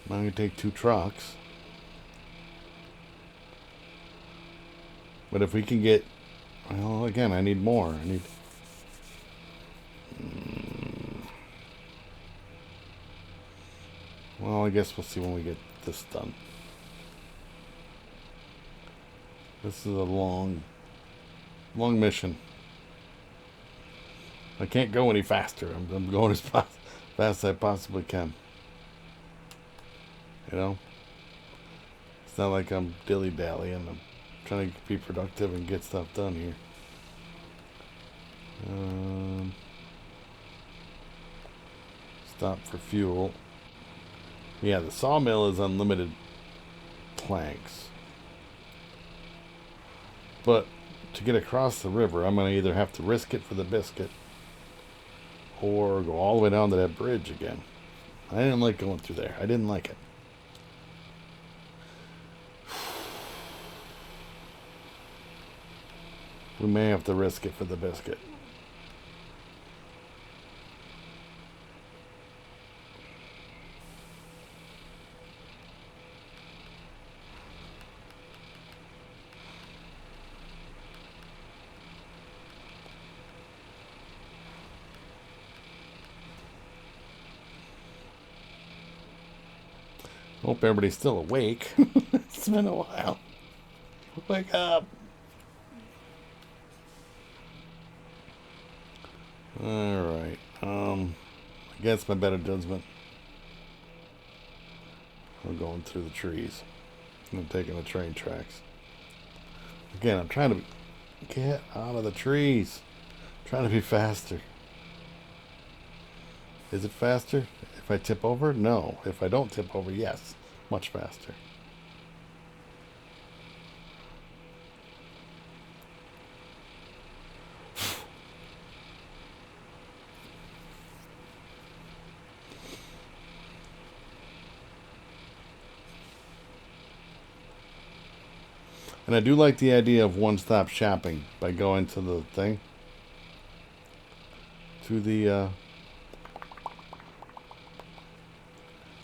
I'm going to take 2 trucks. But if we can get, well, again, I need more. I need. Well, I guess we'll see when we get this done. This is a long mission. I can't go any faster. I'm going as fast as I possibly can. You know? It's not like I'm dilly-dallying. I'm trying to be productive and get stuff done here. Stop for fuel. Yeah, the sawmill is unlimited planks. But to get across the river, I'm going to either have to risk it for the biscuit or go all the way down to that bridge again. I didn't like going through there. I didn't like it. We may have to risk it for the biscuit. Hope everybody's still awake. It's been a while. Wake up. Alright. Against my better judgment, we're going through the trees. I'm taking the train tracks. Again, I'm trying to get out of the trees. I'm trying to be faster. Is it faster? If I tip over? No. If I don't tip over, yes. Much faster. And I do like the idea of one-stop shopping by going to the thing. To the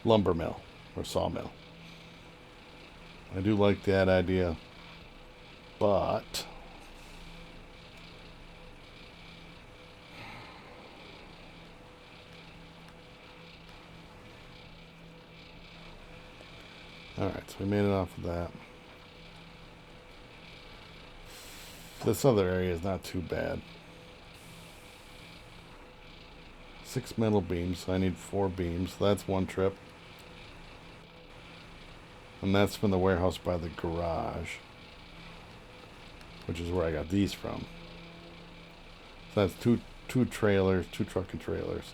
lumber mill or sawmill. I do like that idea. But alright, so we made it off of that. This other area is not too bad. 6 metal beams, so I need 4 beams. So that's one trip. And that's from the warehouse by the garage, which is where I got these from. So that's two trailers, 2 trucking trailers.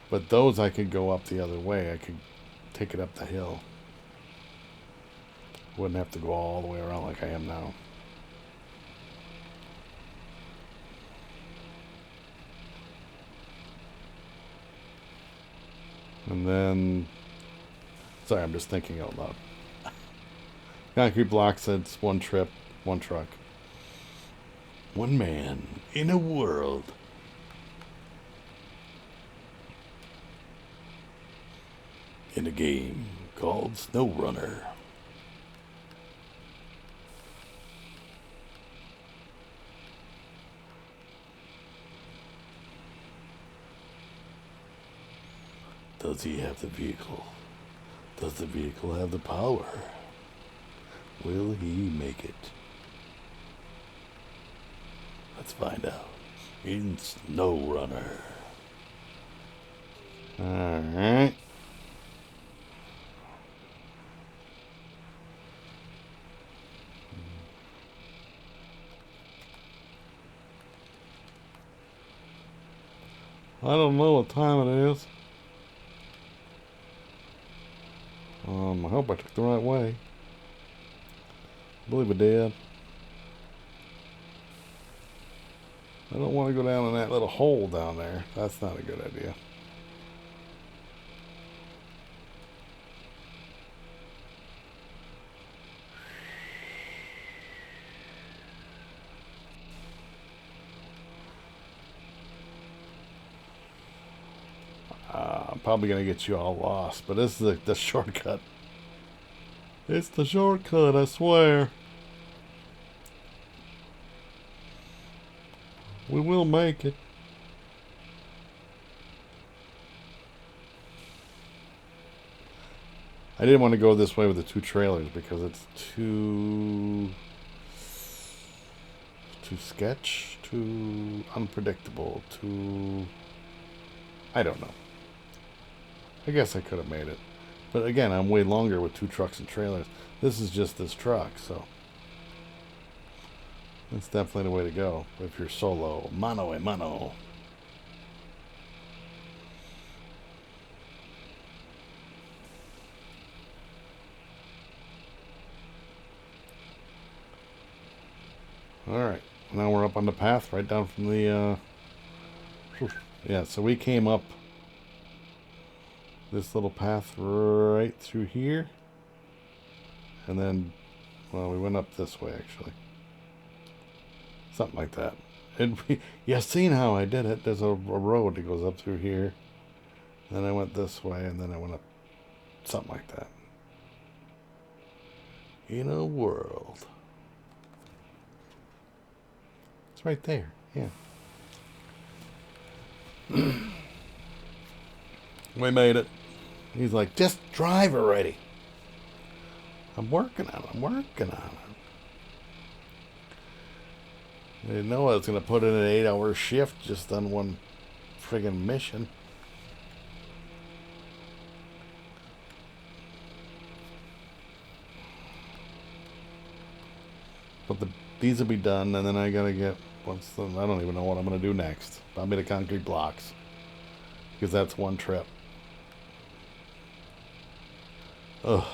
But those I could go up the other way. I could take it up the hill. Wouldn't have to go all the way around like I am now. And then, sorry, I'm just thinking out loud. Concrete blocks, it's one trip, one truck. One man in a world. In a game called Snowrunner. Does he have the vehicle? Does the vehicle have the power? Will he make it? Let's find out in Snowrunner. Alright. I don't know what time it is. I hope I took the right way. I believe I did. I don't want to go down in that little hole down there. That's not a good idea. I'm probably going to get you all lost, but this is the shortcut. It's the shortcut, I swear. We will make it. I didn't want to go this way with the two trailers because it's too sketch, too unpredictable, too... I don't know. I guess I could have made it. But again, I'm way longer with two trucks and trailers. This is just this truck, so... That's definitely the way to go if you're solo. Mano a mano. Alright, now we're up on the path right down from the... Yeah, so we came up this little path right through here. And then, well, we went up this way, actually. Something like that. You seen how I did it. There's a road that goes up through here. Then I went this way, and then I went up. Something like that. In a world. It's right there. Yeah. We made it. He's like, just drive already. I'm working on it. I'm working on it. I didn't know I was going to put in an 8-hour shift just on one friggin' mission. But these will be done, and then I got to get... I don't even know what I'm going to do next. Probably the concrete blocks. Because that's one trip. Ugh.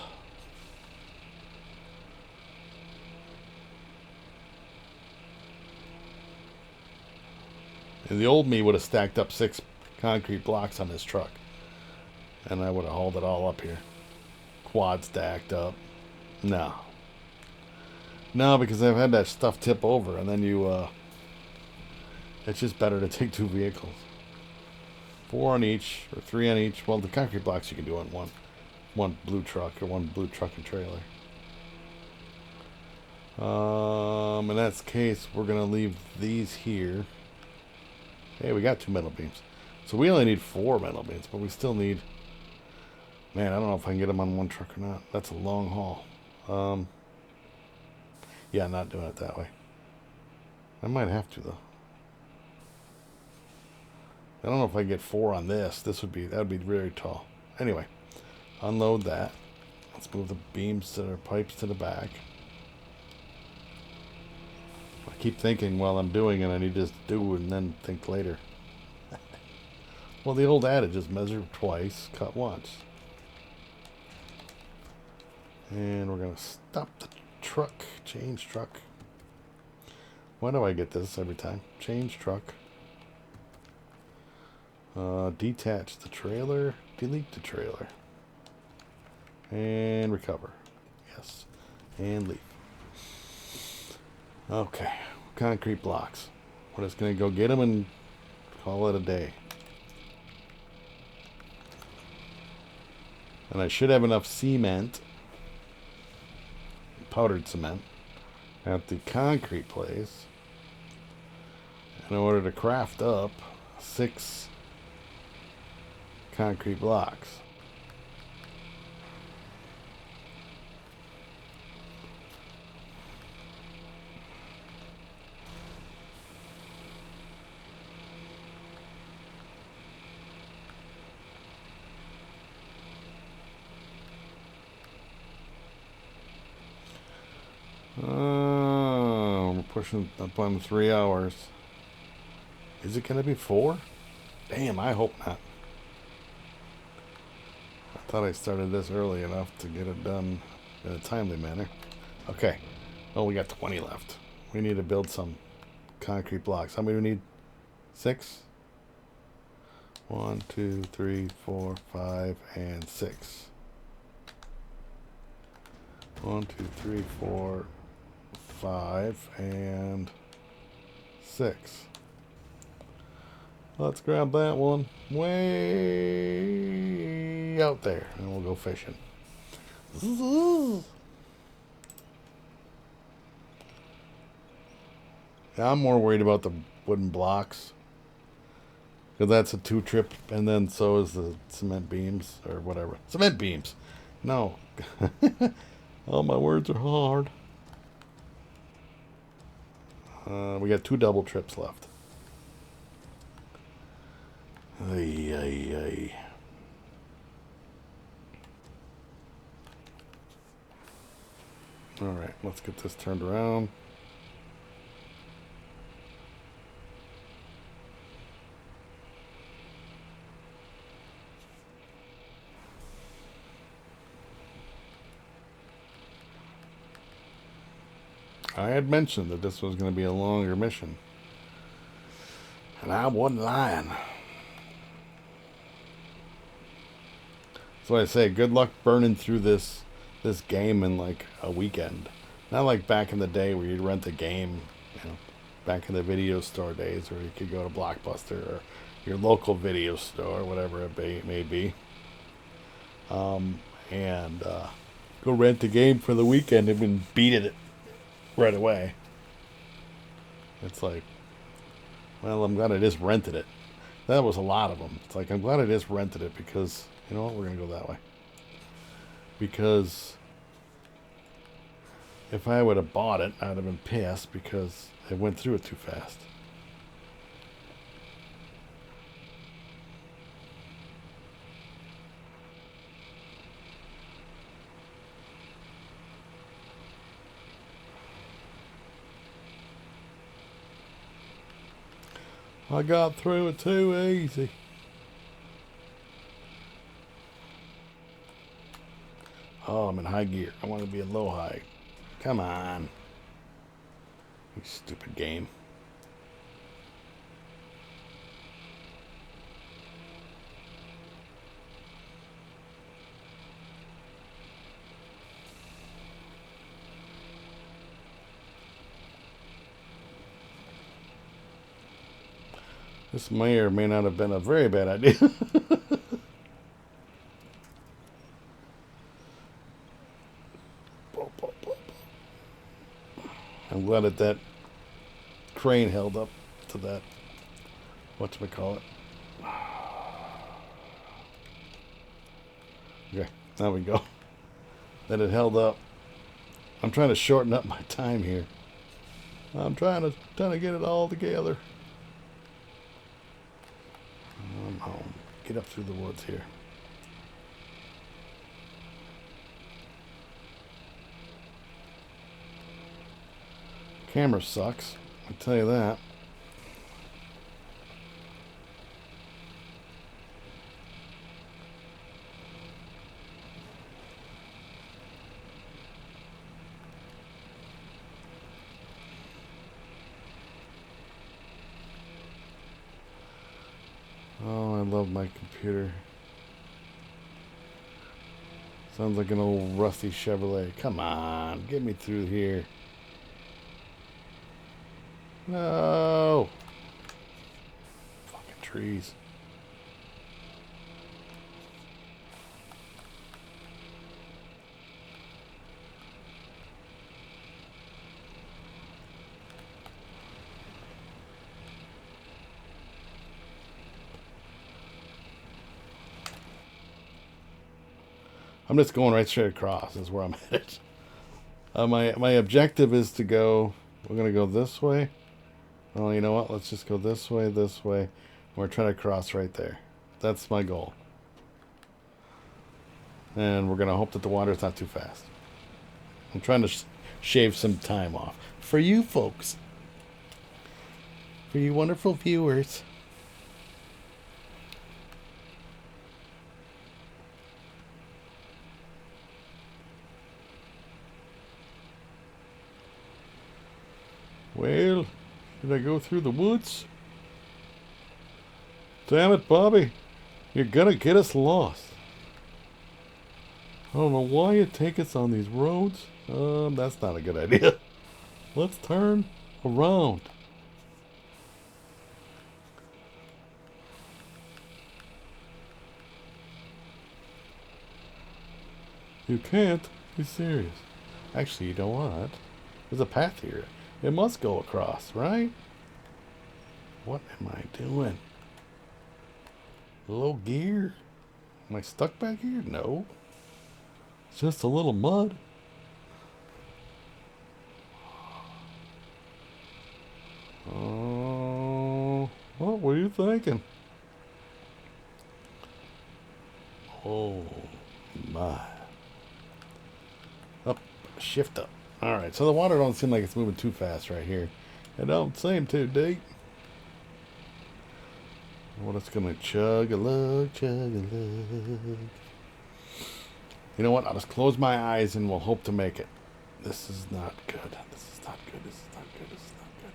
And the old me would have stacked up 6 concrete blocks on this truck. And I would have hauled it all up here. Quad stacked up. No. No, because I've had that stuff tip over. And then you, it's just better to take 2 vehicles. 4 on each, or 3 on each. Well, the concrete blocks you can do on one blue truck, or one blue truck and trailer. In that case, we're going to leave these here. Hey, we got 2 metal beams. So we only need 4 metal beams, but we still need... Man, I don't know if I can get them on one truck or not. That's a long haul. Yeah, I'm not doing it that way. I might have to, though. I don't know if I get 4 on this. That would be very tall. Anyway, unload that. Let's move the beams to their pipes to the back. I keep thinking while I'm doing it, I need to just do and then think later. Well, the old adage is measure twice, cut once. And we're going to stop the truck. Change truck. Why do I get this every time? Change truck. Detach the trailer. Delete the trailer. And recover. Yes. And leave. Okay. Concrete blocks. We're just going to go get them and call it a day. And I should have enough cement, powdered cement, at the concrete place in order to craft up 6 concrete blocks. We're pushing up on 3 hours. Is it going to be 4? Damn, I hope not. I thought I started this early enough to get it done in a timely manner. Okay. Oh, we got 20 left. We need to build some concrete blocks. How many do we need? 6? 1, 2, 3, 4, 5, and 6. 1, 2, 3, 4, 5, and 6. Let's grab that one way out there, and we'll go fishing. I'm more worried about the wooden blocks. Because that's a 2-trip, and then so is the cement beams, or whatever. Cement beams! No. Oh, my words are hard. We got 2 double trips left. Ay, ay, ay. Alright, let's get this turned around. I had mentioned that this was going to be a longer mission. And I wasn't lying. So I say, good luck burning through this game in like a weekend. Not like back in the day where you'd rent a game, you know, back in the video store days where you could go to Blockbuster or your local video store, whatever it may be. And go rent the game for the weekend and then beat it right away. It's like, well, I'm glad I just rented it. That was a lot of them. It's like, I'm glad I just rented it because, you know what, we're going to go that way. Because if I would have bought it, I'd have been pissed because I went through it too fast. I got through it too easy. Oh, I'm in high gear. I want to be in low high. Come on. You stupid game. This may or may not have been a very bad idea. I'm glad that crane held up to that. Whatchamacallit. Okay, there we go. That it held up. I'm trying to shorten up my time here. I'm trying to get it all together. I'm home. Get up through the woods here. Camera sucks, I'll tell you that. Oh, I love my computer. Sounds like an old rusty Chevrolet. Come on, get me through here. No! Fucking trees. I'm just going right straight across is where I'm headed. My objective is to go... We're going to go this way. Well, you know what? Let's just go this way, this way. We're trying to cross right there. That's my goal. And we're going to hope that the water's not too fast. I'm trying to shave some time off. For you folks. For you wonderful viewers. Well, should I go through the woods? Damn it, Bobby. You're gonna get us lost. I don't know why you take us on these roads. That's not a good idea. Let's turn around. You can't be serious. Actually, you know what? There's a path here. It must go across, right? What am I doing? Low gear? Am I stuck back here? No. It's just a little mud. Oh, what were you thinking? Oh my. Up, shift up. Alright, so the water don't seem like it's moving too fast right here. It don't seem too deep. Well, it's gonna chug a lug, chug a lug. You know what? I'll just close my eyes and we'll hope to make it. This is not good. This is not good. This is not good. This is not good.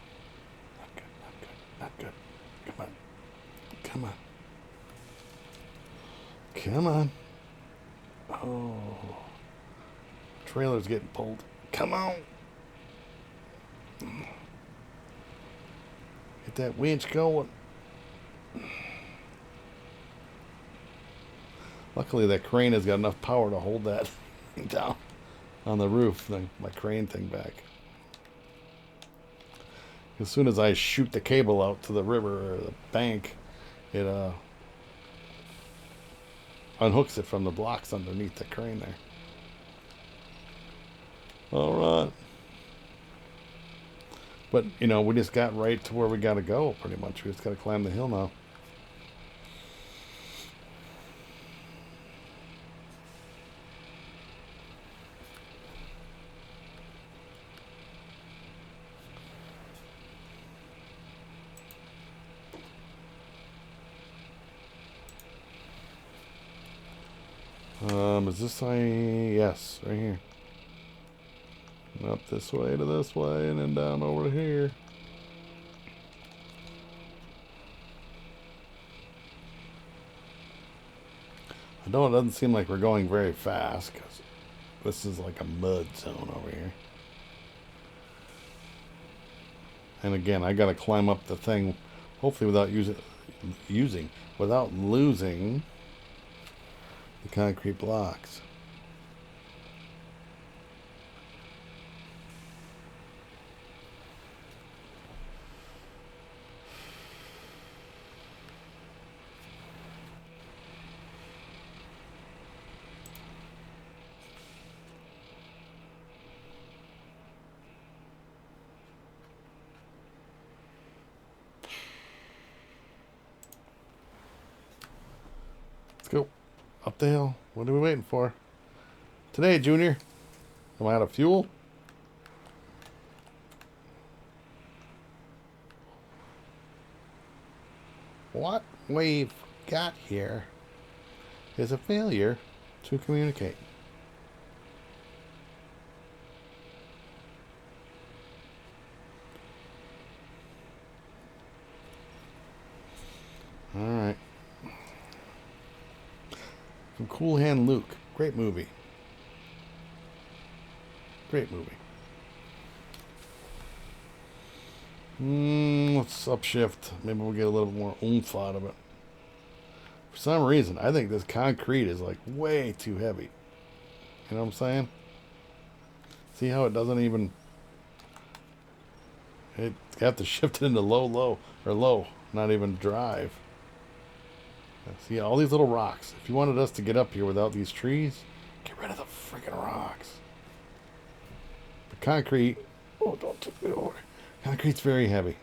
Not good. Not good. Not good. Come on. Come on. Come on. Oh. Trailer's getting pulled. Come on. Get that winch going. Luckily, that crane has got enough power to hold that thing down on the roof, my crane thing back. As soon as I shoot the cable out to the river or the bank, it unhooks it from the blocks underneath the crane there. All right. But, you know, we just got right to where we got to go, pretty much. We just got to climb the hill now. Is this yes, right here. Up this way to this way, and then down over to here. I know it doesn't seem like we're going very fast, because this is like a mud zone over here. And again, I gotta climb up the thing, hopefully without without losing the concrete blocks. Let's go up the hill. What are we waiting for? Today, Junior. Am I out of fuel? What we've got here is a failure to communicate. All right. From Cool Hand Luke. Great movie. Great movie. Let's upshift. Maybe we'll get a little more oomph out of it. For some reason, I think this concrete is like way too heavy. You know what I'm saying? See how it doesn't even... You have to shift it into low, not even drive. See, all these little rocks. If you wanted us to get up here without these trees, get rid of the freaking rocks. The concrete... Oh, don't tip me over. Concrete's very heavy.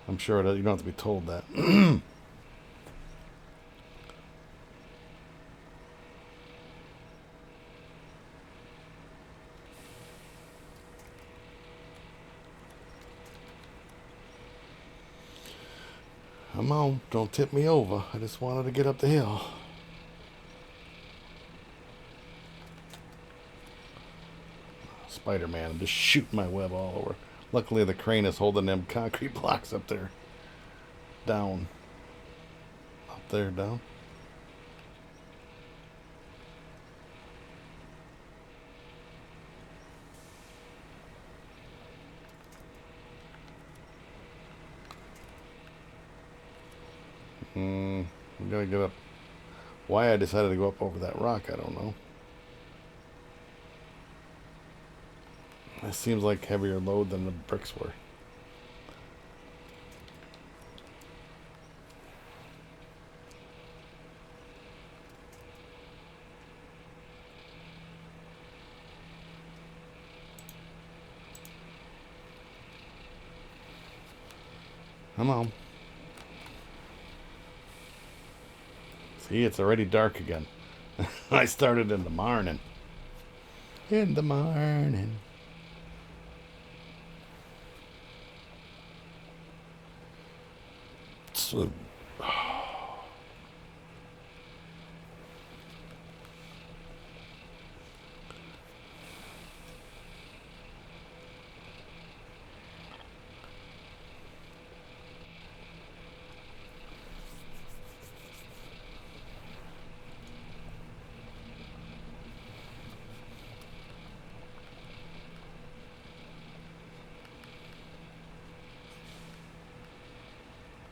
I'm sure you don't have to be told that. Come on, don't tip me over. I just wanted to get up the hill. Spider-Man, I'm just shooting my web all over. Luckily, the crane is holding them concrete blocks up there. Down. Up there, down. I'm gonna get up. Why I decided to go up over that rock, I don't know. It seems like heavier load than the bricks were. Come on. See, it's already dark again. I started in the morning. In the morning. So,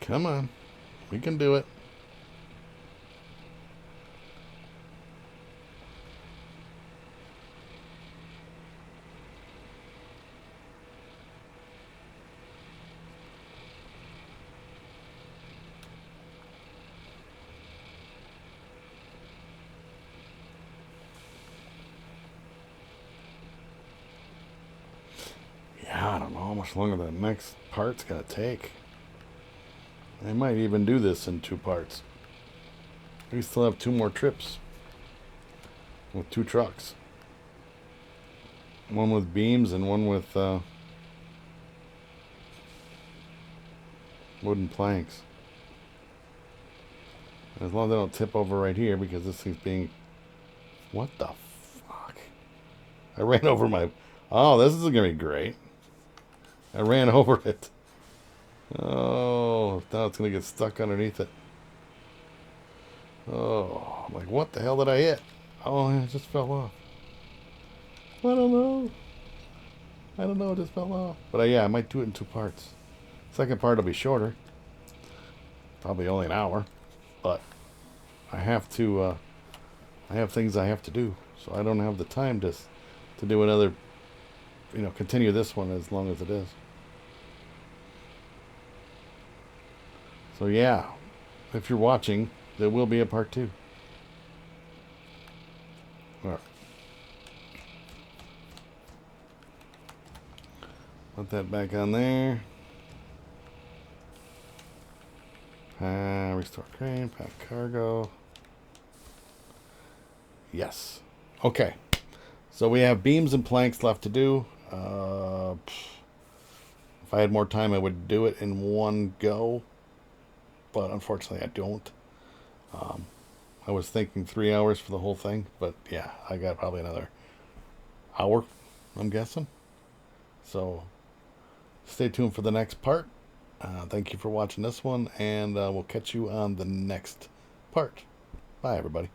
come on. We can do it. Yeah, I don't know how much longer the next part's gonna take. I might even do this in 2 parts. We still have 2 more trips with 2 trucks. One with beams and one with wooden planks. As long as they don't tip over right here, because this thing's being... What the fuck? I ran over my... Oh, this is going to be great. I ran over it. Oh, now it's going to get stuck underneath it. Oh, I'm like, what the hell did I hit? Oh, it just fell off. I don't know. I don't know, it just fell off. But yeah, I might do it in 2 parts. Second part will be shorter. Probably only an hour. But I have to, I have things I have to do. So I don't have the time to do another, continue this one as long as it is. So yeah, if you're watching, there will be a part 2. All right. Put that back on there. Restore crane, pack cargo. Yes. Okay. So we have beams and planks left to do. If I had more time, I would do it in one go. But unfortunately, I don't. I was thinking 3 hours for the whole thing. But yeah, I got probably another hour, I'm guessing. So stay tuned for the next part. Thank you for watching this one, and we'll catch you on the next part. Bye, everybody.